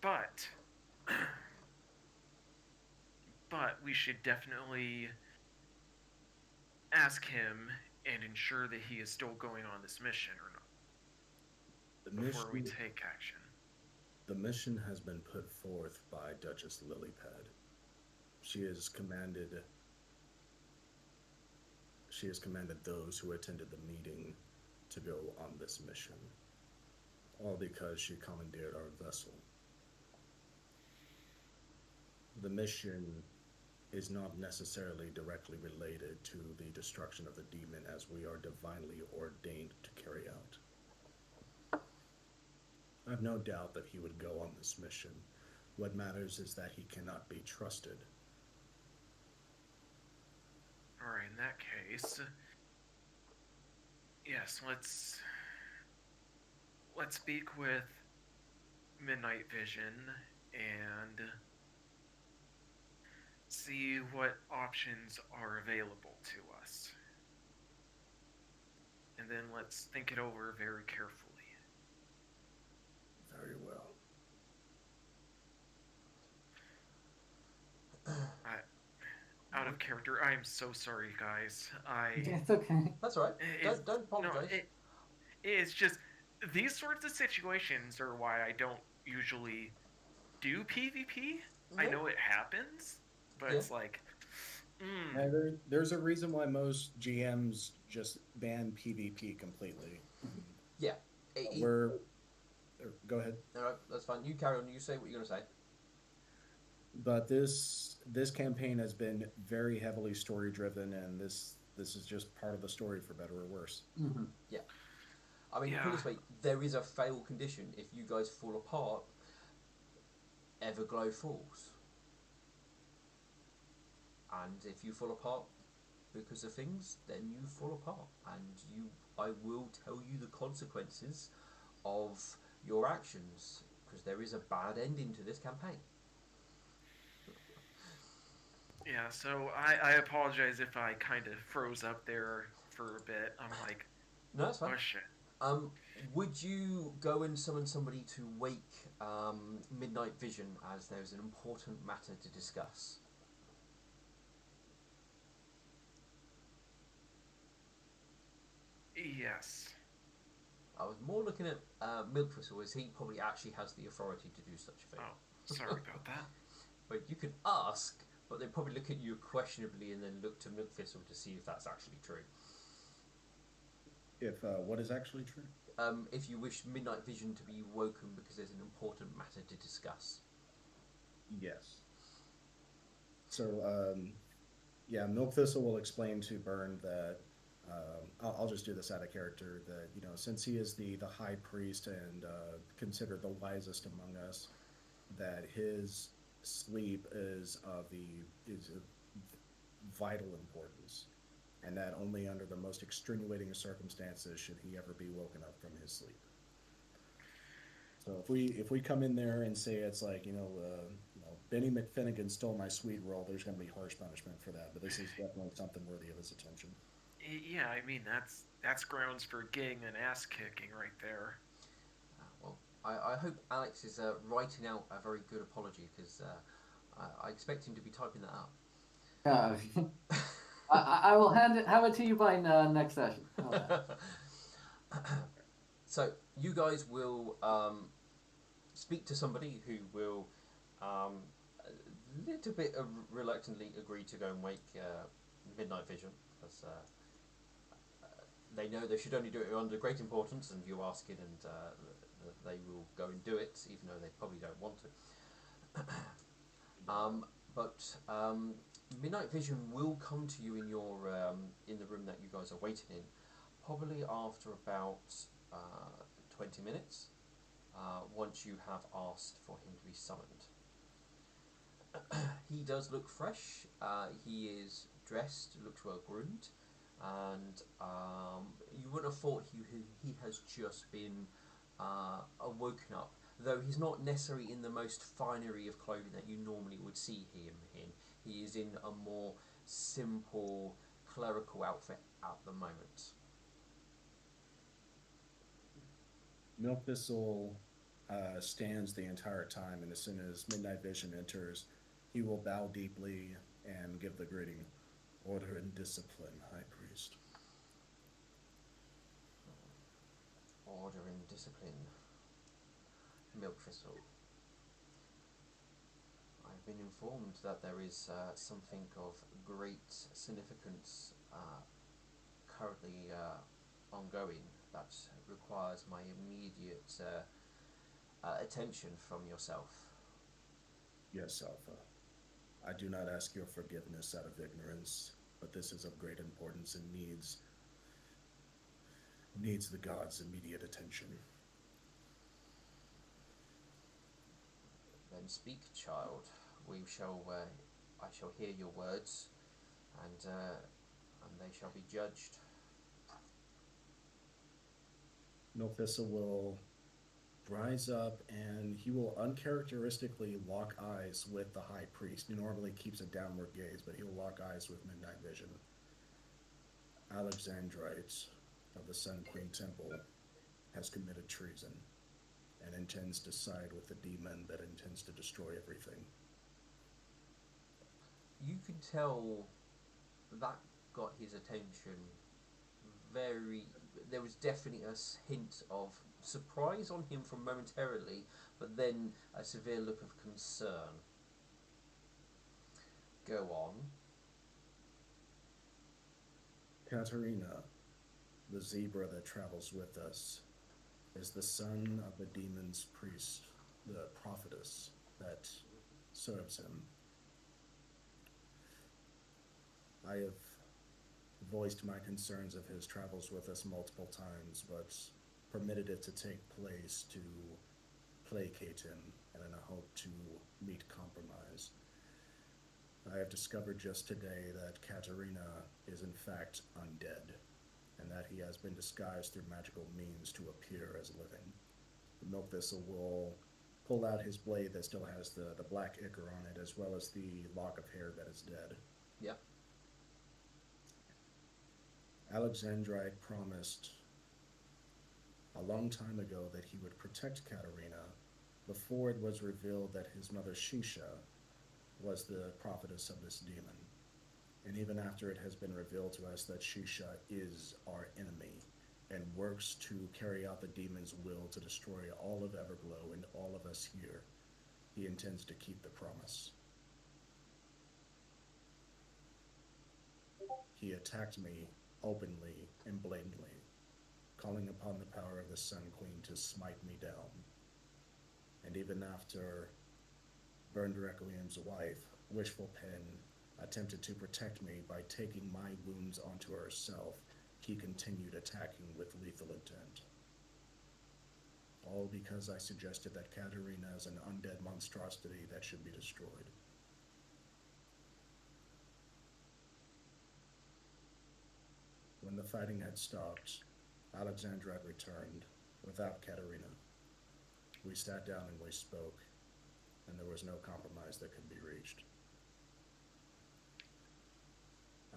But but we should definitely ask him and ensure that he is still going on this mission or not The before we mission, take action. the mission has been put forth by Duchess Lilypad. She has commanded she has commanded those who attended the meeting to go on this mission, all because she commandeered our vessel. The mission is not necessarily directly related to the destruction of the demon as we are divinely ordained to carry out. I have no doubt that he would go on this mission. What matters is that he cannot be trusted. Alright, in that case, yes, let's speak with Midnight Vision and see what options are available to us. And then let's think it over very carefully. Very well. I out of character. I am so sorry, guys. It's okay. That's all right. It's Don't apologise. it's just these sorts of situations are why I don't usually do PvP. I Yeah, know it happens, but yeah. it's like, Yeah, there's a reason why most GMs just ban PvP completely. Yeah. It, We're go ahead. all right, that's fine. You carry on. You say what you're going to say. But this campaign has been very heavily story driven, and this is just part of the story for better or worse. Mm-hmm. Yeah. I mean, put it yeah, this way: there is a fail condition. If you guys fall apart, Everglow falls, and if you fall apart because of things, then you fall apart, and you. I will tell you the consequences of your actions because there is a bad ending to this campaign. yeah. So I apologize if I kind of froze up there for a bit. I'm like, No, that's fine. oh shit. Um, would you go and summon somebody to wake Midnight Vision as there's an important matter to discuss? Yes. I was more looking at Milk Thistle as he probably actually has the authority to do such a Oh, thing. sorry about that. But you can ask, but they probably look at you questionably and then look to Milk Thistle to see if that's actually true. If what is actually true? If you wish Midnight Vision to be woken because there's an important matter to discuss. Yes. So yeah, Milk Thistle will explain to Burn that I'll just do this out of character. That since he is the high priest and considered the wisest among us, that his sleep is of vital importance, and that only under the most extenuating circumstances should he ever be woken up from his sleep. So if we come in there and say it's like Benny McFinnigan stole my sweet roll, there's going to be harsh punishment for that. But this is definitely something worthy of his attention. Yeah, I mean that's grounds for getting an ass kicking right there. Well, I hope Alex is writing out a very good apology because I expect him to be typing that up. I will have it to you by next session. So you guys will speak to somebody who will a little bit reluctantly agree to go and wake Midnight Vision because they know they should only do it under great importance, and you ask it, and they will go and do it, even though they probably don't want to. But Midnight Vision will come to you in your in the room that you guys are waiting in, probably after about 20 minutes. Once you have asked for him to be summoned, he does look fresh. He is dressed, looks well groomed, and you wouldn't have thought he has just been woken up. Though he's not necessarily in the most finery of clothing that you normally would see him in. He is in a more simple clerical outfit at the moment. Milk Thistle stands the entire time, and as soon as Midnight Vision enters, he will bow deeply and give the greeting. Order and discipline, High Priest. Order and discipline. Milk Thistle. I've been informed that there is something of great significance currently ongoing that requires my immediate attention from yourself. Yes, Alpha. I do not ask your forgiveness out of ignorance, but this is of great importance and needs the gods' immediate attention. Then speak, child. We shall. I shall hear your words, and they shall be judged. Milk Thistle will rise up and he will uncharacteristically lock eyes with the High Priest. He normally keeps a downward gaze, but he will lock eyes with Midnight Vision. Alexandrite of the Sun Queen Temple has committed treason and intends to side with the demon that intends to destroy everything. you can tell that got his attention very. There was definitely a hint of surprise on him from momentarily, but then a severe look of concern. Go on. Katerina, the zebra that travels with us, is the son of the demon's priest, the prophetess that serves him. I have voiced my concerns of his travels with us multiple times, but permitted it to take place to placate him and in a hope to meet compromise. I have discovered just today that Katerina is in fact undead, and that he has been disguised through magical means to appear as living. The milk thistle will pull out his blade that still has the black ichor on it, as well as the lock of hair that is dead. Yep. Alexandrite promised a long time ago that he would protect Katerina before it was revealed that his mother Shisha was the prophetess of this demon. And even after it has been revealed to us that Shisha is our enemy and works to carry out the demon's will to destroy all of Everglow and all of us here, he intends to keep the promise. He attacked me openly and blatantly, calling upon the power of the Sun Queen to smite me down. And even after Burned Requiem's wife, Wishful Pen, attempted to protect me by taking my wounds onto herself, he continued attacking with lethal intent. All because I suggested that Katerina is an undead monstrosity that should be destroyed. When the fighting had stopped, Alexandra had returned without Katerina. We sat down and we spoke, and there was no compromise that could be reached.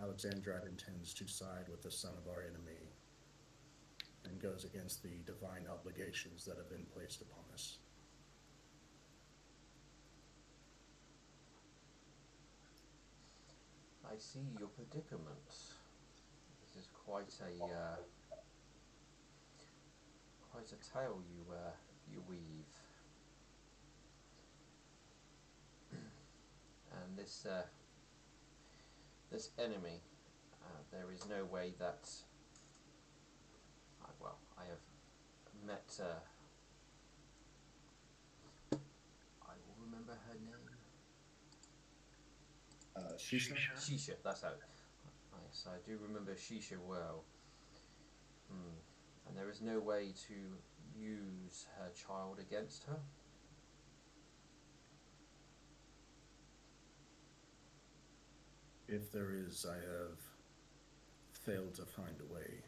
Alexandra intends to side with the son of our enemy and goes against the divine obligations that have been placed upon us. I see your predicament. This is quite a tale you weave, and this enemy. There is no way that I have met. I will remember her name. Shisha? Shisha. That's how. Yes, I do remember Shisha well. And there is no way to use her child against her. If there is, I have failed to find a way.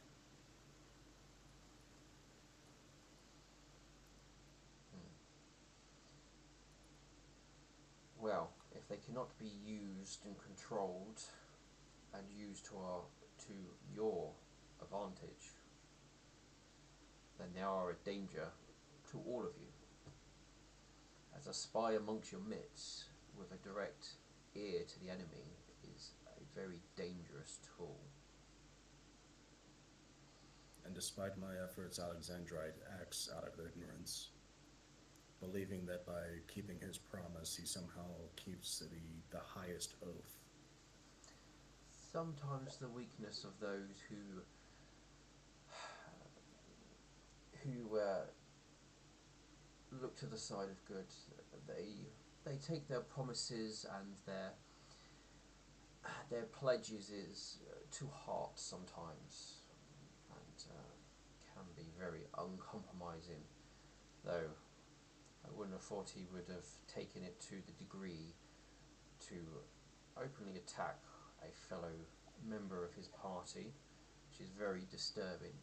Well, if they cannot be used and controlled and used to your advantage, then they are a danger to all of you. As a spy amongst your midst with a direct ear to the enemy is a very dangerous tool. And despite my efforts, Alexandrite acts out of ignorance, believing that by keeping his promise, he somehow keeps the highest oath. Sometimes the weakness of those who look to the side of good, they take their promises and their pledges to heart sometimes, and can be very uncompromising. Though I wouldn't have thought he would have taken it to the degree to openly attack a fellow member of his party, which is very disturbing,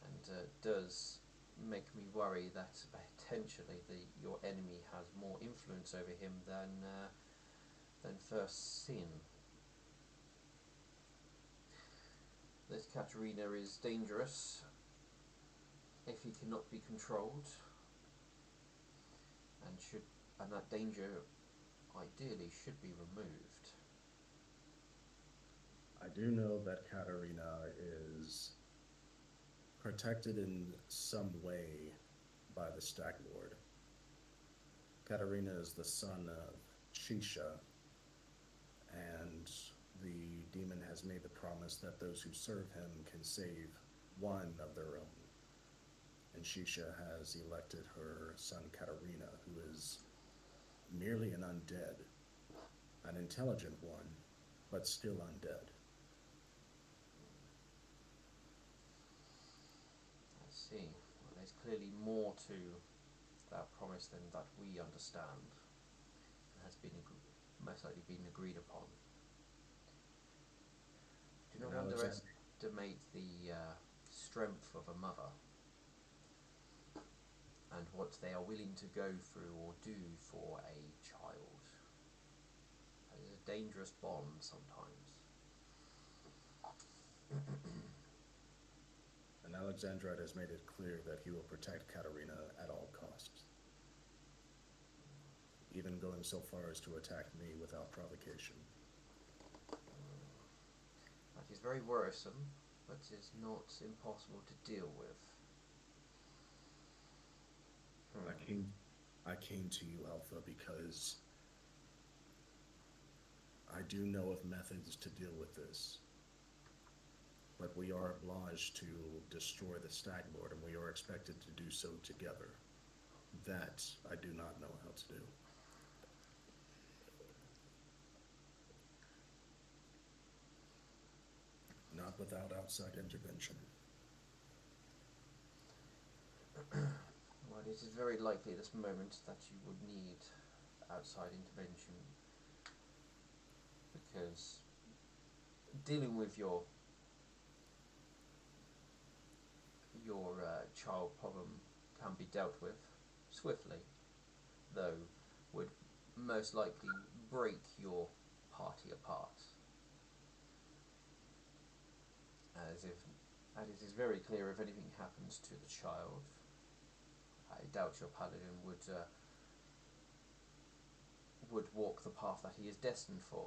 and does make me worry that potentially your enemy has more influence over him than first seen. This Katerina is dangerous if he cannot be controlled, and that danger ideally should be removed. I do know that Katarina is protected in some way by the Stag Lord. Katarina is the son of Shisha, and the demon has made the promise that those who serve him can save one of their own. And Shisha has elected her son Katarina, who is merely an undead, an intelligent one, but still undead. I see. Well, there's clearly more to that promise than that we understand. It has been most likely been agreed upon. Do And not Alexander, underestimate the strength of a mother and what they are willing to go through or do for a child. It is a dangerous bond sometimes. and Alexandrite has made it clear that he will protect Katarina at all costs, even going so far as to attack me without provocation. That is very worrisome, but is not impossible to deal with. I came, I came to you, Alpha, because I do know of methods to deal with this, but we are obliged to destroy the Stag Lord, and we are expected to do so together. That I do not know how to do. Not without outside intervention. Well, it is very likely at this moment that you would need outside intervention because dealing with your child problem can be dealt with swiftly, though would most likely break your party apart. As if, and it is very clear if anything happens to the child, I doubt your paladin would walk the path that he is destined for.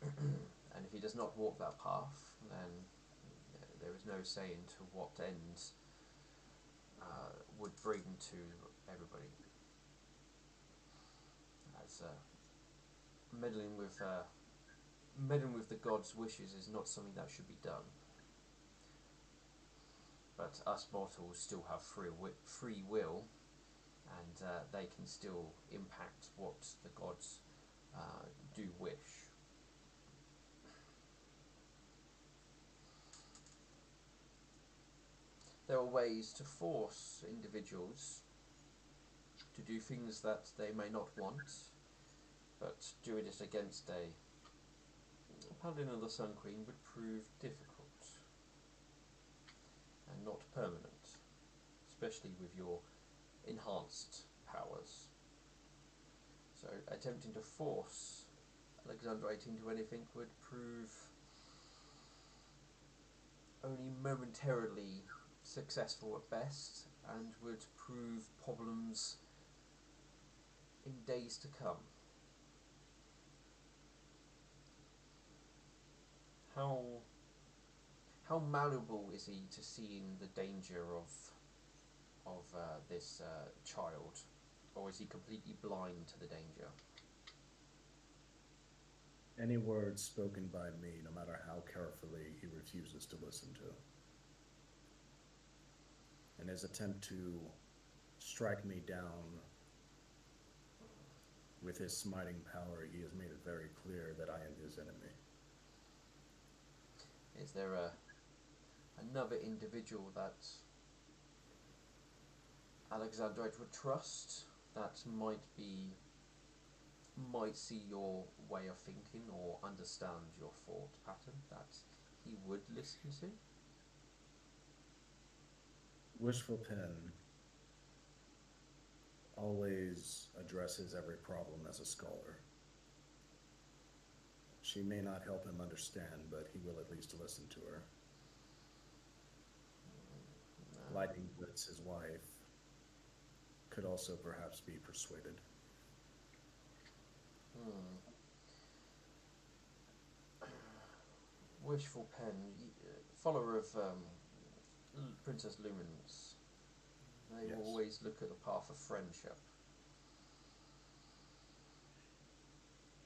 And if he does not walk that path, then there is no saying to what ends would bring to everybody. As meddling with the gods' wishes is not something that should be done. But us mortals still have free will, and they can still impact what the gods do wish. There are ways to force individuals to do things that they may not want, but doing it against a Paladin of the Sun Queen would prove difficult and not permanent, especially with your enhanced powers. So attempting to force Alexandrite into anything would prove only momentarily successful at best and would prove problems in days to come. How how malleable is he to seeing the danger of this child, or is he completely blind to the danger? Any words spoken by me, no matter how carefully, he refuses to listen to. In his attempt to strike me down with his smiting power, he has made it very clear that I am his enemy. Is there another individual that Alexandrite would trust that might see your way of thinking or understand your thought pattern that he would listen to? Wishful Pen always addresses every problem as a scholar. She may not help him understand, but he will at least listen to her. No. Lightning Blitz, his wife, could also perhaps be persuaded. Hmm. Wishful Pen, follower of Princess Luminance. They Yes. will always look at the path of friendship.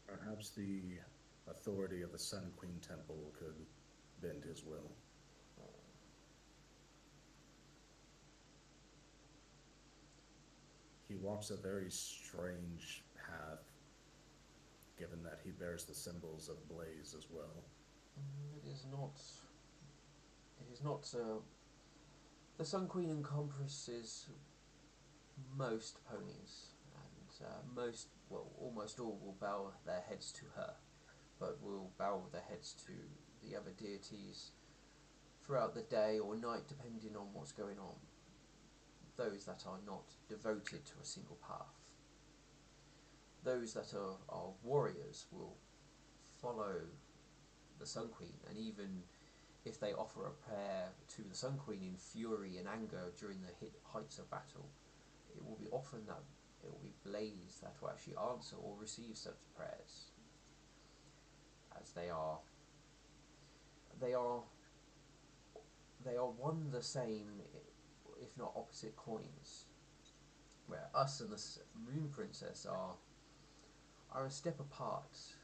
Perhaps the authority of the Sun Queen Temple could bend his will. He walks a very strange path, given that he bears the symbols of Blaze as well. It is not. It is not. The Sun Queen encompasses most ponies, and almost all will bow their heads to her, but will bow their heads to the other deities throughout the day or night, depending on what's going on. Those that are not devoted to a single path. Those that are warriors will follow the Sun Queen, and even if they offer a prayer to the Sun Queen in fury and anger during the heights of battle, it will be often that it will be Blaze that will actually answer or receive such prayers, as they are one the same, if not opposite coins, where us and the Moon Princess are a step apart.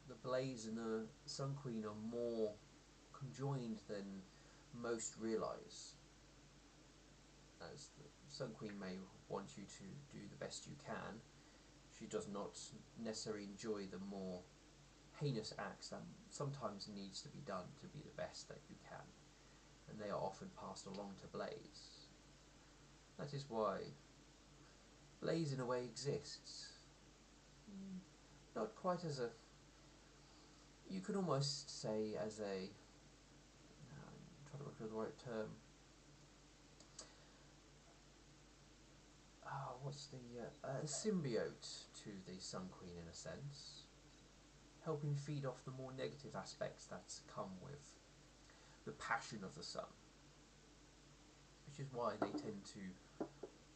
The Blaze and the Sun Queen are more conjoined than most realise, as the Sun Queen may want you to do the best you can. She does not necessarily enjoy the more heinous acts that sometimes needs to be done to be the best that you can, and they are often passed along to Blaze. That is why Blaze in a way exists. Not quite as a... You could almost say as a... I'm trying to look for the right term. What's the... symbiote to the Sun Queen in a sense. Helping feed off the more negative aspects that come with the passion of the sun. Which is why they tend to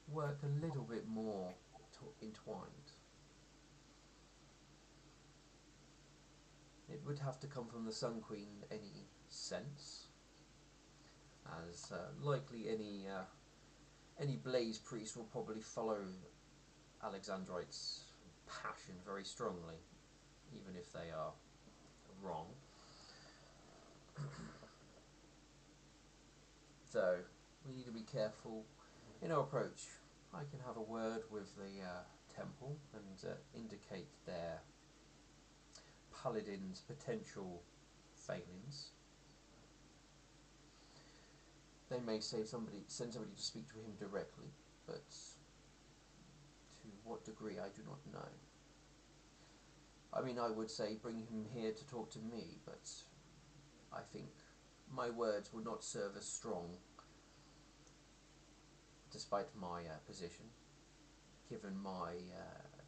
work a little bit more entwined. It would have to come from the Sun Queen in any sense, as likely any Blaze priest will probably follow Alexandrite's passion very strongly, even if they are wrong. So we need to be careful in our approach. I can have a word with the temple and indicate their paladin's potential failings. They may send somebody to speak to him directly, but to what degree I do not know. I mean, I would say bring him here to talk to me, but I think my words would not serve as strong, despite my position, given my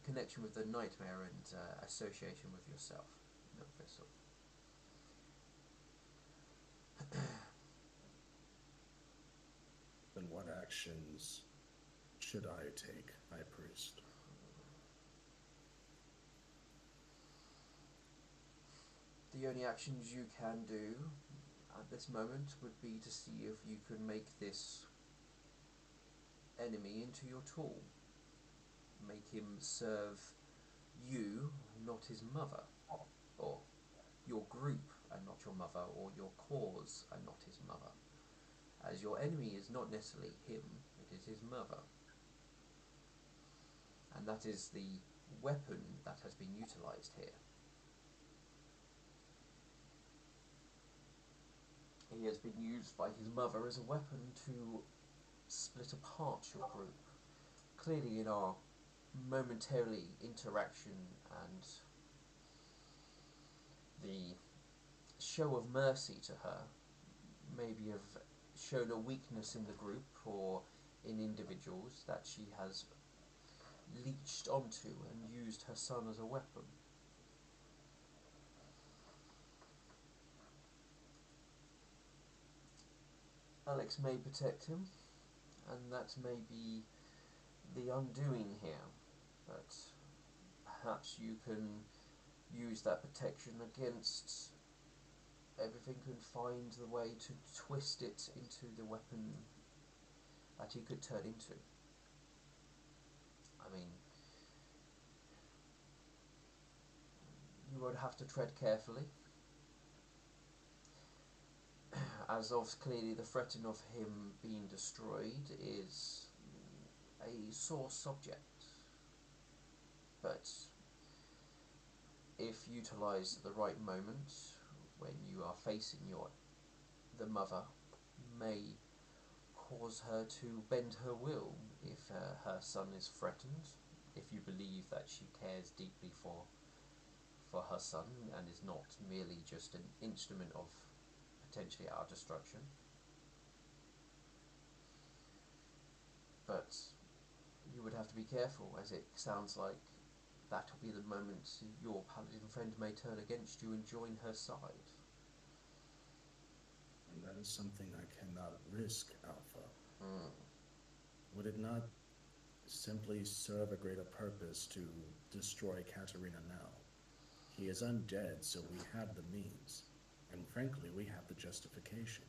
connection with the nightmare and association with yourself, Milk Thistle. Then what actions should I take, High Priest? The only actions you can do at this moment would be to see if you can make this enemy into your tool. Make him serve you, not his mother, or your group and not your mother, or your cause and not his mother. As your enemy is not necessarily him, it is his mother. And that is the weapon that has been utilised here. He has been used by his mother as a weapon to split apart your group. Clearly in our momentarily interaction and the show of mercy to her maybe have shown a weakness in the group or in individuals that she has leached onto and used her son as a weapon. Alex may protect him, and that may be the undoing here, but perhaps you can use that protection against everything can find the way to twist it into the weapon that he could turn into. I mean, you would have to tread carefully, as of clearly the threat of him being destroyed is a sore subject. But if utilised at the right moment, when you are facing the mother, may cause her to bend her will if her son is threatened, if you believe that she cares deeply for her son and is not merely just an instrument of potentially our destruction. But you would have to be careful, as it sounds like that will be the moment your paladin friend may turn against you and join her side. And that is something I cannot risk, Alpha. Mm. Would it not simply serve a greater purpose to destroy Katarina now? He is undead, so we have the means. And frankly, we have the justification.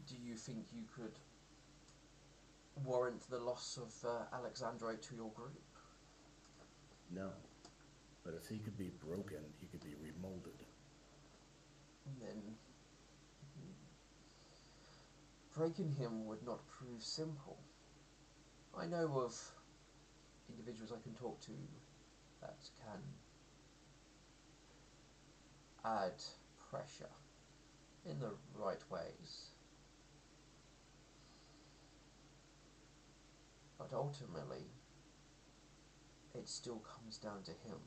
Do you think you could warrant the loss of Alexandre to your group? No. But if he could be broken, he could be remolded. Then breaking him would not prove simple. I know of individuals I can talk to that can add pressure in the right ways. But ultimately, it still comes down to him,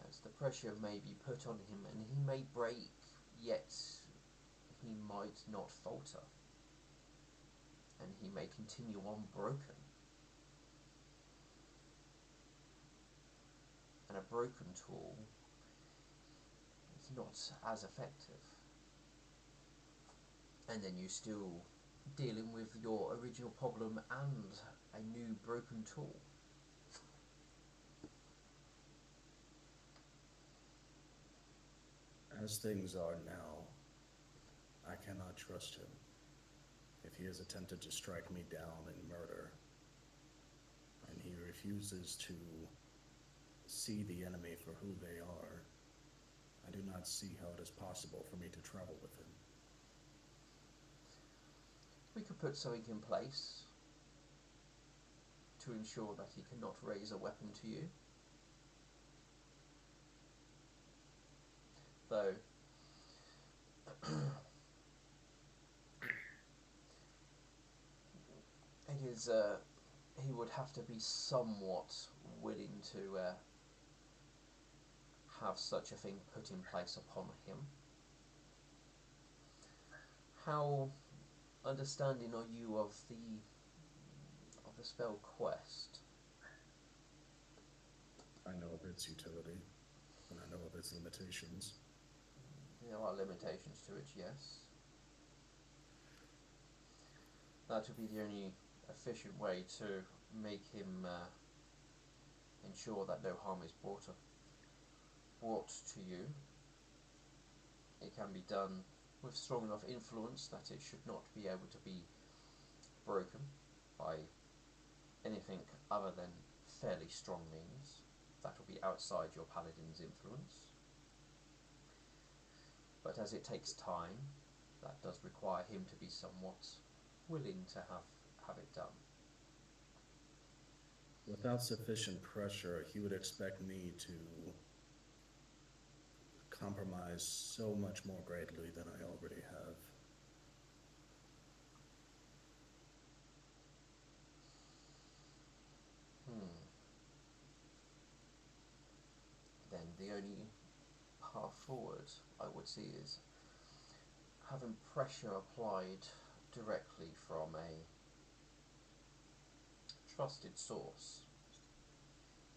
as the pressure may be put on him and he may break, yet he might not falter, and he may continue unbroken. And a broken tool is not as effective. And then you're still dealing with your original problem and a new broken tool. As things are now, I cannot trust him. If he has attempted to strike me down in murder, and he refuses to see the enemy for who they are, I do not see how it is possible for me to travel with him. We could put something in place to ensure that he cannot raise a weapon to you. Though it is, he would have to be somewhat willing to have such a thing put in place upon him. How understanding are you of the spell Quest? I know of its utility, and I know of its limitations. There are limitations to it, yes. That would be the only efficient way to make him ensure that no harm is brought to you. It can be done with strong enough influence that it should not be able to be broken by anything other than fairly strong means. That will be outside your paladin's influence. But as it takes time, that does require him to be somewhat willing to have it done. Without sufficient pressure, he would expect me to compromise so much more greatly than I already have. Then the only path forward I would see is having pressure applied directly from a trusted source,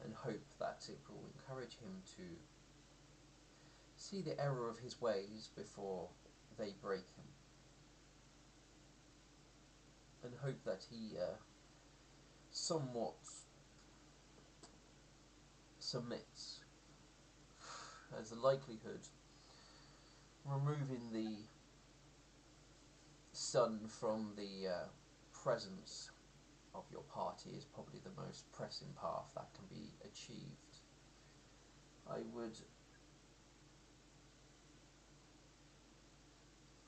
and hope that it will encourage him to see the error of his ways before they break him, and hope that he somewhat submits, as the likelihood removing the sun from the presence of your party is probably the most pressing path that can be achieved. I would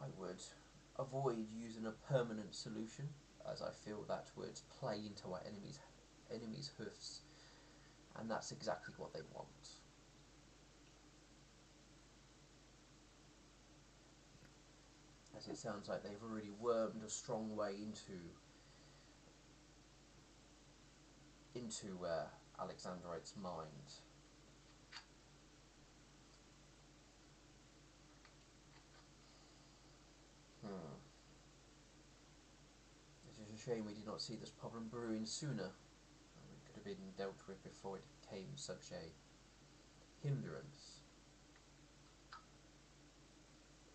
I would avoid using a permanent solution, as I feel that would play into our enemies' hoofs, and that's exactly what they want. As it sounds like they've already wormed a strong way into Alexandrite's mind. Hmm. It is a shame we did not see this problem brewing sooner. It could have been dealt with before it became such a hindrance.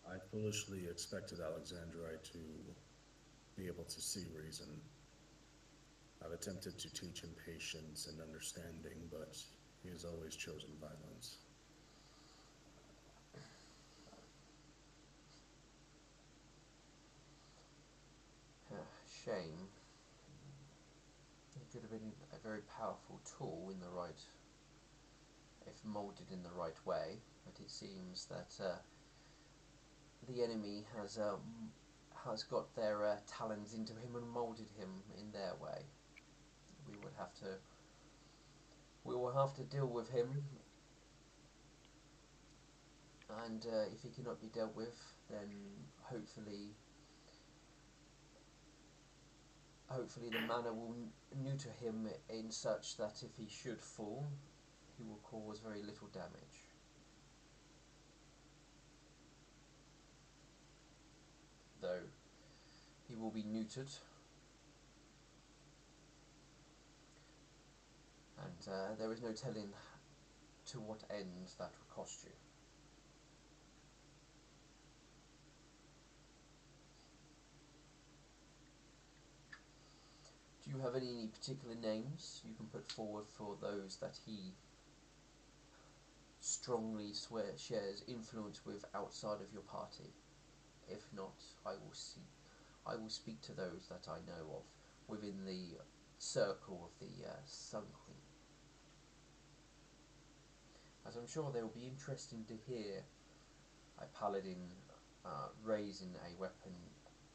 I foolishly expected Alexandrite to be able to see reason. I've attempted to teach him patience and understanding, but he has always chosen violence. Shame. It could have been a very powerful tool in the right, if moulded in the right way, but it seems that the enemy has got their talons into him and moulded him in their way. We would have to we will have to deal with him, and if he cannot be dealt with, then hopefully hopefully the manner will neuter him in such that if he should fall, he will cause very little damage. Though he will be neutered, and there is no telling to what end that would cost you. Do you have any particular names you can put forward for those that he strongly shares influence with outside of your party? If not, I will speak to those that I know of within the circle of the Sun Queen, as I'm sure they will be interested to hear a paladin raising a weapon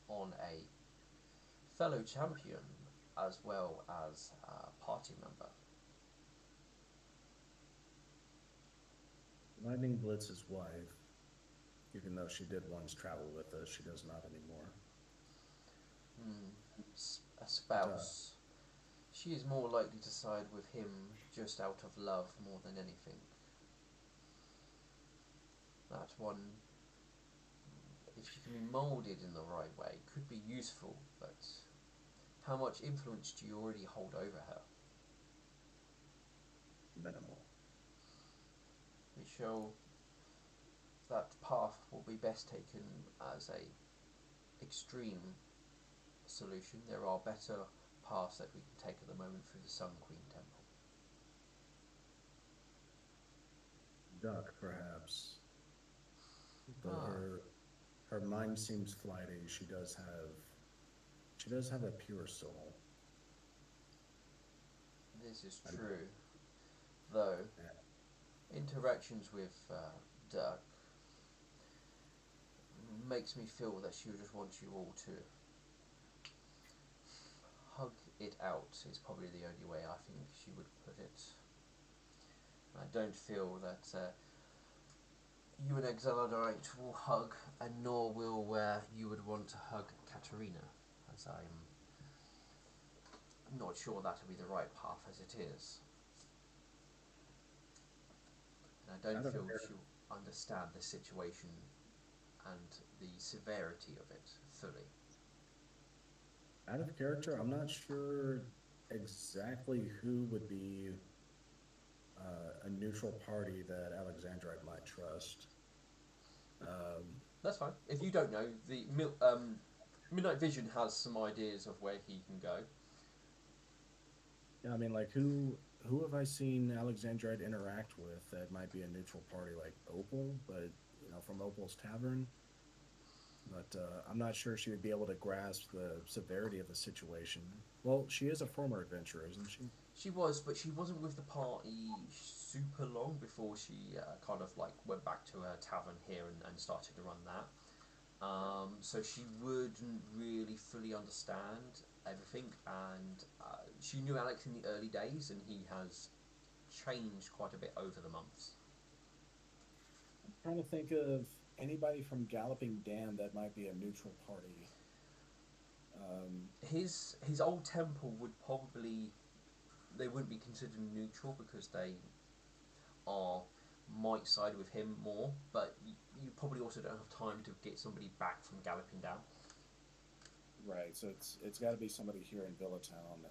on a fellow champion as well as a party member. Lightning Blitz's wife, even though she did once travel with us, she does not anymore. A spouse. She is more likely to side with him just out of love more than anything. That one, if she can be moulded in the right way, could be useful, but how much influence do you already hold over her? Minimal. We shall. That path will be best taken as a extreme solution. There are better paths that we can take at the moment through the Sun Queen Temple. Duck, perhaps. Though her mind seems flighty, she does have a pure soul. This is true, though interactions with Duck makes me feel that she just wants you all to hug it out is probably the only way I think she would put it. I don't feel that you and Exeladite will hug, and nor will you would want to hug Katerina, as I'm not sure that would be the right path as it is. And I don't feel she'll understand the situation and the severity of it fully. Out of character, I'm not sure exactly who would be a neutral party that Alexandrite might trust. That's fine. If you don't know, the Midnight Vision has some ideas of where he can go. Yeah, I mean, like who have I seen Alexandrite interact with that might be a neutral party? Like Opal, but from Opal's Tavern, but I'm not sure she would be able to grasp the severity of the situation. Well, she is a former adventurer, isn't she? She was, but she wasn't with the party super long before she kind of like went back to her tavern here and started to run that. So she wouldn't really fully understand everything, and she knew Alex in the early days, and he has changed quite a bit over the months. Trying to think of anybody from Galloping Dam that might be a neutral party. His old temple would probably, they wouldn't be considered neutral because they are might side with him more, but you probably also don't have time to get somebody back from Galloping Down. Right, so it's got to be somebody here in Villatown.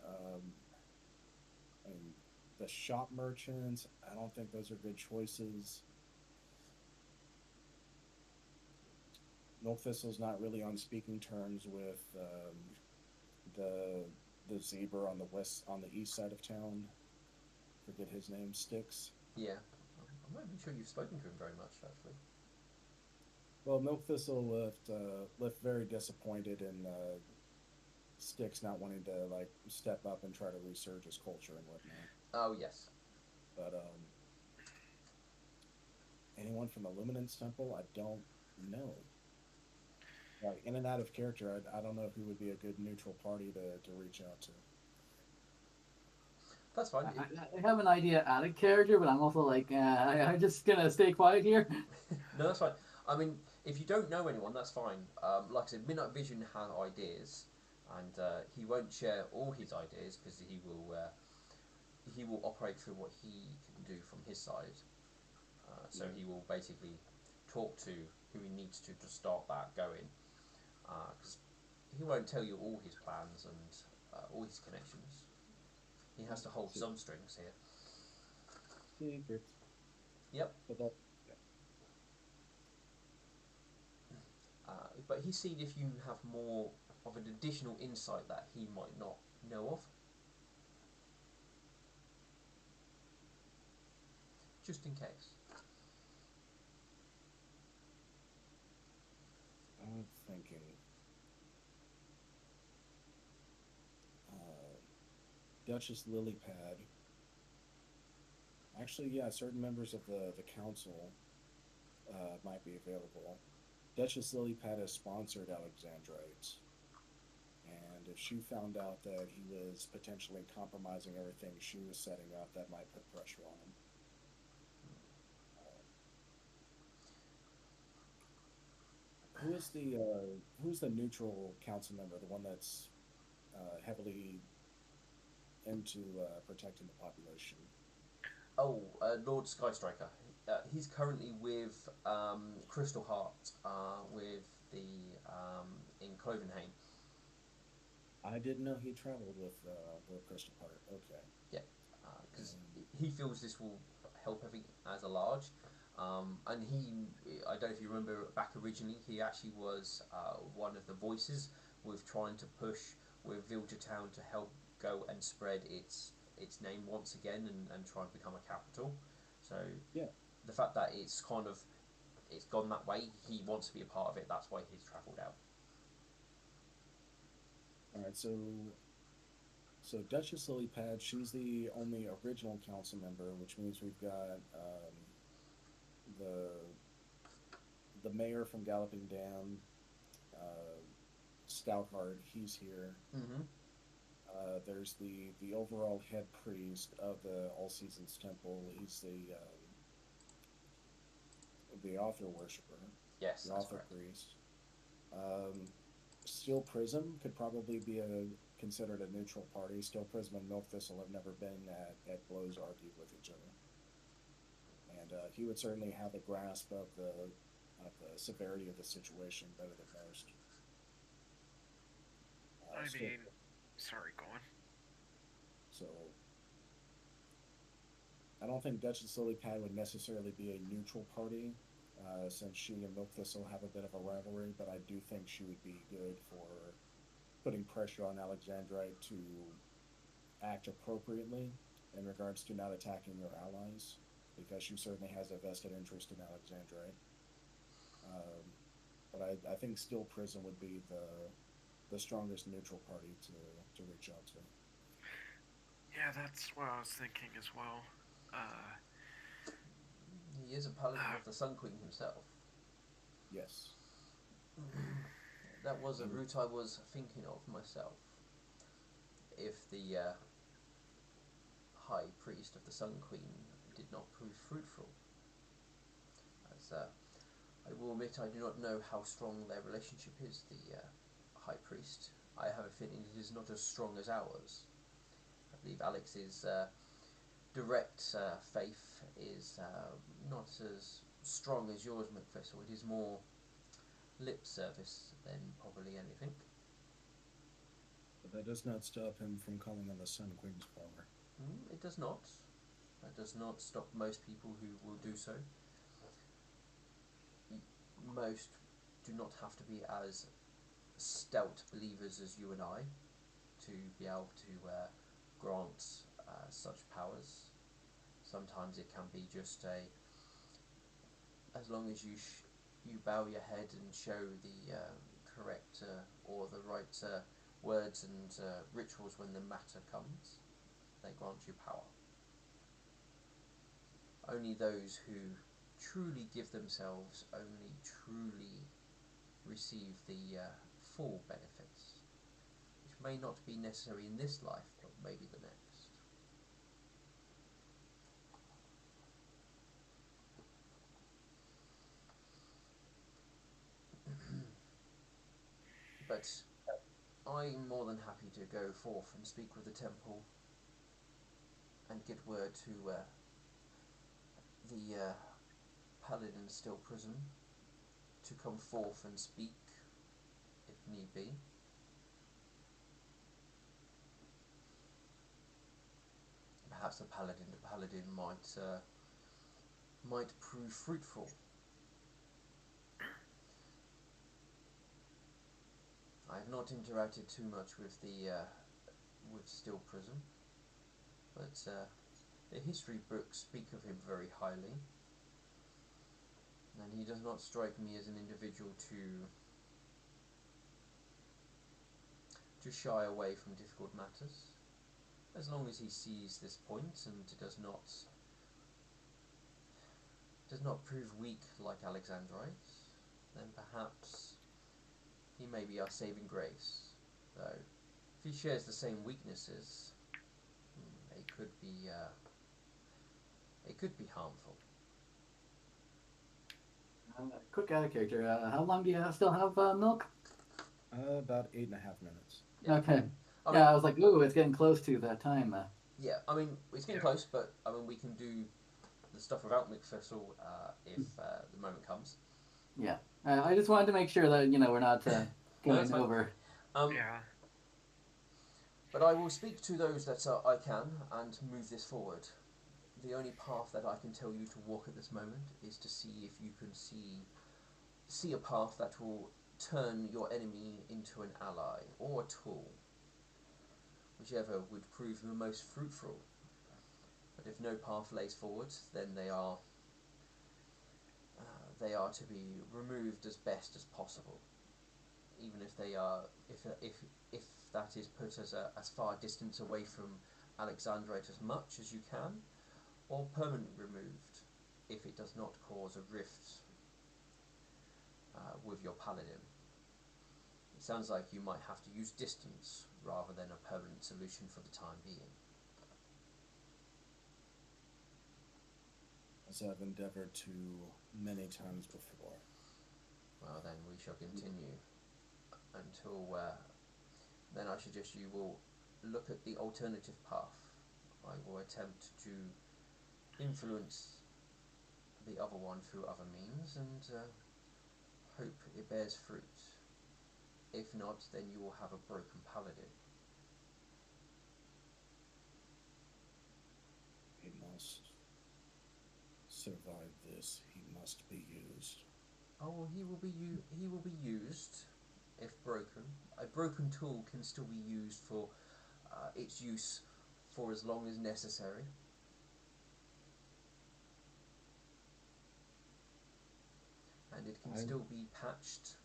I mean, the shop merchants. I don't think those are good choices. Milk Thistle's not really on speaking terms with the the zebra on the east side of town. Forget his name. Sticks. Yeah, I'm not even sure you've spoken to him very much actually. Well, Milk Thistle left very disappointed in Sticks not wanting to like step up and try to resurge his culture and whatnot. Oh yes. But anyone from the Luminance Temple, I don't know. Like in and out of character, I don't know who would be a good neutral party to reach out to. That's fine. I have an idea out of character, but I'm also like, I'm just gonna stay quiet here. No, that's fine. I mean, if you don't know anyone, that's fine. Like I said, Midnight Vision has ideas, and he won't share all his ideas because he will operate through what he can do from his side. So he will basically talk to who he needs to start that going. Because he won't tell you all his plans and all his connections. He has to hold some strings here. Secrets. Yep. But that, yeah. But he's seen if you have more of an additional insight that he might not know of. Just in case. I'm thinking. Uh, Duchess Lilypad. Actually, yeah, certain members of the council might be available. Duchess Lilypad has sponsored Alexandrite, and if she found out that he was potentially compromising everything she was setting up, that might put pressure on him. Who's the neutral council member, the one that's heavily into protecting the population? Oh, Lord Skystriker. He's currently with Crystal Heart, with the in Clovenhaim. I didn't know he traveled with Crystal Heart. Okay. Yeah, because he feels this will help everything as a large. And I don't know if you remember back originally, he actually was one of the voices with trying to push with Villager Town to help go and spread its name once again and try and become a capital. So Yeah. the fact that it's gone that way, he wants to be a part of it. That's why he's travelled out. All right. So Duchess Lilypad, she's the only original council member, which means we've got the the mayor from Galloping Dam, uh, Stoutheart. He's here. Mm-hmm. There's the overall head priest of the All Seasons Temple. He's the author worshiper, Yes, the that's author correct. priest. Um, Steel Prism could probably be considered a neutral party. Steel Prism and Milk Thistle have never been at blows argued with each other, and he would certainly have a grasp of the severity of the situation better than most. I Steel, mean, sorry, go on. so I don't think Duchess Lilypad would necessarily be a neutral party, since she and Milk Thistle have a bit of a rivalry, but I do think she would be good for putting pressure on Alexandrite to act appropriately in regards to not attacking your allies, because she certainly has a vested interest in Alexandrite. But I think Steel Prison would be the strongest neutral party to reach out to. Yeah, that's what I was thinking as well. He is a paladin Uh, of the Sun Queen himself. Yes. That was a And route I was thinking of myself. If the High Priest of the Sun Queen did not prove fruitful, as I will admit I do not know how strong their relationship is, the High Priest. I have a feeling it is not as strong as ours. I believe Alex's direct faith is not as strong as yours, McFessel. It is more lip service than probably anything. but that does not stop him from calling on the Sun Queen's power. It does not. That does not stop most people who will do so. Most do not have to be as stout believers as you and I to be able to grant such powers. Sometimes it can be just as long as you bow your head and show the correct or the right words and rituals when the matter comes, they grant you power. Only those who truly give themselves only truly receive the full benefits, which may not be necessary in this life, but maybe the next. But I'm more than happy to go forth and speak with the temple and get word to the Paladin Still Prison to come forth and speak if need be. Perhaps the Paladin might prove fruitful. I have not interacted too much with the with Still Prison, but the history books speak of him very highly, and he does not strike me as an individual to shy away from difficult matters, as long as he sees this point and does not prove weak like Alexandrite, then perhaps he may be our saving grace. Though, if he shares the same weaknesses, it could be harmful. Quick out of character. How long do you still have milk? About 8.5 minutes. Yeah. Okay. I mean, Yeah, I was like, ooh, it's getting close to that time. yeah. I mean, it's getting close, but I mean, we can do the stuff without McFessel if the moment comes. Yeah. I just wanted to make sure that we're not No, that's going fine. over. yeah. But I will speak to those that I can and move this forward. The only path that I can tell you to walk at this moment is to see if you can see a path that will turn your enemy into an ally or a tool, whichever would prove the most fruitful. But if no path lays forward, then they are to be removed as best as possible, even if they are if that is put as far distance away from Alexandrite as much as you can, or permanently removed if it does not cause a rift with your paladin. It sounds like you might have to use distance rather than a permanent solution for the time being. As I've endeavored to many times before. Well, then we shall continue until then. I suggest you will look at the alternative path. I will attempt to influence the other one through other means and hope it bears fruit. If not, then you will have a broken paladin. He must survive this. He must be used. Oh, well, he will be used if broken. A broken tool can still be used for its use for as long as necessary. and it can I still be patched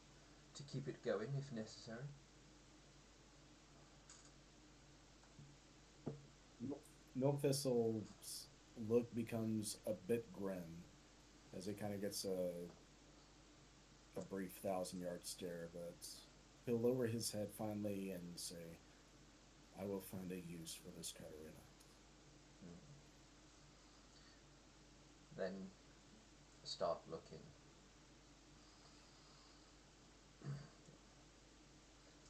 to keep it going if necessary. Milk Thistle's look becomes a bit grim as it kind of gets a brief 1,000-yard stare, but he'll lower his head finally and say, "I will find a use for this Katarina." Then start looking.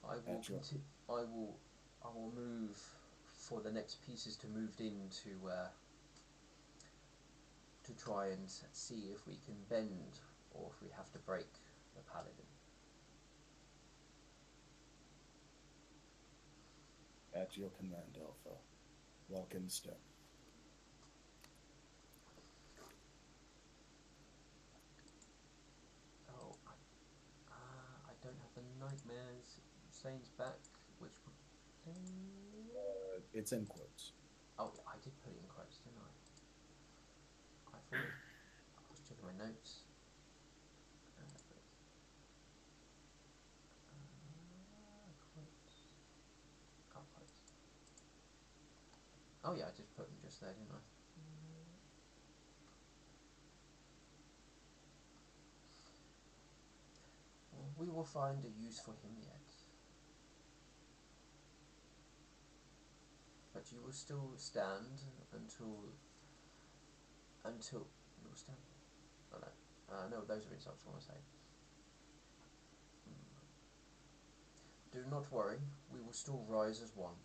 I will At your I will move for the next pieces to move in to try and see if we can bend or if we have to break the paladin. at your command, Alpha. Walk in step. Oh, I don't have the nightmares. Saints back, which would. It's in quotes. Oh, yeah, I did put it in quotes, didn't I? I thought it. I was checking my notes. Quotes. Can't quotes. Oh yeah, I just put them just there, didn't I? Well, we will find a use for him yet. But you will still stand until you will stand. Oh no, no, those are insults. I want to say. Do not worry, we will still rise as one.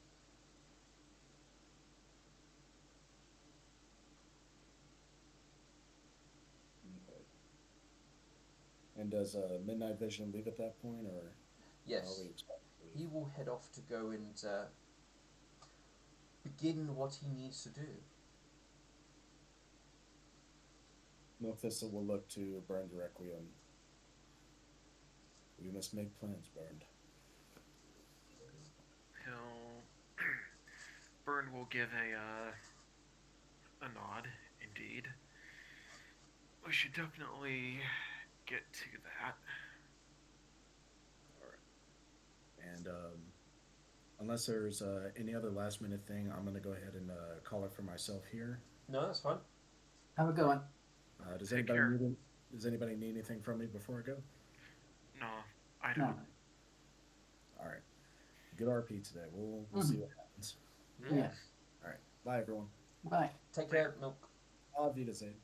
Okay. And does Midnight Vision leave at that point, or are Yes, we expected to he leave? will head off to go and begin what he needs to do. Milk Thistle will look to Burned Requiem. We must make plans, Burned. He'll Burn will give a nod. Indeed, we should definitely get to that. All right. And unless there's any other last minute thing, I'm gonna go ahead and call it for myself here. No, that's fine. Have a good one. Does Take anybody care. does anybody need anything from me before I go? No, I No. don't. All right. Good RP today. We'll see Mhm. what happens. Yeah. All right. Bye, everyone. Bye. Take care, Milk. Auf Wiedersehen.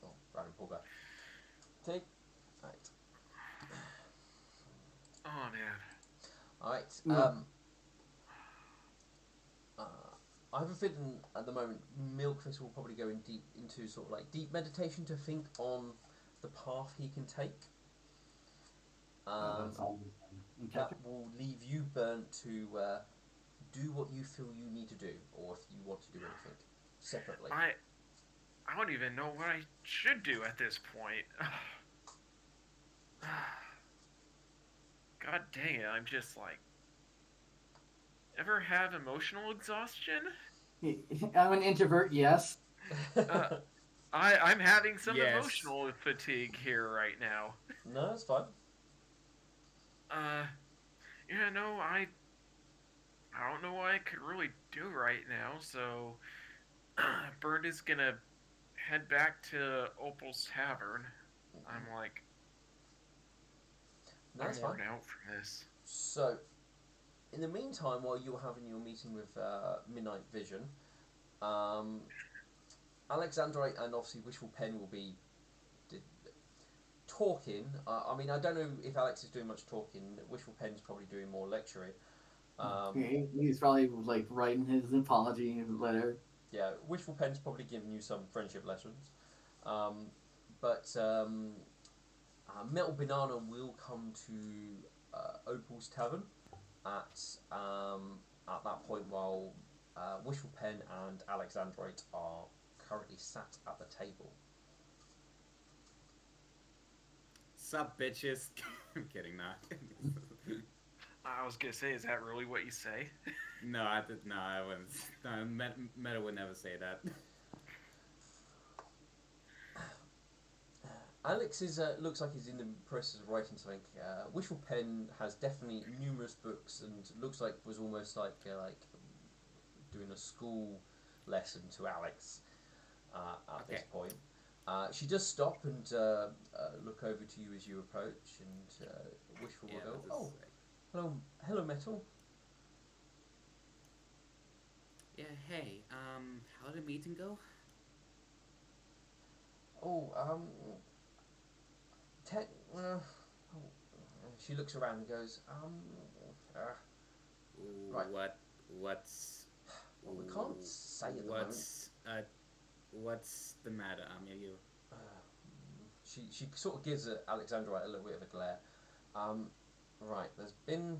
Oh, random pullback. Take. Right. Oh man. Alright. Yeah. I have a feeling at the moment Milkfist will probably go in deep into sort of like deep meditation to think on the path he can take. That's all. Okay. That will leave you burnt to do what you feel you need to do, or if you want to do anything separately. I don't even know what I should do at this point. God dang it! I'm just like. Ever have emotional exhaustion? I'm an introvert, yes. I'm having some Yes. emotional fatigue here right now. No, that's fine. Yeah, no, I don't know what I could really do right now, so Bird is gonna head back to Opal's Tavern. I'm like, No, that's I'm fine. worn out from this. So, in the meantime, while you're having your meeting with Midnight Vision, Alexandrite and obviously Wishful Pen will be talking. I mean, I don't know if Alex is doing much talking. Wishful Pen's probably doing more lecturing. He's probably like writing his apology letter. Yeah, Wishful Pen's probably giving you some friendship lessons. But Metal Banana will come to Opal's Tavern at that point while Wishful Pen and Alexandrite are currently sat at the table. Sup, bitches? I'm kidding, nah. I was gonna say, is that really what you say? No, I wouldn't. No, Meta would never say that. Alex is looks like he's in the process of writing something. Wishful Pen has definitely numerous books and looks like was almost like doing a school lesson to Alex at this Okay. point. She does stop and look over to you as you approach, and Wishful will Yeah, go, what is "Oh, like? hello, hello, Metal. Yeah, hey, how did the meeting go? Oh, Tech." Oh, she looks around and goes, uh, "Right. What's Well, we can't say at the moment." what's uh what's the matter? You. Uh, she sort of gives Alexandra a little bit of a glare. Um, right, there's been,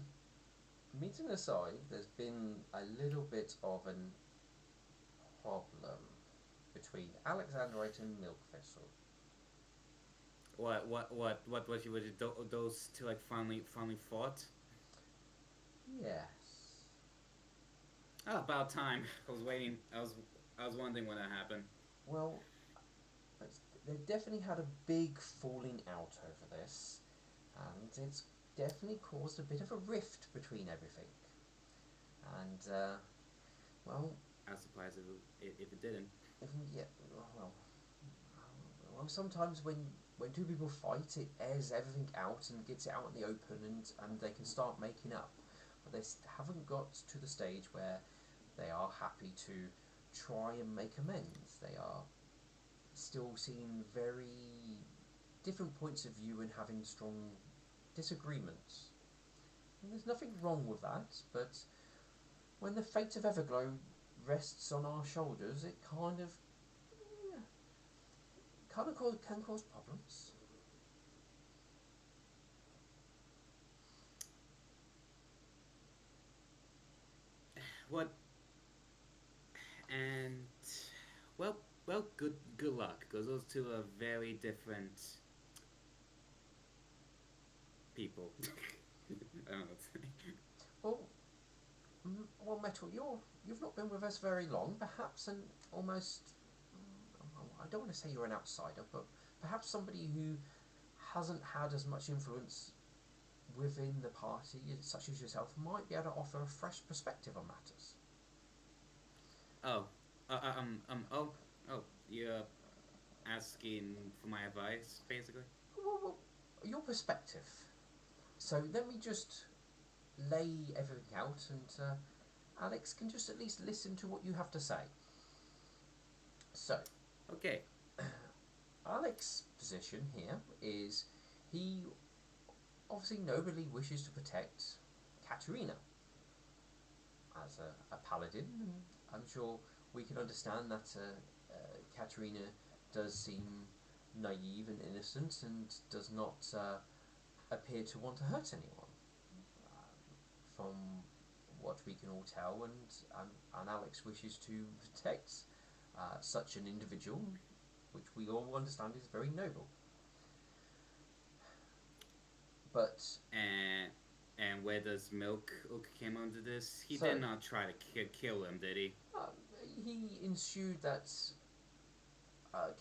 meeting aside, there's been a little bit of an problem between Alexandrite and Milkvessel. Those two like finally fought? Yes. Oh, about time. I was waiting. I was wondering when that happened. Well, they've definitely had a big falling out over this, and it's definitely caused a bit of a rift between everything. And well, I was surprised if it didn't. yeah, well, well, sometimes when two people fight, it airs everything out and gets it out in the open, and they can start making up. But they haven't got to the stage where they are happy to try and make amends. They are still seeing very different points of view and having strong disagreements. And there's nothing wrong with that, but when the fate of Everglow rests on our shoulders, it yeah, can cause problems. What and good luck because those two are very different people. I don't know what to say. Well, well, Metal, you've not been with us very long. Perhaps an almost, I don't want to say you're an outsider, but perhaps somebody who hasn't had as much influence within the party, such as yourself, might be able to offer a fresh perspective on matters. Oh, oh, you're asking for my advice, basically. Well, your perspective. So let me just lay everything out, and Alex can just at least listen to what you have to say. So, Okay. Alex's position here is he obviously nobly wishes to protect Katerina as a paladin. I'm sure we can understand that Katerina does seem naive and innocent and does not appear to want to hurt anyone. From what we can all tell, and Alex wishes to protect such an individual, which we all understand is very noble. But And where does Milk came under this? He so did not try to kill him, did he? uh, he ensued that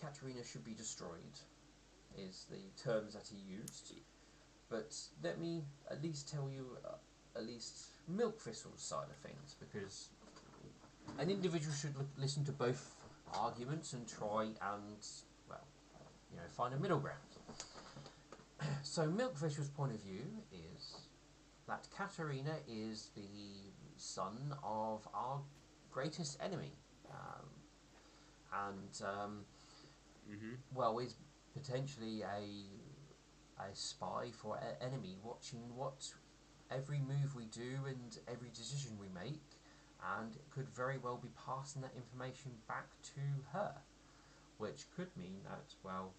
Katerina should be destroyed, is the terms that he used. But let me at least tell you at least Milkthistle's side of things, because an individual should listen to both arguments and try and, well, find a middle ground. So Milkfish's point of view is that Katerina is the son of our greatest enemy, and Mm-hmm. well, is potentially a spy for our enemy, watching what every move we do and every decision we make, and it could very well be passing that information back to her, which could mean that, well,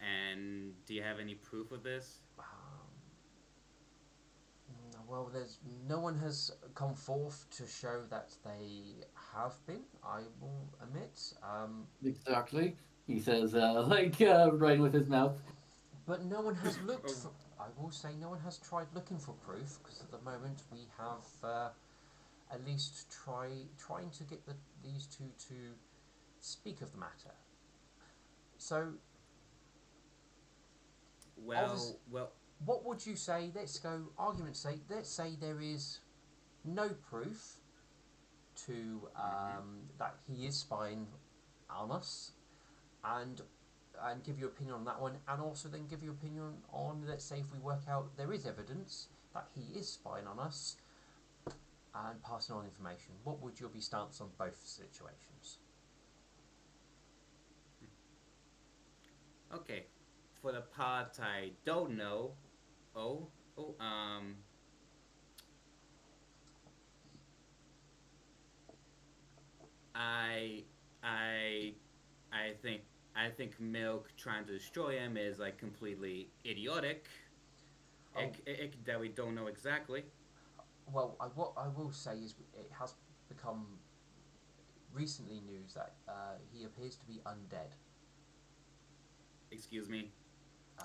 And do you have any proof of this? well, there's no one has come forth to show that they have been. I will admit, Exactly. He says, right with his mouth. but no one has looked Oh, for. I will say no one has tried looking for proof, because at the moment we have at least trying to get these two to speak of the matter. So Obviously, well, what would you say? Let's go argument's sake. Let's say there is no proof to hmm that he is spying on us, and give your opinion on that one, and also then give your opinion on, let's say, if we work out there is evidence that he is spying on us and passing on information. What would your be stance on both situations? okay. For the part I don't know, oh, oh, I, I, I think, Milk trying to destroy him is like completely idiotic. Oh, That we don't know exactly. well, what I will say is it has become recently news that he appears to be undead. Excuse me. Uh,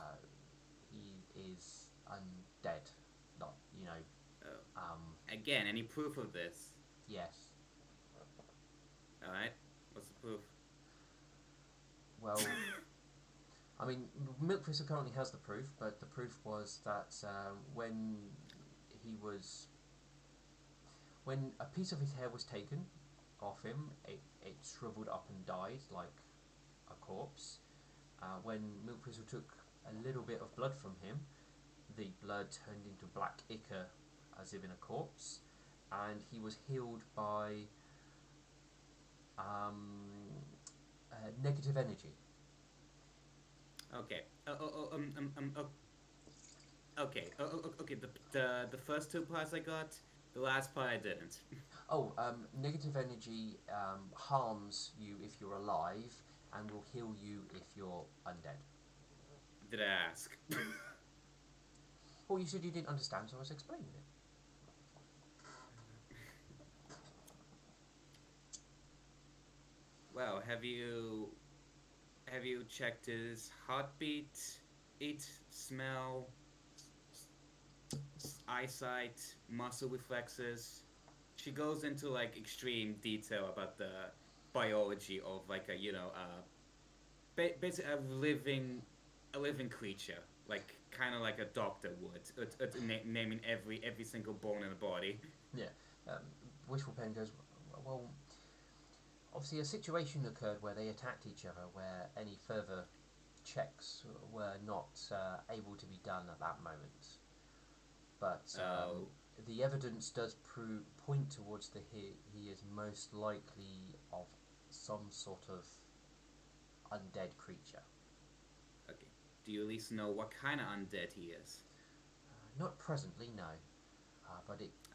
he is undead. Not, Uh, um, Again, any proof of this? yes. All right. What's the proof? Well, I mean, Milk Whistle currently has the proof, but the proof was that when he was when a piece of his hair was taken off him, it shriveled up and died like a corpse. When Milk Whistle took a little bit of blood from him, the blood turned into black ichor as if in a corpse, and he was healed by um, negative energy. Okay. Okay. Okay. The first two parts I got. The last part I didn't. Oh, negative energy harms you if you're alive and will heal you if you're undead. Did I ask? Well, you said you didn't understand, so I was explaining it. Well, have you checked his heartbeat, eat, smell, eyesight, muscle reflexes? She goes into like extreme detail about the biology of like a basically a living creature, like kind of like a doctor would, naming every single bone in the body. Yeah. Um, Wishful Pen goes, well, obviously a situation occurred where they attacked each other, where any further checks were not able to be done at that moment. But Oh, the evidence does point towards he is most likely of some sort of undead creature. okay. Do you at least know what kind of undead he is? Not presently, no.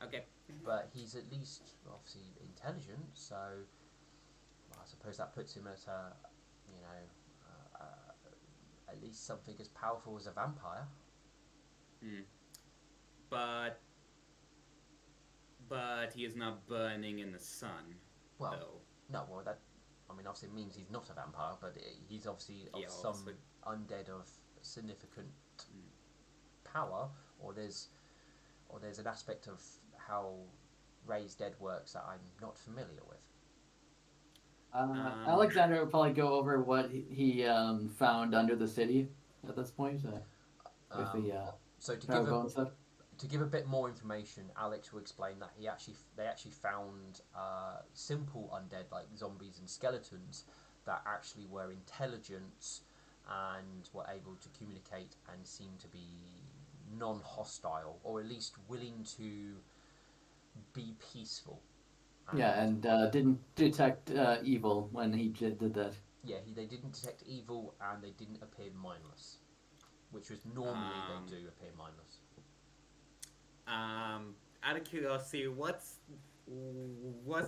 Okay. But he's at least obviously intelligent, so I suppose that puts him at you know at least something as powerful as a vampire. Hmm. But he is not burning in the sun, Well, though. no, well that I mean obviously means he's not a vampire, but he's obviously of Yeah, some obviously. undead of significant Hmm. power, or there's an aspect of how Ray's dead works that I'm not familiar with. Um. Alexander would probably go over what he found under the city at this point with the Um, so Paragon stuff. to give a bit more information, Alex will explain that they actually found simple undead like zombies and skeletons that actually were intelligent and were able to communicate and seem to be non-hostile, or at least willing to be peaceful. Yeah, And and didn't detect evil when he did that. yeah, they didn't detect evil and they didn't appear mindless, which was normally they Um. do appear mindless. Out of curiosity, what's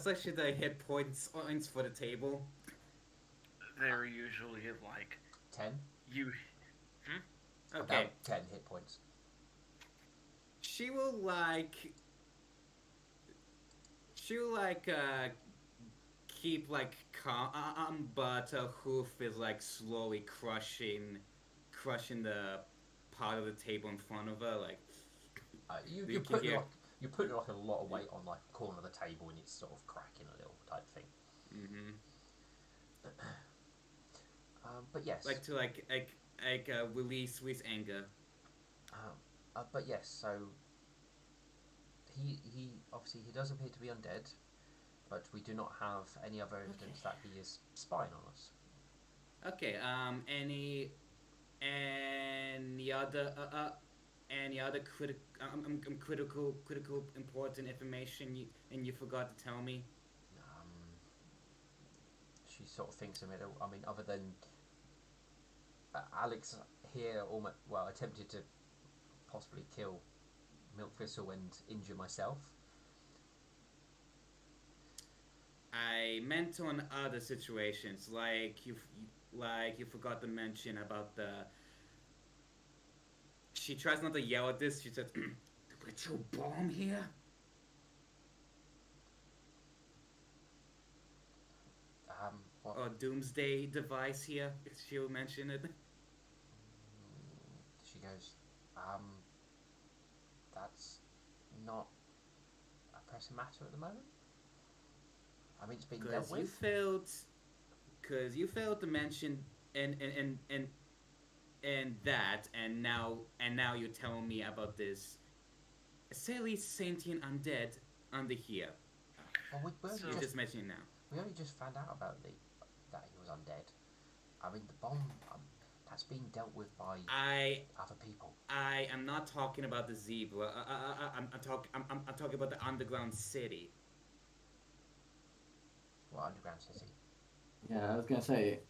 actually the hit points for the table? They're usually like 10? you. Hmm? Okay. About 10 hit points. She will like. She will like keep like calm, but her hoof is like slowly crushing the part of the table in front of her. Like You you can hear. you're putting like a lot of weight on like a corner of the table and it's sort of cracking a little type thing. Mm-hmm. But yes, Like to like like release anger. Um, but yes, so he obviously he does appear to be undead, but we do not have any other Okay. evidence that he is spying on us. Okay. Any other critical important information you forgot to tell me? Um, she sort of thinks a minute. I mean, other than Alex here, almost well attempted to possibly kill Milk Thistle and injure myself. I meant on other situations, like you forgot to mention about the. She tries not to yell at this. She says, "To put your bomb here." What? Or doomsday device here. She'll mention it. She goes, that's not a pressing matter at the moment. I mean, it's been dealt Because you with. failed. Because you failed to mention and and that, and now you're telling me about this silly sentient undead under here. Well, So You're just mentioning now. we only just found out about that he was undead. I mean, the bomb that's been dealt with by I other people. I am not talking about the zebra. I'm talking about the underground city. Well, underground city. Yeah, I was gonna say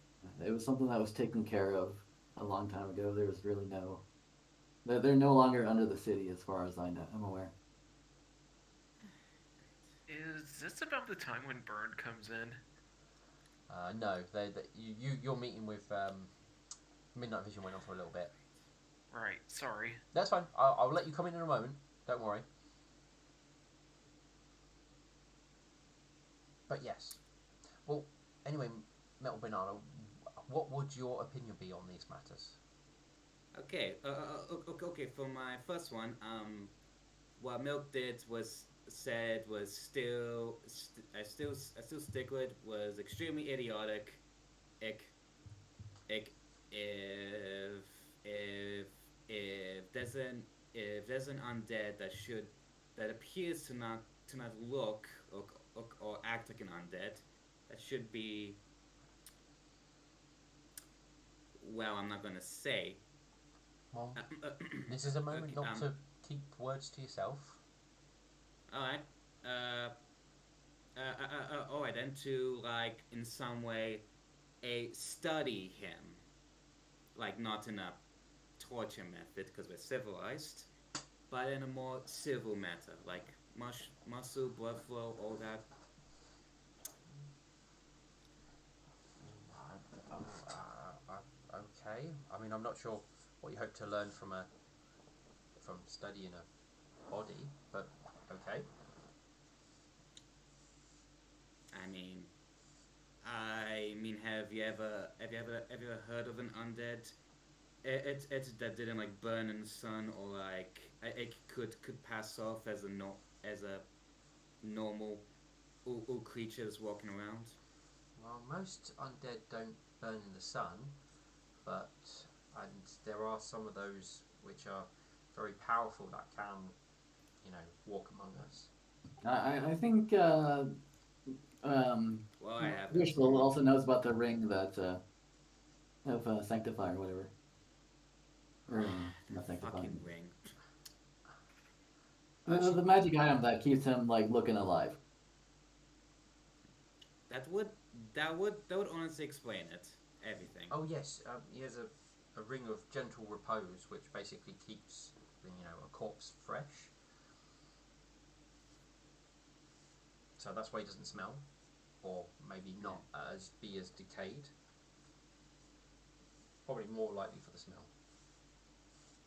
it was something that was taken care of a long time ago. There was really no. They're no longer under the city, as far as I know. I'm aware. is this about the time when Burn comes in? No, you're meeting with Midnight Vision went on for a little bit. Right. Sorry. That's fine. I'll let you come in a moment. Don't worry. But yes. Well, anyway, Metal Banana, what would your opinion be on these matters? Okay. Okay. For my first one, what Milk did was said was I still stick with was extremely idiotic. Ick, ick. If if if there's an if there's an undead that appears to not look or act like an undead, that should be, well, I'm not gonna say. Well, Uh, uh, this is a moment okay, not to keep words to yourself. all right. Uh, all right, then to like in some way a study him, like not in a torture method because we're civilized, but in a more civil matter, like muscle, blood flow, all that. Okay. I mean, I'm not sure what you hope to learn from studying a body, but okay. I mean, have you ever heard of an undead? It's that didn't like burn in the sun or like it could pass off as a no as a normal all creatures walking around. Well, most undead don't burn in the sun, but and there are some of those which are very powerful that can, walk among us. I think Well, I have that Crystal theory. also knows about the ring that of Sanctify or whatever. Or not Sanctify. Fucking ring. The, She, the magic item that keeps him like looking alive. That would that would honestly explain it. Everything. oh yes, he has a ring of gentle repose, which basically keeps a corpse fresh. So that's why he doesn't smell, or maybe not as decayed. Probably more likely for the smell.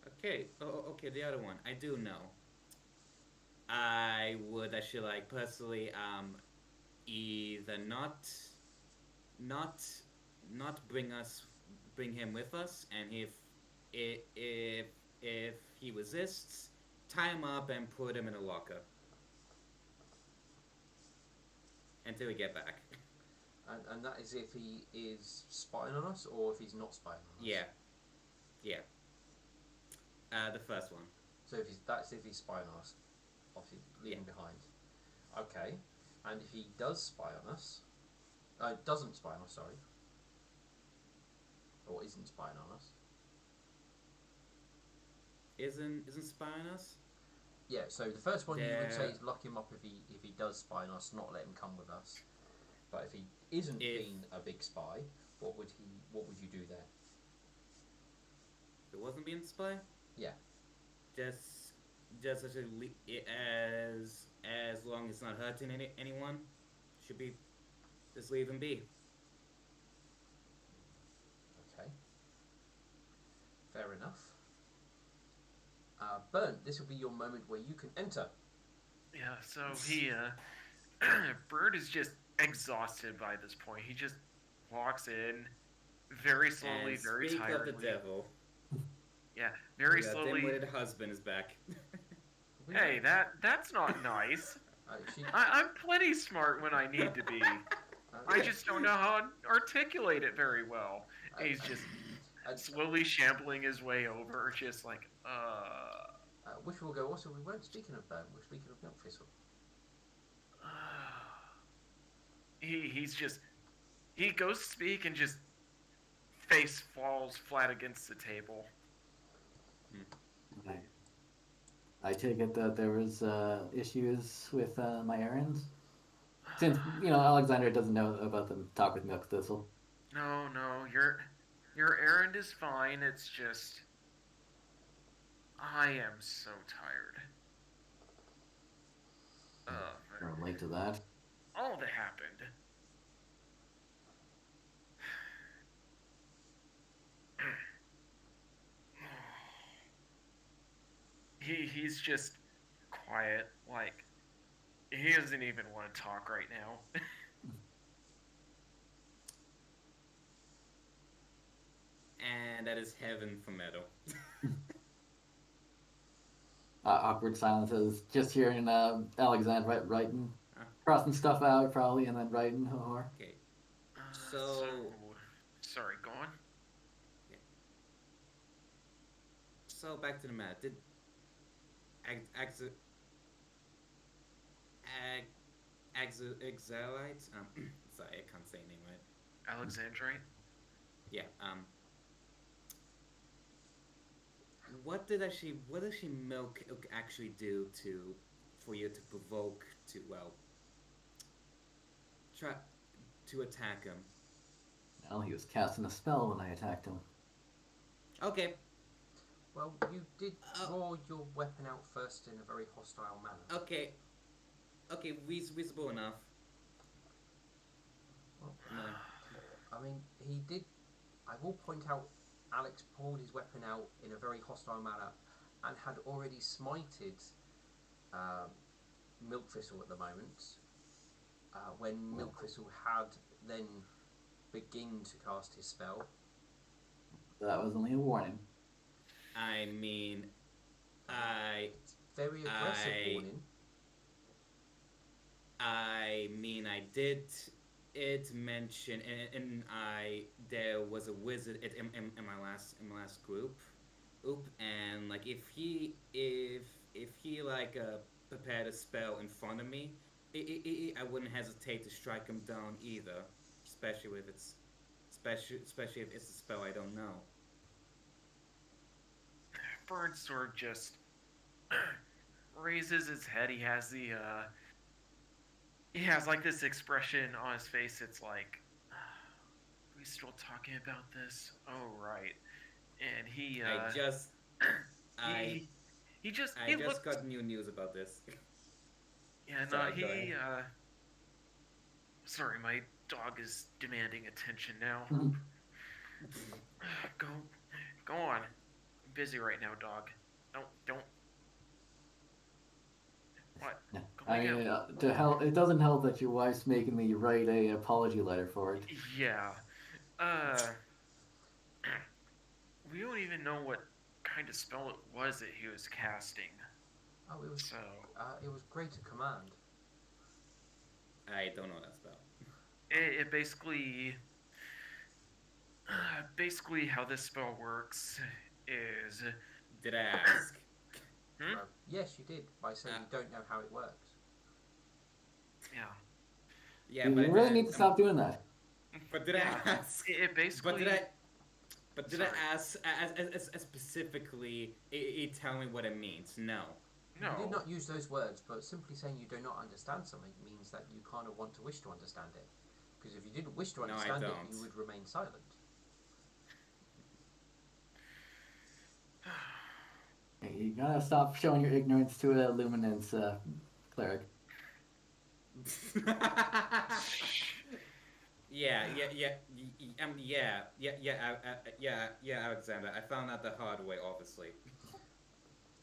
Okay. Okay. The other one, I do know. I would actually like personally either not not bring him with us, and if if he resists, tie him up and put him in a locker until we get back. And that is if he is spying on us, or if he's not spying on us. Yeah. Yeah, the first one. So that's if he's spying on us, obviously Yeah. leaving behind. Okay, and if he does spy on us, doesn't spy on us, sorry, or isn't spying on us. Isn't spying us? Yeah. So the first one you would say There is lock him up if he does spy on us, not let him come with us. But if he isn't if being a big spy, What would you do there? it wasn't being spy, Yeah. just just as as long as it's not hurting anyone, should be just leave him be. Okay. Fair enough. Burn. This will be your moment where you can enter. Yeah, so he Bird is just exhausted by this point. He just walks in very slowly, And very speak of the tiredly. devil, Yeah, very your slowly. dim-witted husband is back. We Hey, don't- that's not nice. She, I'm plenty smart when I need to be. I just don't know how to articulate it very well. And he's just slowly shambling his way over, just like, which will go. Also, we weren't speaking of Burn. We're speaking of Milk Thistle. he's just he goes to speak and just face falls flat against the table. Okay. I take it that there was issues with my errands? Since, Alexander doesn't know about the talk with Milk Thistle. No, your errand is fine. It's just I am so tired. I can relate to that. All that happened. He's just quiet, like he doesn't even want to talk right now. And that is heaven for metal. Awkward silences. Just hearing Alexander writing, Huh? crossing stuff out probably, and then writing. Okay. So, sorry, go on. So back to the matter. Did Exilites? Sorry, I can't say your name right. Alexandrite? Yeah. What does she milk actually do for you to provoke to try to attack him? Well, he was casting a spell when I attacked him. Okay. Well, you did draw your weapon out first in a very hostile manner. Okay. Okay, reasonable enough. Well, No. I mean, he did. I will point out, Alex pulled his weapon out in a very hostile manner, and had already smited Milk Thistle at the moment. When Milk Thistle had then begin to cast his spell. That was only a warning. I mean, Very aggressive warning. I did it mention, and there was a wizard in my last group, and like if he like prepared a spell in front of me, I wouldn't hesitate to strike him down either, especially if it's a spell I don't know. Birdsword just raises his head. He has like this expression on his face. It's like, are we still talking about this? Oh right. And he he just looked. Got new news about this. Yeah, no, Sorry, go he ahead. Sorry, my dog is demanding attention now. Go on. I'm busy right now, dog. Don't. What? Yeah. Go I again. mean, to help, it doesn't help that your wife's making me write a apology letter for it. Yeah. We don't even know what kind of spell it was that he was casting. Oh, it was. So It was Greater Command. I don't know that spell. it basically how this spell works is, Did I ask? hmm? Yes, you did, by saying Uh, you don't know how it works. Yeah, yeah, You really need to stop doing that. but did I yeah. ask? It But did basically. I? But did I Sorry. ask as specifically? Tell me what it means. No. You did No, not use those words, but simply saying you do not understand something means that you kind of want to wish to understand it. Because if you didn't wish to No, I understand it, don't. you would remain silent. Hey, you gotta stop showing your ignorance to a luminance cleric. yeah, Alexander. I found out the hard way, obviously.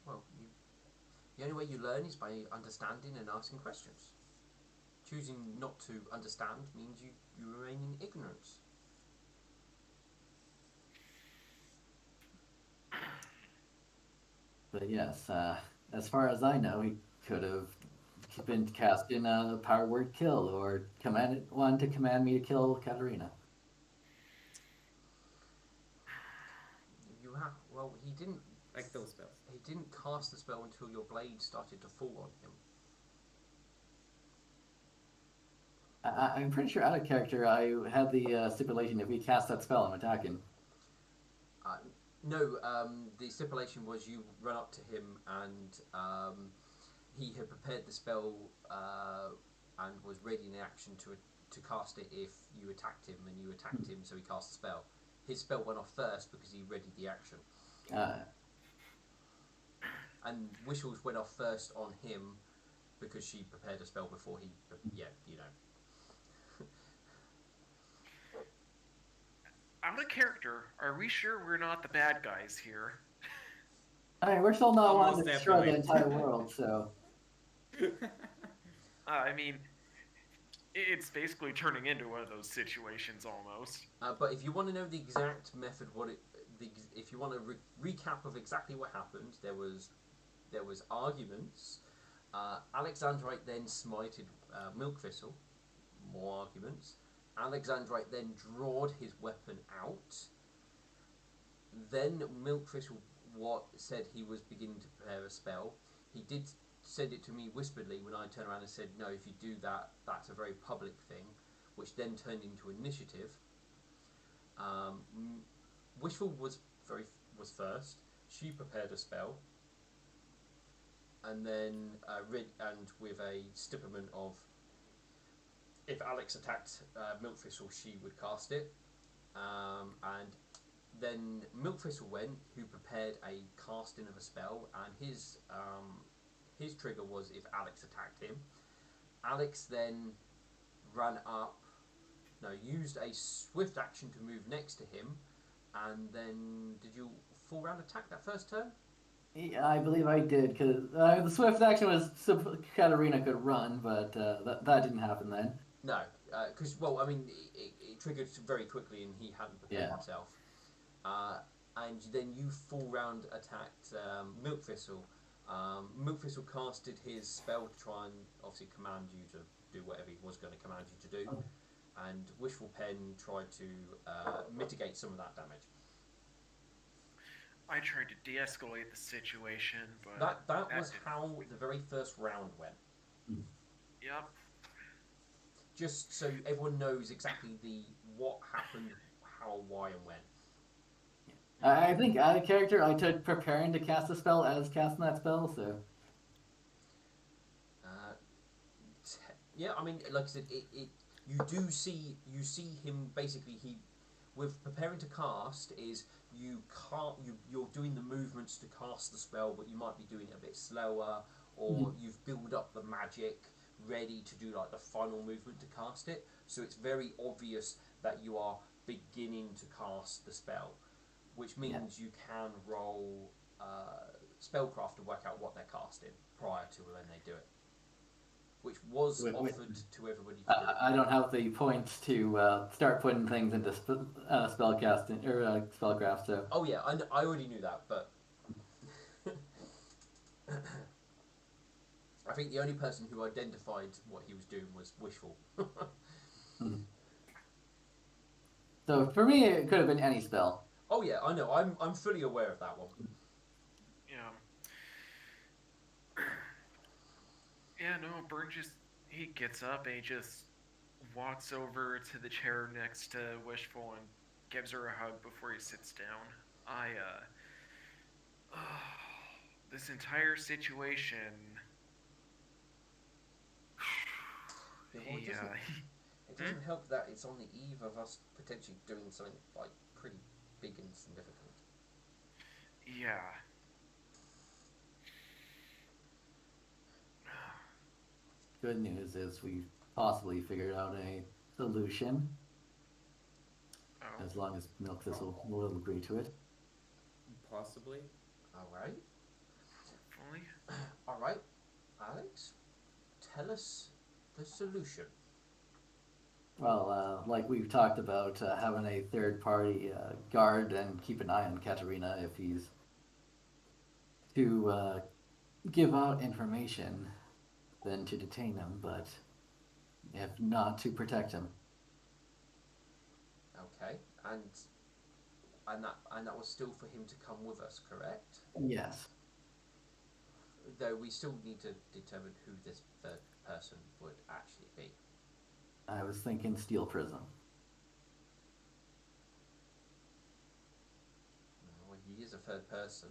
Well, the only way you learn is by understanding and asking questions. Choosing not to understand means you remain in ignorance. But yes, as far as I know, he could have been casting a power word kill or commanded one to command me to kill Katarina. You have well, Like those spells. he didn't cast the spell until your blade started to fall on him. I'm pretty sure out of character I had the stipulation if he casts that spell, I'm attacking. Uh, no, the stipulation was you run up to him and he had prepared the spell and was ready in action to cast it if you attacked him, and you attacked him, so he cast the spell. His spell went off first because he readied the action, Uh, and Whistle's went off first on him because she prepared a spell before he. Yeah, you know. out of character. Are we sure we're not the bad guys here? I mean, we're still not wanting Almost to destroy the definitely. entire world, so I mean, it's basically turning into one of those situations almost. But if you want to know the exact method, if you want a recap of exactly what happened, there was arguments. Alexandrite then smited Milkthistle. More arguments. Alexandrite then drawed his weapon out. Then Milkthistle said he was beginning to prepare a spell. He did send it to me whisperedly when I turned around and said, "No, if you do that, that's a very public thing," which then turned into initiative. Wishful was first. She prepared a spell, and then and with a stipulation of if Alex attacked Milkthistle, she would cast it. And then Milkthistle went, who prepared a casting of a spell, and his trigger was if Alex attacked him. Alex then ran up, no, used a swift action to move next to him, and then did you full round attack that first turn? yeah, I believe I did because the swift action was so Katarina could run, but that didn't happen then. No, because well, I mean, it triggered very quickly, and he hadn't prepared Yeah. himself. Uh, and then you full round attacked Milkthistle. Milkthistle casted his spell to try and obviously command you to do whatever he was going to command you to do, and Wishful Pen tried to mitigate some of that damage. I tried to de-escalate the situation, but That was didn't. how the very first round went. Yep. Just so everyone knows exactly what happened, how, why, and when. I think out of character I took preparing to cast a spell as casting that spell, so Uh, yeah, I mean, like I said, you see him basically with preparing to cast is you can't you're doing the movements to cast the spell, but you might be doing it a bit slower, or you've built up the magic ready to do like the final movement to cast it. So it's very obvious that you are beginning to cast the spell, which means you can roll spellcraft to work out what they're casting prior to when they do it, which was offered to everybody for the I don't have the points to start putting things into spell casting or spellcraft. So Oh yeah, I already knew that, but I think the only person who identified what he was doing was Wishful. so for me it could have been any spell. Oh yeah, I know. I'm fully aware of that one. Yeah. Yeah, no, Burn just he gets up and he just walks over to the chair next to Wishful and gives her a hug before he sits down. This entire situation. Yeah, well, He, it hmm? doesn't help that it's on the eve of us potentially doing something like pretty big and significant. Yeah. Good news is we've possibly figured out a solution, Oh, as long as Milk Thistle will agree to it. Possibly. All right, hopefully. all right, Alex, tell us the solution. Well, like we've talked about, having a third party guard and keep an eye on Katerina if he's to give out information, then to detain him, but if not, to protect him. Okay, and that was still for him to come with us, correct? Yes. Though we still need to determine who this third person would actually be. I was thinking Steel Prism. Well, he is a third person.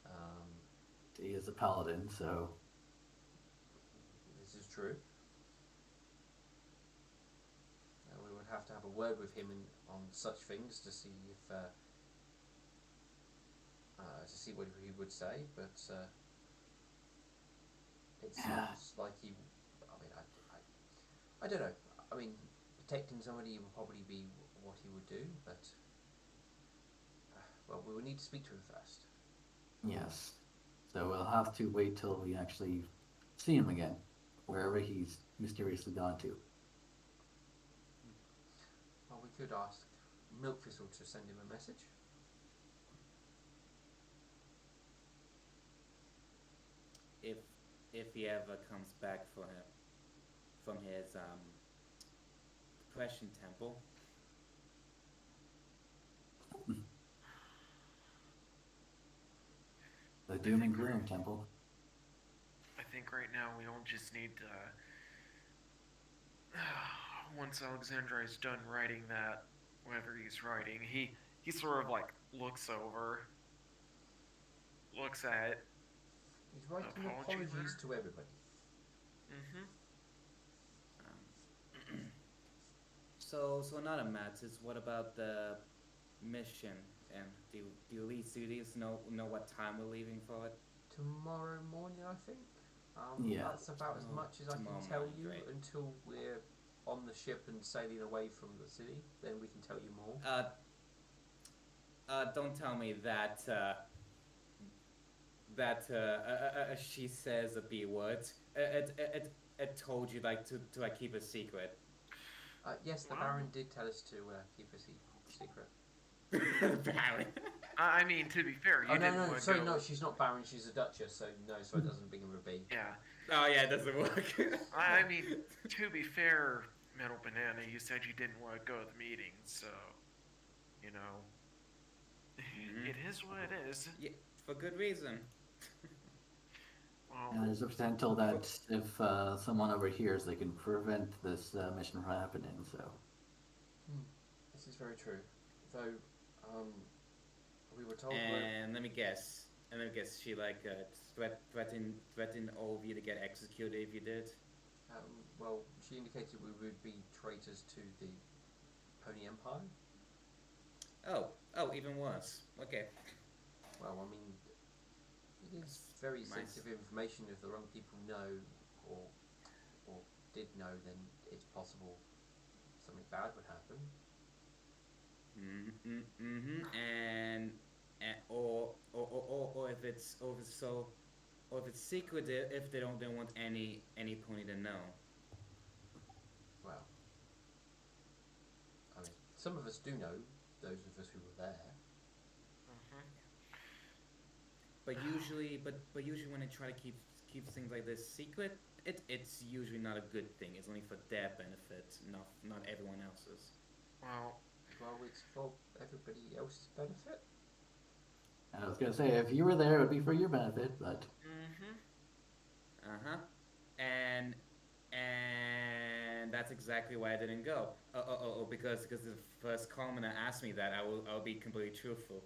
Um, He is a paladin, so this is true. We would have to have a word with him on such things to see if to see what he would say, but it sounds like he. I mean, I don't know. I mean, protecting somebody would probably be what he would do, but well, we would need to speak to him first. yes. So we'll have to wait till we actually see him again, wherever he's mysteriously gone to. Well, we could ask Milkfizzle to send him a message. If if he ever comes back from his depression temple. The Doom and Gloom Temple. I think right now we don't just need to. Once Alexandra is done writing that, whatever he's writing, he sort of like looks at it. He's writing Apology apologies letter? to everybody. Mm-hmm. Um, so another matters. What about the mission? And do you at least know what time we're leaving for it? Tomorrow morning, I think. Yeah. That's about as much as I can Tomorrow tell morning, you great. until we're on the ship and sailing away from the city. Then we can tell you more. Don't tell me that she says a B word. It told you like to like keep a secret. Yes, the Wow. Baron did tell us to keep a secret. Barry. I mean, to be fair, you Oh no, didn't no, want to sorry, go. no, she's not Baron. She's a Duchess. So no, so it doesn't begin with a B. Yeah. Oh yeah, it doesn't work. I mean, to be fair, Metal Banana, you said you didn't want to go to the meeting, so you know, it is what it is. Yeah, for good reason. Well, And there's a potential that if someone overhears, they can prevent this mission from happening. So This is very true. Though, we were told. And let me guess. She like threatened all of you to get executed if you did. Well, she indicated we would be traitors to the Pony Empire. Oh, even worse. Okay. Well, I mean, it is very Nice. sensitive information. If the wrong people know, or did know, then it's possible something bad would happen. And or if it's secretive, if they don't want any pony to know. Well, I mean, some of us do know. Those of us who were there. mhm. But usually when they try to keep things like this secret, it's usually not a good thing. It's only for their benefit, not everyone else's. Well, well, it's for everybody else's benefit. I was gonna say, if you were there, it would be for your benefit, but Mm-hmm. Uh-huh. And that's exactly why I didn't go. Because the first commoner asked me that, I'll be completely truthful.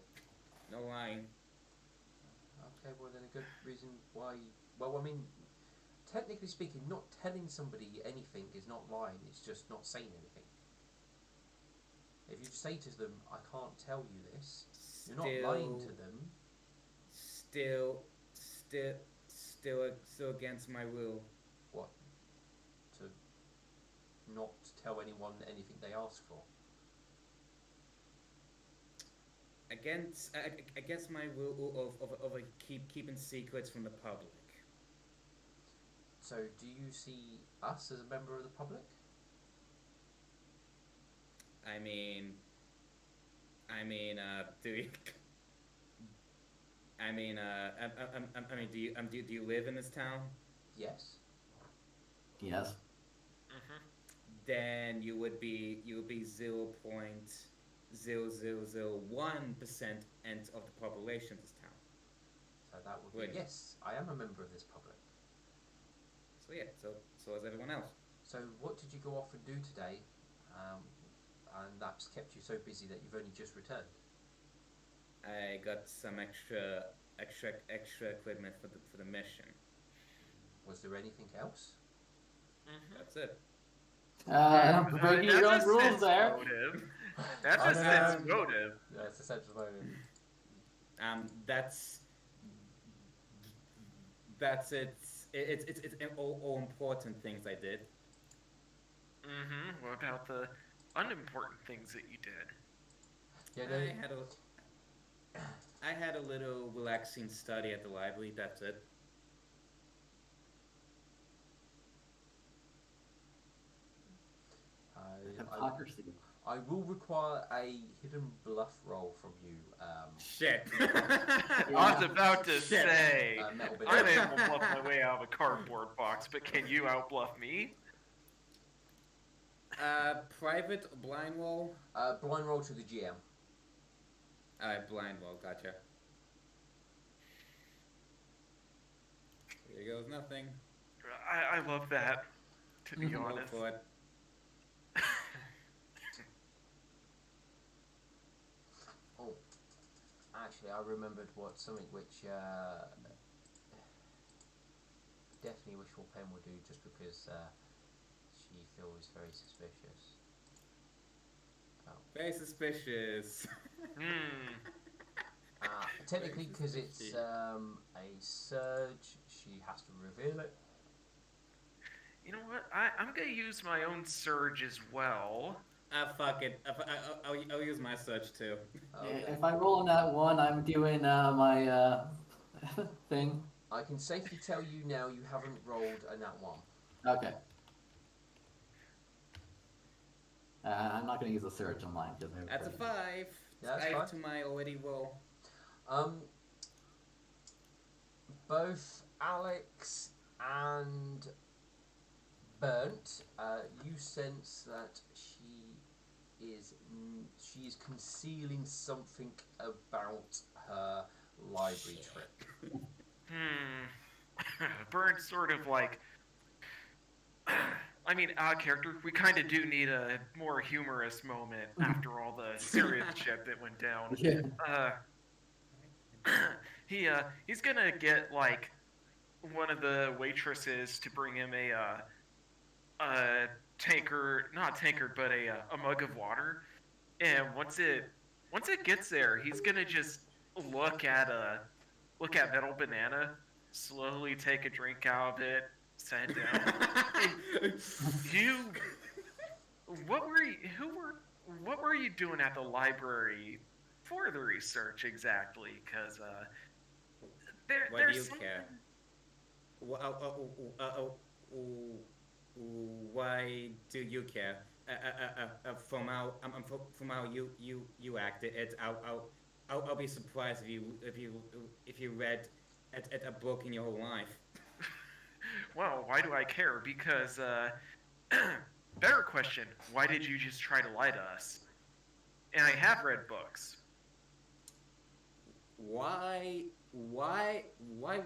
No lying. Okay, well then a good reason why. Well, I mean, technically speaking, not telling somebody anything is not lying. It's just not saying anything. If you say to them, "I can't tell you this," you're not lying to Still, them. still, still, still against my will. What, to not tell anyone anything they ask for? Against my will of keeping secrets from the public. So, do you see us as a member of the public? I mean, do you? Do you live in this town? Yes. yes. Mm-hmm. Then you would be 0.0001% of the population of this town. So that would Wait. be yes. I am a member of this public. So yeah, so is everyone else. So, what did you go off and do today? And that's kept you so busy that you've only just returned. I got some extra equipment for the mission. Was there anything else? Mm-hmm. That's it. Breaking your own rules there. Motive. That's I a know. sense motive. Yeah, it's essential motive. That's it. It's all important things I did. Mm-hmm. What about the unimportant things that you did? Yeah, no, I had a little relaxing study at the library. That's it. Hypocrisy. I will require a hidden bluff roll from you, Shit. I was about to say, Metal I'm Banana. able to bluff my way out of a cardboard box, but can you outbluff me? Private blind roll. Blind roll to the GM. Blind roll. Gotcha. Here goes nothing. I love that, to be Go honest. for it. Oh, actually, I remembered something which definitely Wishful Pen will do, just because she feels very suspicious. Oh. Very suspicious. Technically, because it's a surge, she has to reveal it. You know what? I'm gonna use my own surge as well. Fuck it. I'll use my search too. Okay. If I roll on that one, I'm doing my thing. I can safely tell you now you haven't rolled a nat 1. Okay. I'm not going to use a search on mine because That's a 5. Yeah, that's 5 fine. to my already roll. Both Alex and Burnt, you sense that she is concealing something about her library trip. Burns sort of like. I mean, character, we kind of do need a more humorous moment after all the serious shit that went down. Yeah. He's gonna get like one of the waitresses to bring him a tankard, not tankard, but a mug of water. And once it gets there, he's gonna just look at Metal Banana, slowly take a drink out of it, set it down. What were you doing at the library for the research exactly? Because Why do you there's care? Why do you care? From how you acted, I'll be surprised if you read at a book in your whole life. Well, why do I care? Because better question: why did you just try to lie to us? and I have read books. Why would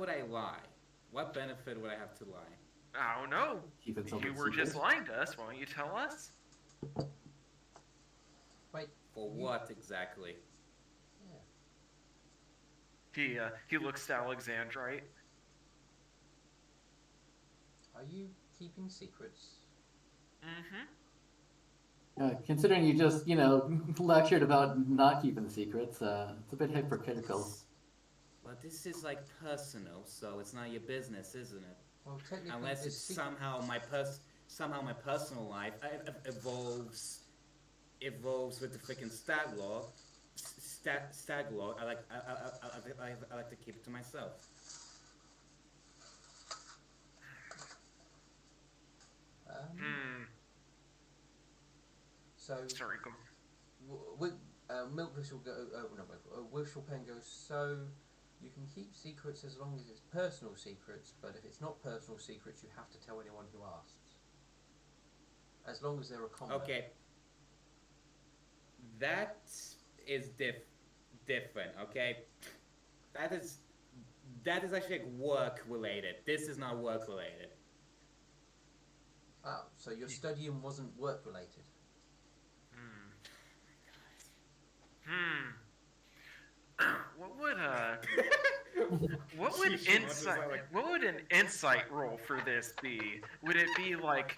I lie? What benefit would I have to lie? I don't know. Keep it You something were just secret. lying to us. Why don't you tell us? Wait, For you- what exactly? Yeah. He looks to Alexandrite. Are you keeping secrets? Mm-hmm. Considering you just, lectured about not keeping secrets, it's a bit hypocritical. But this is like personal, so it's not your business, isn't it? Well, technically, Unless the it's secret- somehow my personal life evolves with the freaking stag law. Stag law. I like to keep it to myself. So, Sorry, go. Milkfish will go. No, Wilshire Pen goes. So, you can keep secrets as long as it's personal secrets, but if it's not personal secrets, you have to tell anyone who asks. As long as they're a common. Okay. That is different. Okay. That is actually like work related. This is not work related. Oh, so your studying wasn't work related. What would what would an insight roll for this be? Would it be like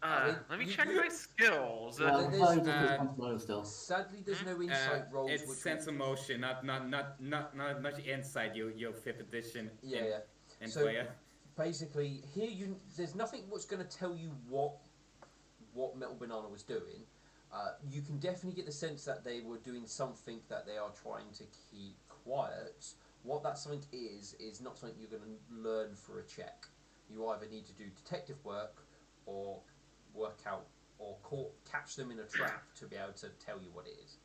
let me check my skills. Well, there's- probably just responsible still. Sadly, there's no insight rolls. It's which sense of motion, not inside your fifth edition. Yeah. And So player. basically, here there's nothing what's going to tell you what Metal Banana was doing. You can definitely get the sense that they were doing something that they are trying to keep quiet. What that something is not something you're going to learn for a check. You either need to do detective work or work out or catch them in a trap to be able to tell you what it is.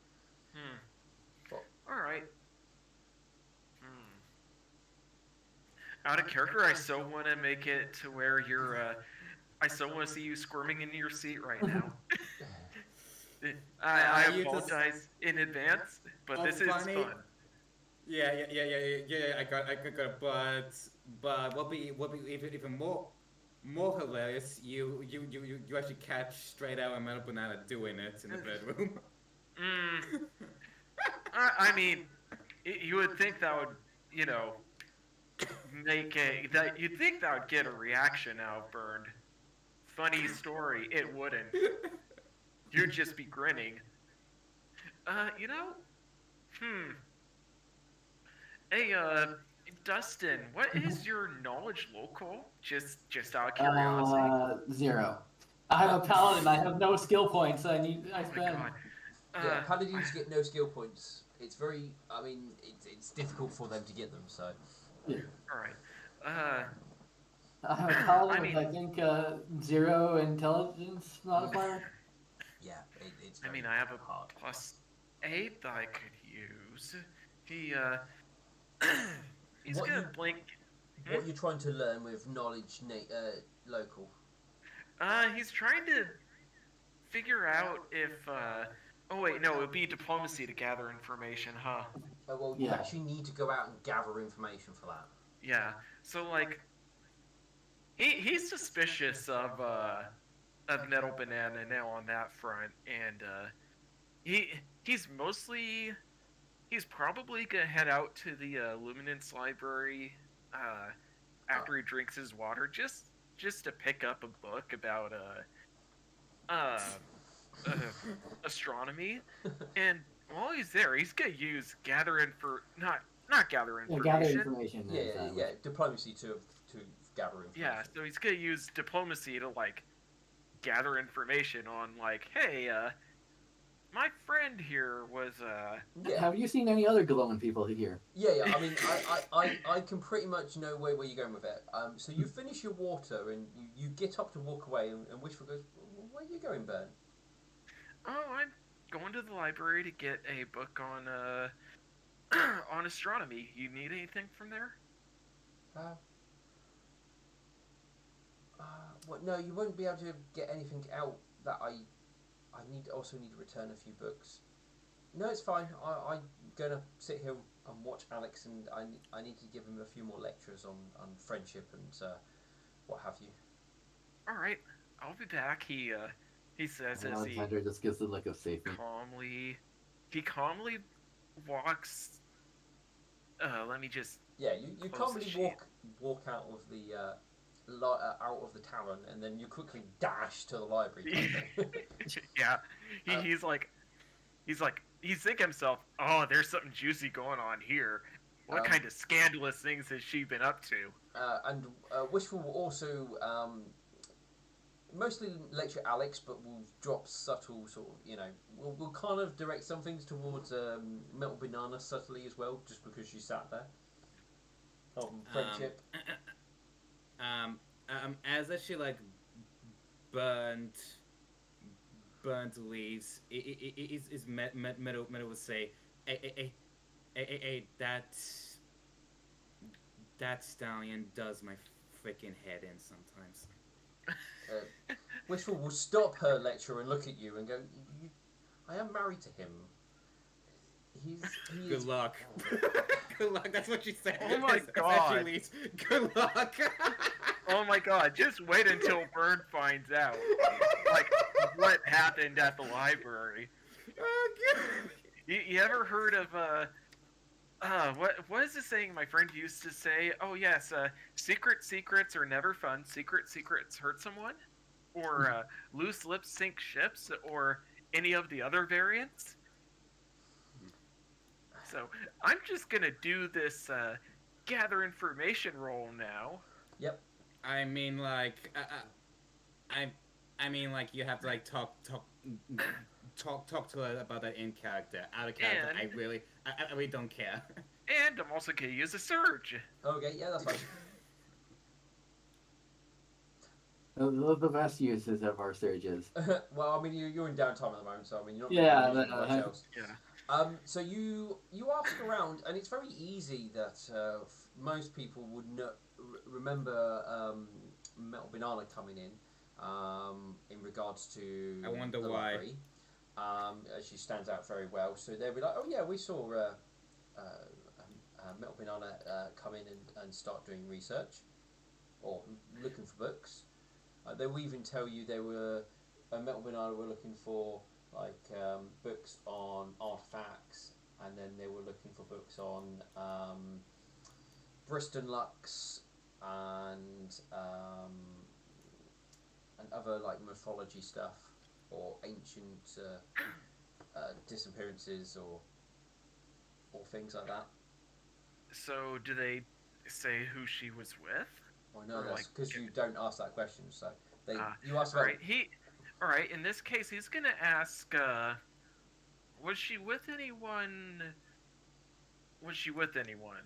All right. Out of character, I so want to make it to where you're. I so want to see you squirming in your seat right now. I apologize in advance, but this is funny. fun. Yeah. I got it, but what be even more hilarious? You actually catch straight out a Metal Banana doing it in the bedroom. I mean, you would think that would, you'd think that would get a reaction out of Burned. Funny story, it wouldn't. You'd just be grinning. Hey, Dustin, what is your knowledge local? Just out of curiosity. 0. I'm a paladin. I have no skill points. I Oh my spend. god. Yeah, paladins get no skill points. It's very. I mean, it's difficult for them to get them. So. Yeah. All right. I'm a paladin I mean- with, I think, 0 intelligence modifier. Yeah, it's. I very mean, I have a hard. +8 that I could use. He's What gonna you- blink. What you're trying to learn with knowledge, local. He's trying to figure out if. Oh wait, no, it would be diplomacy to gather information, huh? Well, you Yeah. actually need to go out and gather information for that. Yeah. So like, he's suspicious of Metal Banana now on that front, and he's probably gonna head out to the Luminance Library after he drinks his water, just to pick up a book about astronomy. And while he's there, he's gonna use not gather information. Gather information. Yeah, diplomacy to gather information. Yeah, so he's gonna use diplomacy to like gather information on like, hey, my friend here was Yeah. Have you seen any other glowing people here? Yeah. I mean, I can pretty much know where you're going with it. So you finish your water and you get up to walk away, and Wishful goes, "Where are you going, Ben?" oh, I'm going to the library to get a book on on astronomy. You need anything from there? Well, no, you won't be able to get anything out that I also need to return a few books. No, it's fine. I'm gonna sit here and watch Alex, and I need to give him a few more lectures on friendship and what have you. All right, I'll be back. He says And as he Alexandra just gives a look of safety. calmly he calmly walks. Let me just Yeah, you close can't the really sheet. walk out of the out of the tavern, and then you quickly dash to the library type thing. Yeah, uh, he's thinking himself, oh, there's something juicy going on here. What um, kind of scandalous things has she been up to? and Wishful will also mostly lecture Alex, but will drop subtle sort of, we'll kind of direct some things towards Metal Banana subtly as well, just because she sat there. Um, Friendship. as if she like burnt burnt leaves, is metal would say, that stallion does my freaking head in sometimes. Wishful will stop her lecture and look at you and go, I am married to him. He Good is. luck. Good luck. That's what she said. Oh my As she god. leaves. Good luck. Oh my god, just wait until Bird finds out. Like, what happened at the library. Oh, God. You ever heard of, what is the saying my friend used to say? Oh yes, secrets are never fun. Secrets hurt someone? Or, loose lips sink ships? Or any of the other variants? So, I'm just gonna do this, gather information roll now. Yep. I mean, like, I, I mean, like, you have to like talk to her about that in character. Out of character, And, I really don't care. and I'm also gonna use a surge. Okay, yeah, that's fine. Those are the best uses of our surges. Well, I mean, you're in downtime at the moment, so I mean, you're not Yeah, really using much else. Yeah. So you ask around, and it's very easy that most people would remember Metal Banana coming in regards to I wonder the why. library. She stands out very well, so they'll be like, oh yeah, we saw Metal Banana come in and start doing research or looking for books. They will even tell you they were Metal Banana were looking for like books on artifacts, and then they were looking for books on Briston Lux and other like mythology stuff or ancient disappearances or things like that. So, do they say who she was with? Well, no, Or that's like, because you don't ask that question. So you ask all about right, all right. In this case, he's gonna ask, was she with anyone? Was she with anyone?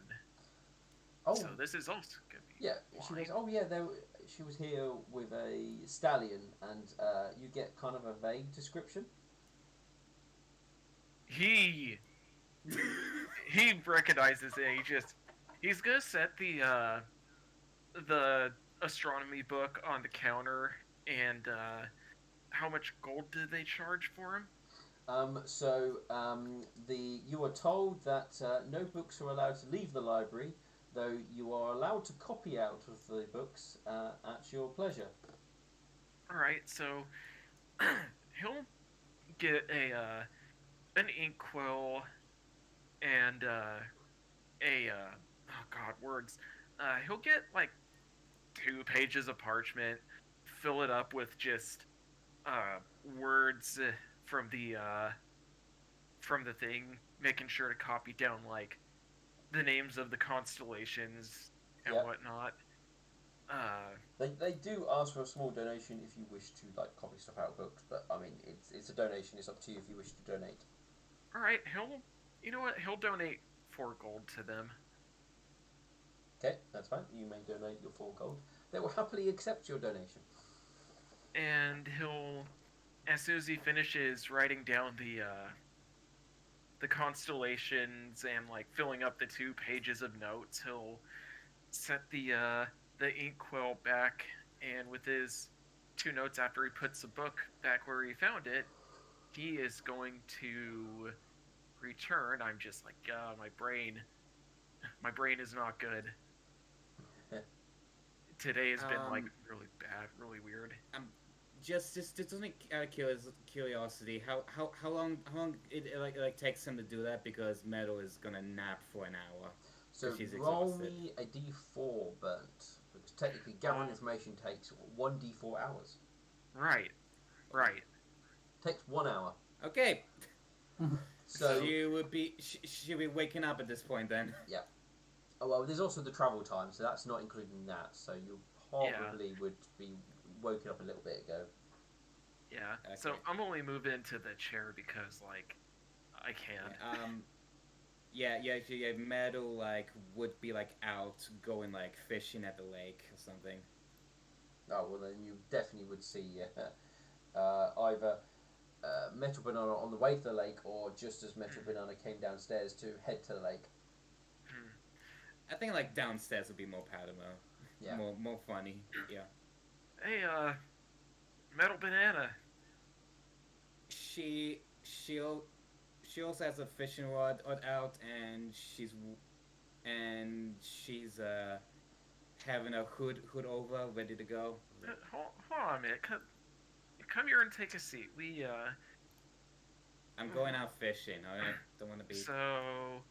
oh So this is also gonna be yeah, she goes, oh yeah, she was here with a stallion, and you get kind of a vague description. He he recognizes it. He's gonna set the astronomy book on the counter, and how much gold did they charge for him? You are told that no books are allowed to leave the library, though you are allowed to copy out of the books at your pleasure. All right, so he'll get an inkwell and a oh god words. He'll get like 2 pages of parchment, fill it up with just uh, words from the thing, making sure to copy down like the names of the constellations and Yep. whatnot. They do ask for a small donation if you wish to like copy stuff out of books, but I mean it's a donation. It's up to you if you wish to donate. All right, you know what? He'll donate 4 gold to them. Okay, that's fine. You may donate your 4 gold. They will happily accept your donation. And he'll, as soon as he finishes writing down the constellations and like filling up the 2 pages of notes, he'll set the inkwell back, and with his 2 notes after he puts the book back where he found it, he is going to return, I'm just like, my brain is not good. Today has been like really bad, really weird. Just only out of curiosity, how long it takes him to do that? Because Metal is gonna nap for an hour. So She's roll exhausted. me a d4 burnt, because technically gathering information takes 1d4 hours. Right. Takes 1 hour. Okay. So She'll be waking up at this point then. yeah. Oh well, there's also the travel time, so that's not including that. So you probably would be woken up a little bit ago. Yeah. Okay. So I'm only moving into the chair because like I can. Yeah. Metal like would be like out going like fishing at the lake or something. Oh well, then you definitely would see either Metal Banana on the way to the lake, or just as Metal Banana came downstairs to head to the lake. I think like downstairs would be more palatable. Yeah. More funny. Yeah. Hey, Metal Banana. She also has a fishing rod out, and she's having a hood over, ready to go. Hold on a minute. Come here and take a seat. I'm going out fishing. I don't want to be. So,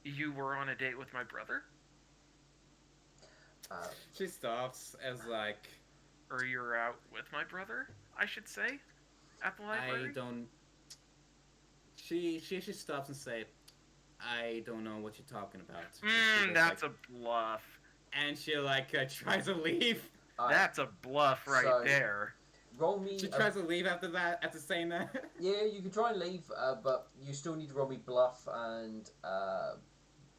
you were on a date with my brother? She stops as like. Or you're out with my brother, I should say, at the library? I don't. She stops and say, "I don't know what you're talking about." That's a bluff. And she like tries to leave. That's a bluff right there. Roll me. She tries to leave after saying that. Yeah, you can try and leave, but you still need to roll me bluff, and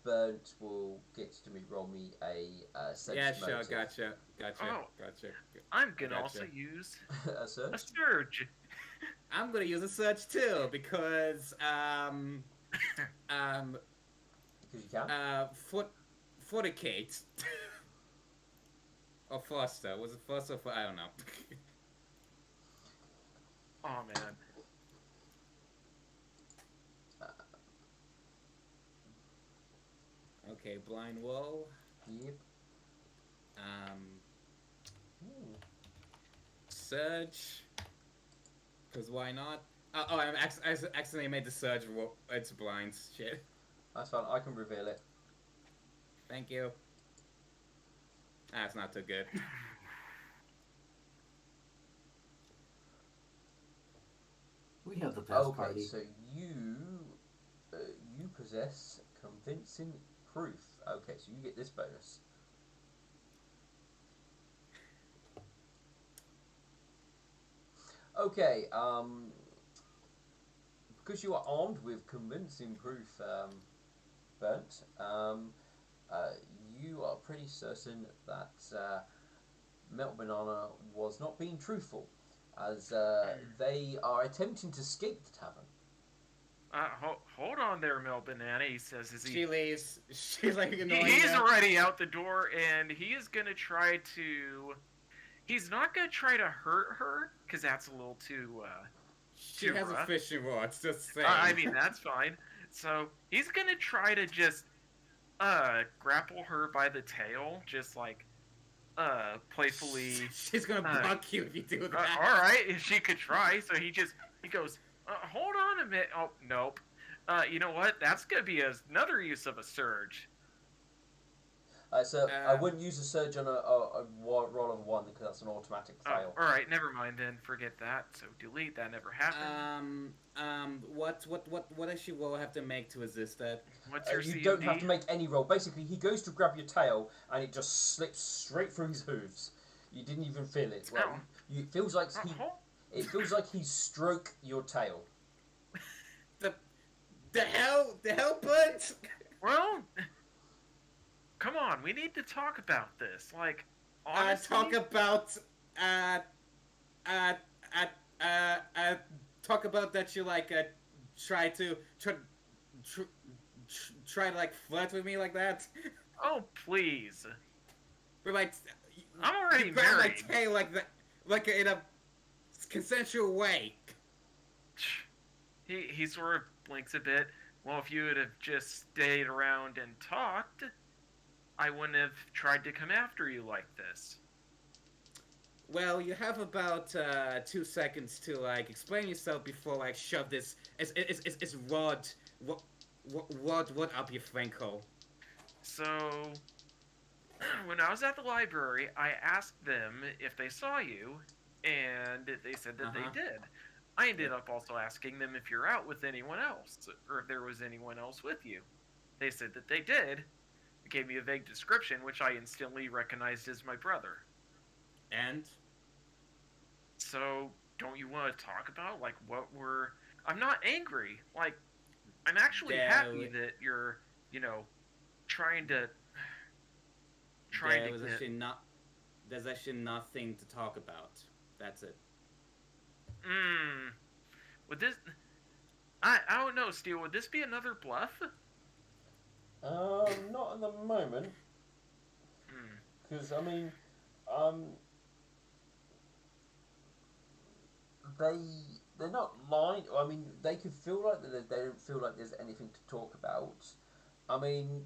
Burnt will get to roll me a sense Yeah, sure, motive. gotcha. Oh. I'm gonna Gotcha. also use A surge? a surge. I'm gonna use a surge too because Because you can. Forticate or Foster. Was it Foster or I don't know. Oh man. Okay, blind wall. Yep. Ooh. Surge. Because why not? Oh, I accidentally made the surge. It's blind. Shit. That's fine. I can reveal it. Thank you. That's not too good. We have the best Okay, party. so you possess convincing proof. Okay, so you get this bonus. Okay, because you are armed with convincing proof, Burnt, you are pretty certain that Melt Banana was not being truthful, as they are attempting to escape the tavern. Hold on there, Mel Banana. He says, She leaves. She's like annoying. He's already out the door, and he is gonna try to. He's not gonna try to hurt her, because that's a little too. She has rough. a fishing rod. Just saying. I mean, that's fine. So he's gonna try to just grapple her by the tail, just like playfully. She's gonna block you if you do that. All right, if she could try. So he goes. Hold on a minute. Oh nope. You know what? That's gonna be another use of a surge. So I wouldn't use a surge on a roll of 1 because that's an automatic fail. All right, never mind then. Forget that. So delete. That never happened. What does she will have to make to resist that? What's your You CMD? don't have to make any roll. Basically, he goes to grab your tail and it just slips straight through his hooves. You didn't even feel it. Like, it feels like it feels like he stroked your tail. The hell, Bunt? Well, come on. We need to talk about this. Like, honestly. Talk about that you like try to like flirt with me like that. Oh please. We're like, I'm already you grab married. my tail like that, like in a consensual way. He sort of blinks a bit. Well, if you would have just stayed around and talked, I wouldn't have tried to come after you like this. Well, you have about 2 seconds to like explain yourself before like shove this it's rod up your Franco. So, when I was at the library, I asked them if they saw you, and they said that they Uh-huh. did. I ended Yep. up also asking them if you're out with anyone else, or if there was anyone else with you. They said that they did. It gave me a vague description, which I instantly recognized as my brother. And So, don't you want to talk about, like, what were. I'm not angry. Like, I'm actually happy there that you're, you know, trying to. Trying there to was get. actually not there's actually nothing to talk about. That's it. Mmm. Would this. I don't know, Steel. Would this be another bluff? Not at the moment, Hmm. because I mean, um, they they're not lying. I mean, they could feel like they don't feel like there's anything to talk about. I mean,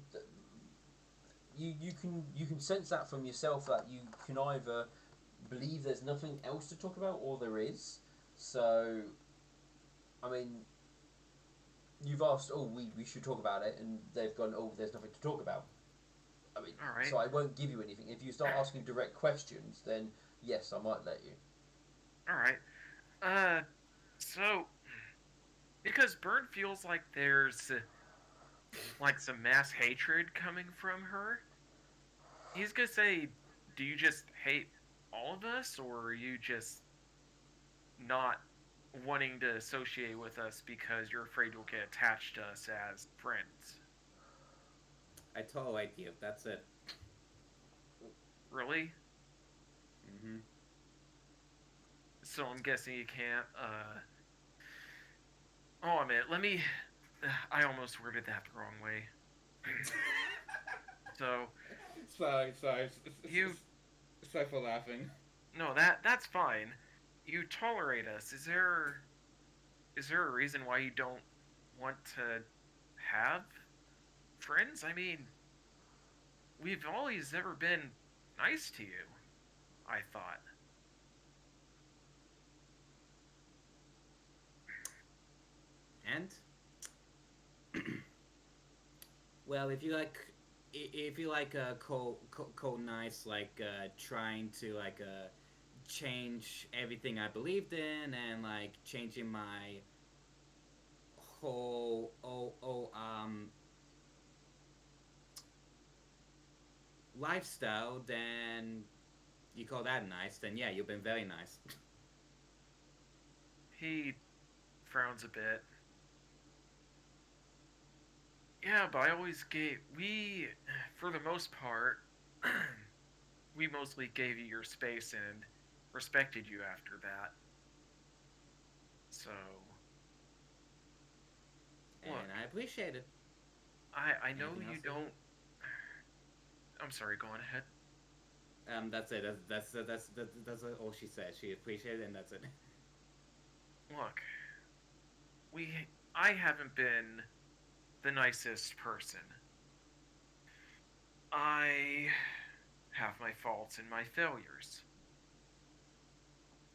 you can sense that from yourself that you can either believe there's nothing else to talk about or there is. So, I mean, you've asked, oh, we should talk about it, and they've gone, oh, there's nothing to talk about. I mean, Alright. so I won't give you anything. If you start asking direct questions, then yes, I might let you. Alright. Uh, so. Because Bird feels like there's, like, some mass hatred coming from her, he's gonna say, do you just hate all of us, or are you just not wanting to associate with us because you're afraid you'll get attached to us as friends? I tolerate you. That's it. Really? Mm-hmm. So I'm guessing you can't, oh, a minute, let me. I almost worded that the wrong way. So, Sorry. you. Sorry for laughing. No, that's fine. You tolerate us. Is there a reason why you don't want to have friends? I mean, we've always ever been nice to you, I thought. And well, if you like cold nights, like trying to like change everything I believed in and like changing my whole lifestyle, then you call that nice? Then yeah, you've been very nice. He frowns a bit. Yeah, but I always gave. For the most part, we mostly gave you your space and respected you after that. So, look, And I appreciate it. I know Anything you else? don't. I'm sorry, go on ahead. That's it. That's all she said. She appreciated it, and that's it. Look, I haven't been the nicest person. I have my faults and my failures.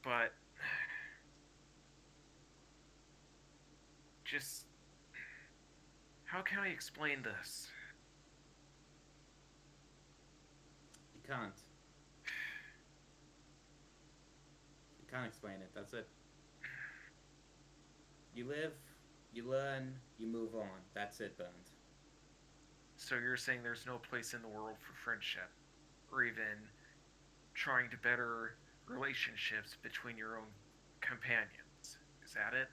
But just how can I explain this? You can't. You can't explain it. That's it. You live, you learn, you move on. That's it, Bond. So you're saying there's no place in the world for friendship or even trying to better relationships between your own companions. Is that it?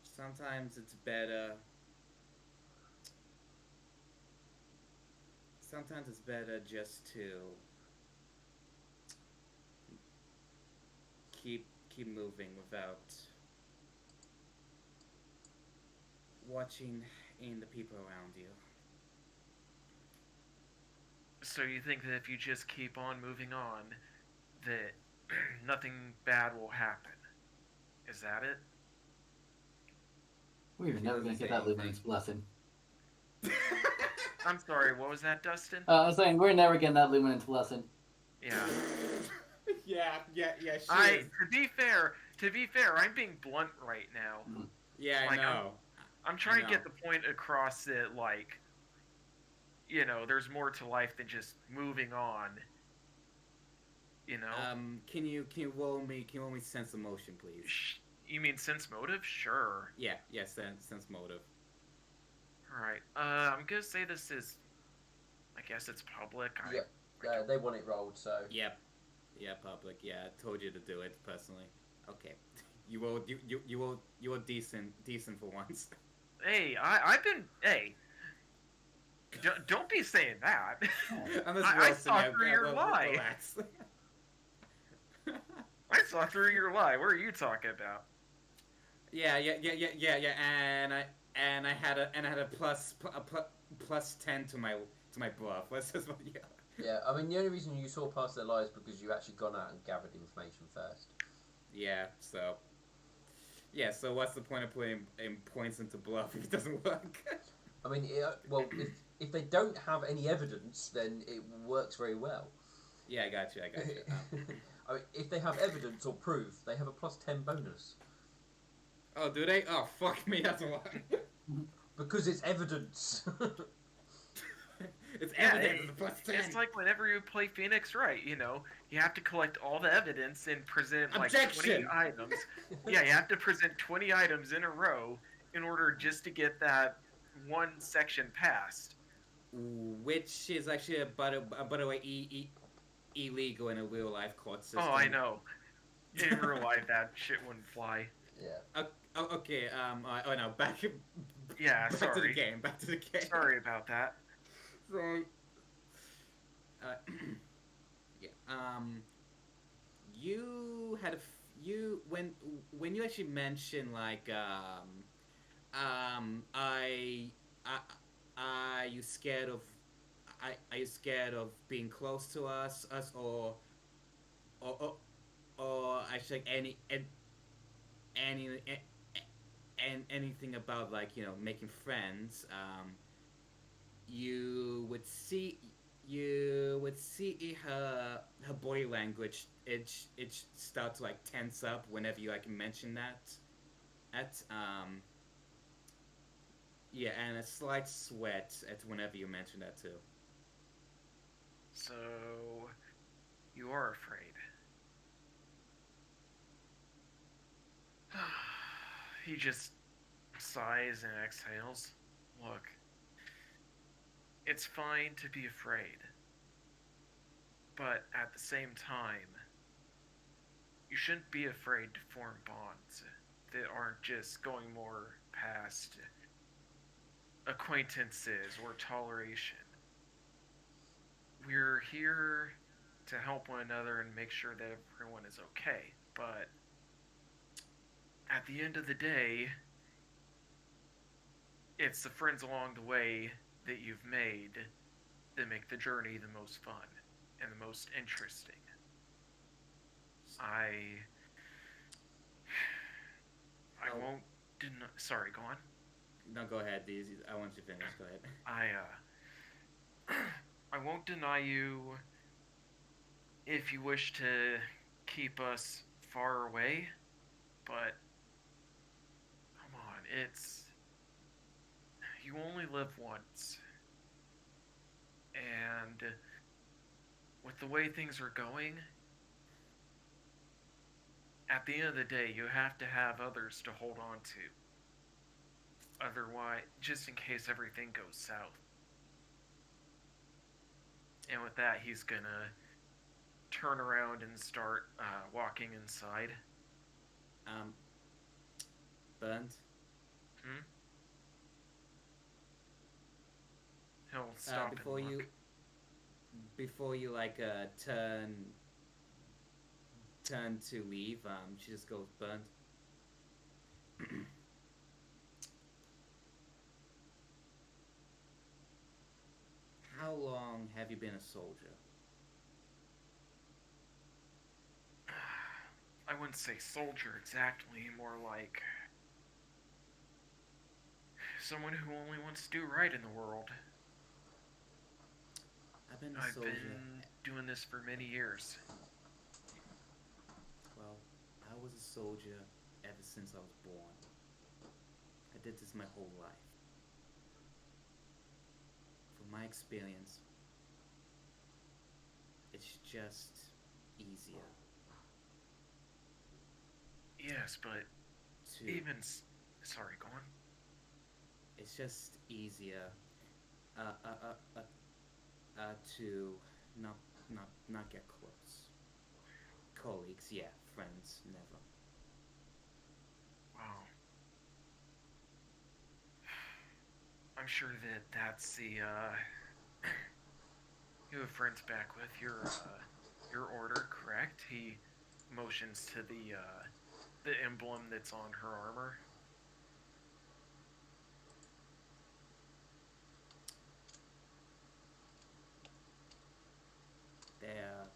Sometimes it's better. Sometimes it's better just to keep moving without watching in the people around you. So you think that if you just keep on moving on, that nothing bad will happen? Is that it? We're She never gonna doesn't get say that anything. luminance blessing. I'm sorry, what was that, Dustin? I was saying we're never getting that luminance blessing. Yeah. Yeah. She I is. to be fair, I'm being blunt right now. Yeah, I Like, know. I'm trying to know. get the point across that, like, there's more to life than just moving on. Can you roll me sense emotion, please? You mean sense motive? Sure. Yeah, sense motive. Alright. I'm gonna say this is. I guess it's public. Yeah, they want it rolled, so. Yep. Yeah, public. Yeah, I told you to do it personally. Okay. You were decent for once. Hey, I've been. Hey, don't be saying that. I'm just I saw through your lie. Relax. I saw through your lie. What are you talking about? Yeah. And I had a plus 10 to my bluff. Let's just yeah. Yeah, I mean, the only reason you saw past their lies is because you actually gone out and gathered information first. Yeah. So what's the point of putting in points into bluff if it doesn't work? I mean, well, if they don't have any evidence, then it works very well. Yeah, I got you. I mean, if they have evidence or proof, they have a plus 10 bonus. Oh, do they? Oh, fuck me, that's a lot. Because it's evidence. It's Yeah, evidence. The plus 10. it's like whenever you play Phoenix Wright, you have to collect all the evidence and present like 20 Objection! items. Yeah, you have to present 20 items in a row in order just to get that one section passed. Which is actually, by the way, illegal in a real life court system. Oh, I know. In real life, that shit wouldn't fly. Yeah. Okay. Oh no. Back. Yeah, Back sorry. to the game. Back to the game. Sorry about that. So. Yeah. You had when you actually mentioned like are you scared of are you scared of being close to us or actually anything about like making friends, you would see her body language it start to like tense up whenever you like mention that yeah, and a slight sweat at whenever you mention that too. So, you are afraid. He just sighs and exhales. Look, it's fine to be afraid. But at the same time, you shouldn't be afraid to form bonds that aren't just going more past acquaintances or toleration. We're here to help one another and make sure that everyone is okay, but at the end of the day, it's the friends along the way that you've made that make the journey the most fun and the most interesting. I won't deny. Sorry, go on. No, go ahead. I want you to finish. Go ahead. I won't deny you if you wish to keep us far away, but come on, you only live once. And with the way things are going, at the end of the day, you have to have others to hold on to. Otherwise, just in case everything goes south. And with that, he's gonna turn around and start walking inside. Burnt. He'll stop Before and look. you like turn to leave, she just goes burnt. How long have you been a soldier? I wouldn't say soldier exactly, more like someone who only wants to do right in the world. I've been a I've soldier. been doing this for many years. Well, I was a soldier ever since I was born. I did this my whole life. From my experience, it's just easier Yes, but to. even. Sorry, go on. It's just easier uh, uh, uh, uh, to not not get close. Colleagues, yeah. Friends, never. Wow. I'm sure that that's the, you have friends back with your order, correct? He motions to the emblem that's on her armor. They're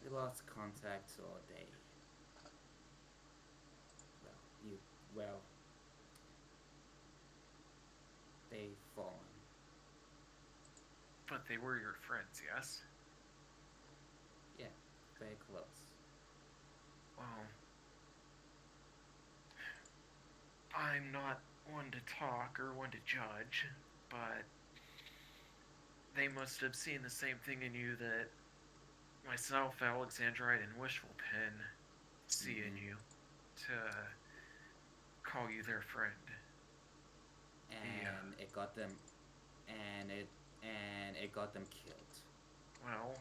they lost contact or well you well they fallen. But they were your friends, yes? Yeah, very close. Well, I'm not one to talk or one to judge, but they must have seen the same thing in you that myself, Alexandrite, and Wishful Pin see in you to call you their friend. And it got them and it got them killed. Well,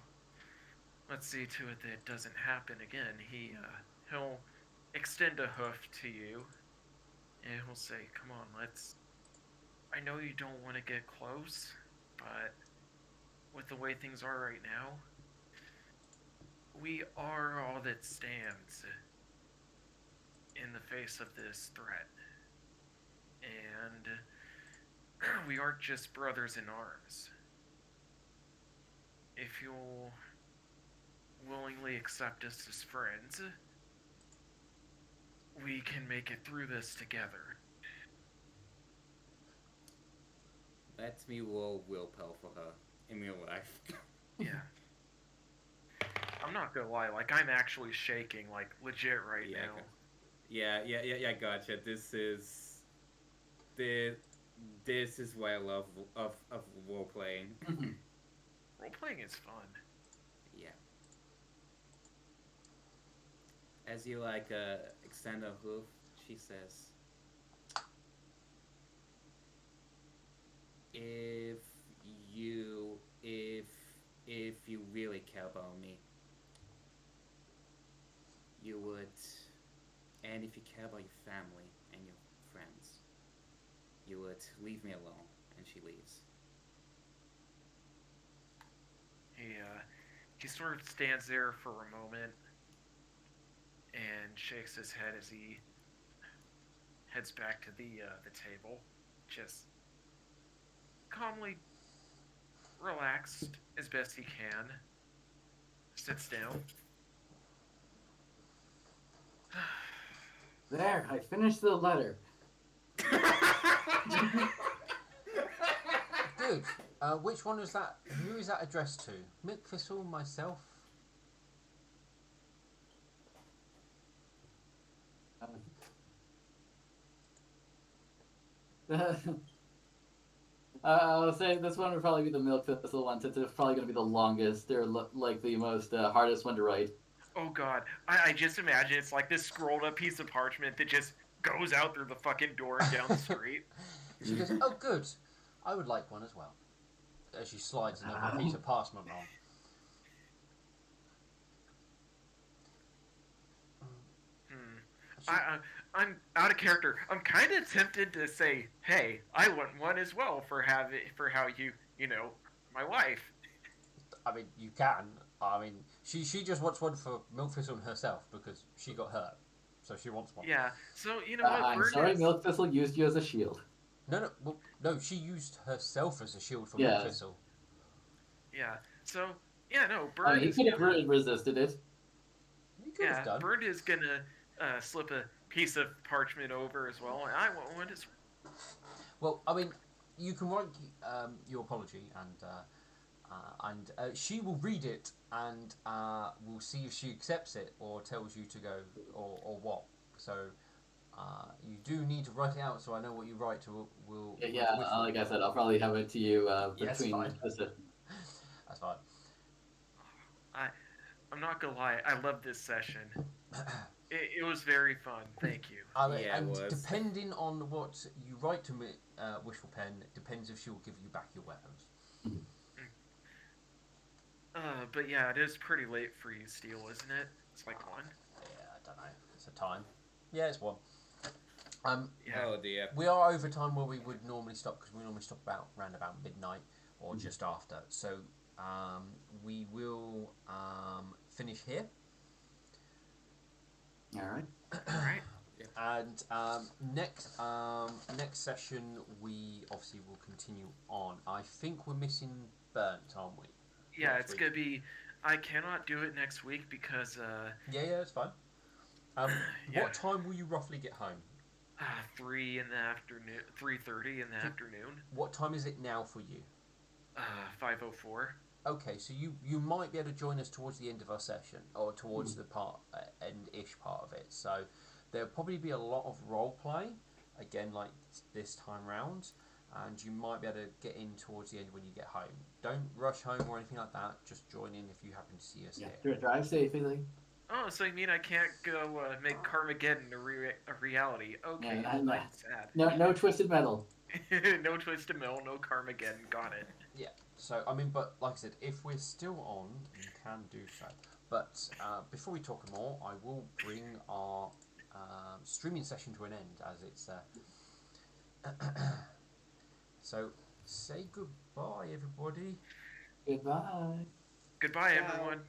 let's see to it that it doesn't happen again. He'll extend a hoof to you, and he'll say, "Come on, let's. I know you don't want to get close, but with the way things are right now, we are all that stands in the face of this threat, and we aren't just brothers in arms. If you'll willingly accept us as friends, we can make it through this together." Let me roll willpower for her in real life. Yeah. I'm not gonna lie, like, I'm actually shaking, like, legit right Yeah, now. yeah, gotcha. This is what I love of role playing. Role playing is fun. Yeah. As you extend her hoof, she says, "If you if if you really care about me, you would, and if you care about your family and your friends, you would leave me alone." And she leaves. He sort of stands there for a moment and shakes his head as he heads back to the table, just calmly relaxed as best he can. Sits down. There, I finished the letter. Good. Which one is that? Who is that addressed to? Mick Thistle, myself? I was saying this one would probably be the Milk Thistle one, since it's probably going to be the longest. They're like the most hardest one to write. Oh god, I just imagine it's like this scrolled up piece of parchment that just goes out through the fucking door and down the street. She goes, "Oh, good. I would like one as well." As she slides another piece of parchment on. I'm out of character. I'm kind of tempted to say, "Hey, I want one as well for how you know my wife." I mean, you can. I mean, she just wants one for Milk Thistle herself because she got hurt, so she wants one. Yeah. So you know what? I'm Bird sorry, is... Milk Thistle used you as a shield. No, she used herself as a shield for Milk Thistle. Yeah. So yeah, no. I Bird mean, he is could have gonna... resisted it. You could have done. Bird is gonna slip a piece of parchment over as well. What is? Well, I mean, you can write your apology, and she will read it, and we'll see if she accepts it or tells you to go, or what. So you do need to write it out, so I know what you write to. Yeah, wish for. like I said, I'll probably have it to you Yes, between fine. the sessions. That's fine. I I'm not gonna lie. I love this session. It was very fun. Thank you. Yeah, it And was. depending on what you write to me, Wishful Pen, depends if she'll give you back your weapons. But yeah, it is pretty late for you, Steel, isn't it? It's like one. Yeah, I don't know. It's a time. Yeah, it's one. Um, Yeah. Oh dear. we are over time where we would normally stop because we normally stop around about midnight or just after. So we will finish here. All right. All right. And next session we obviously will continue on. I think we're missing Burnt, aren't we? Yeah, Next it's week. gonna be. I cannot do it next week because Yeah, it's fine. yeah. What time will you roughly get home? 3 in the afternoon, 3:30 in the afternoon. What time is it now for you? 5:04. Okay, so you might be able to join us towards the end of our session, or towards the end-ish part of it. So there'll probably be a lot of role play, again like this time round, and you might be able to get in towards the end when you get home. Don't rush home or anything like that. Just join in if you happen to see us Yeah. here. Drive safely. Oh, so you mean I can't go make Carmageddon a reality? Okay, Yeah, well, that's sad. No twisted metal. No Twisted Mill, no Carmageddon. Got it. Yeah. So I mean, but like I said, if we're still on, you can do so. But before we talk more, I will bring our streaming session to an end as it's. So say goodbye, everybody. Goodbye. Goodbye, Ciao. everyone.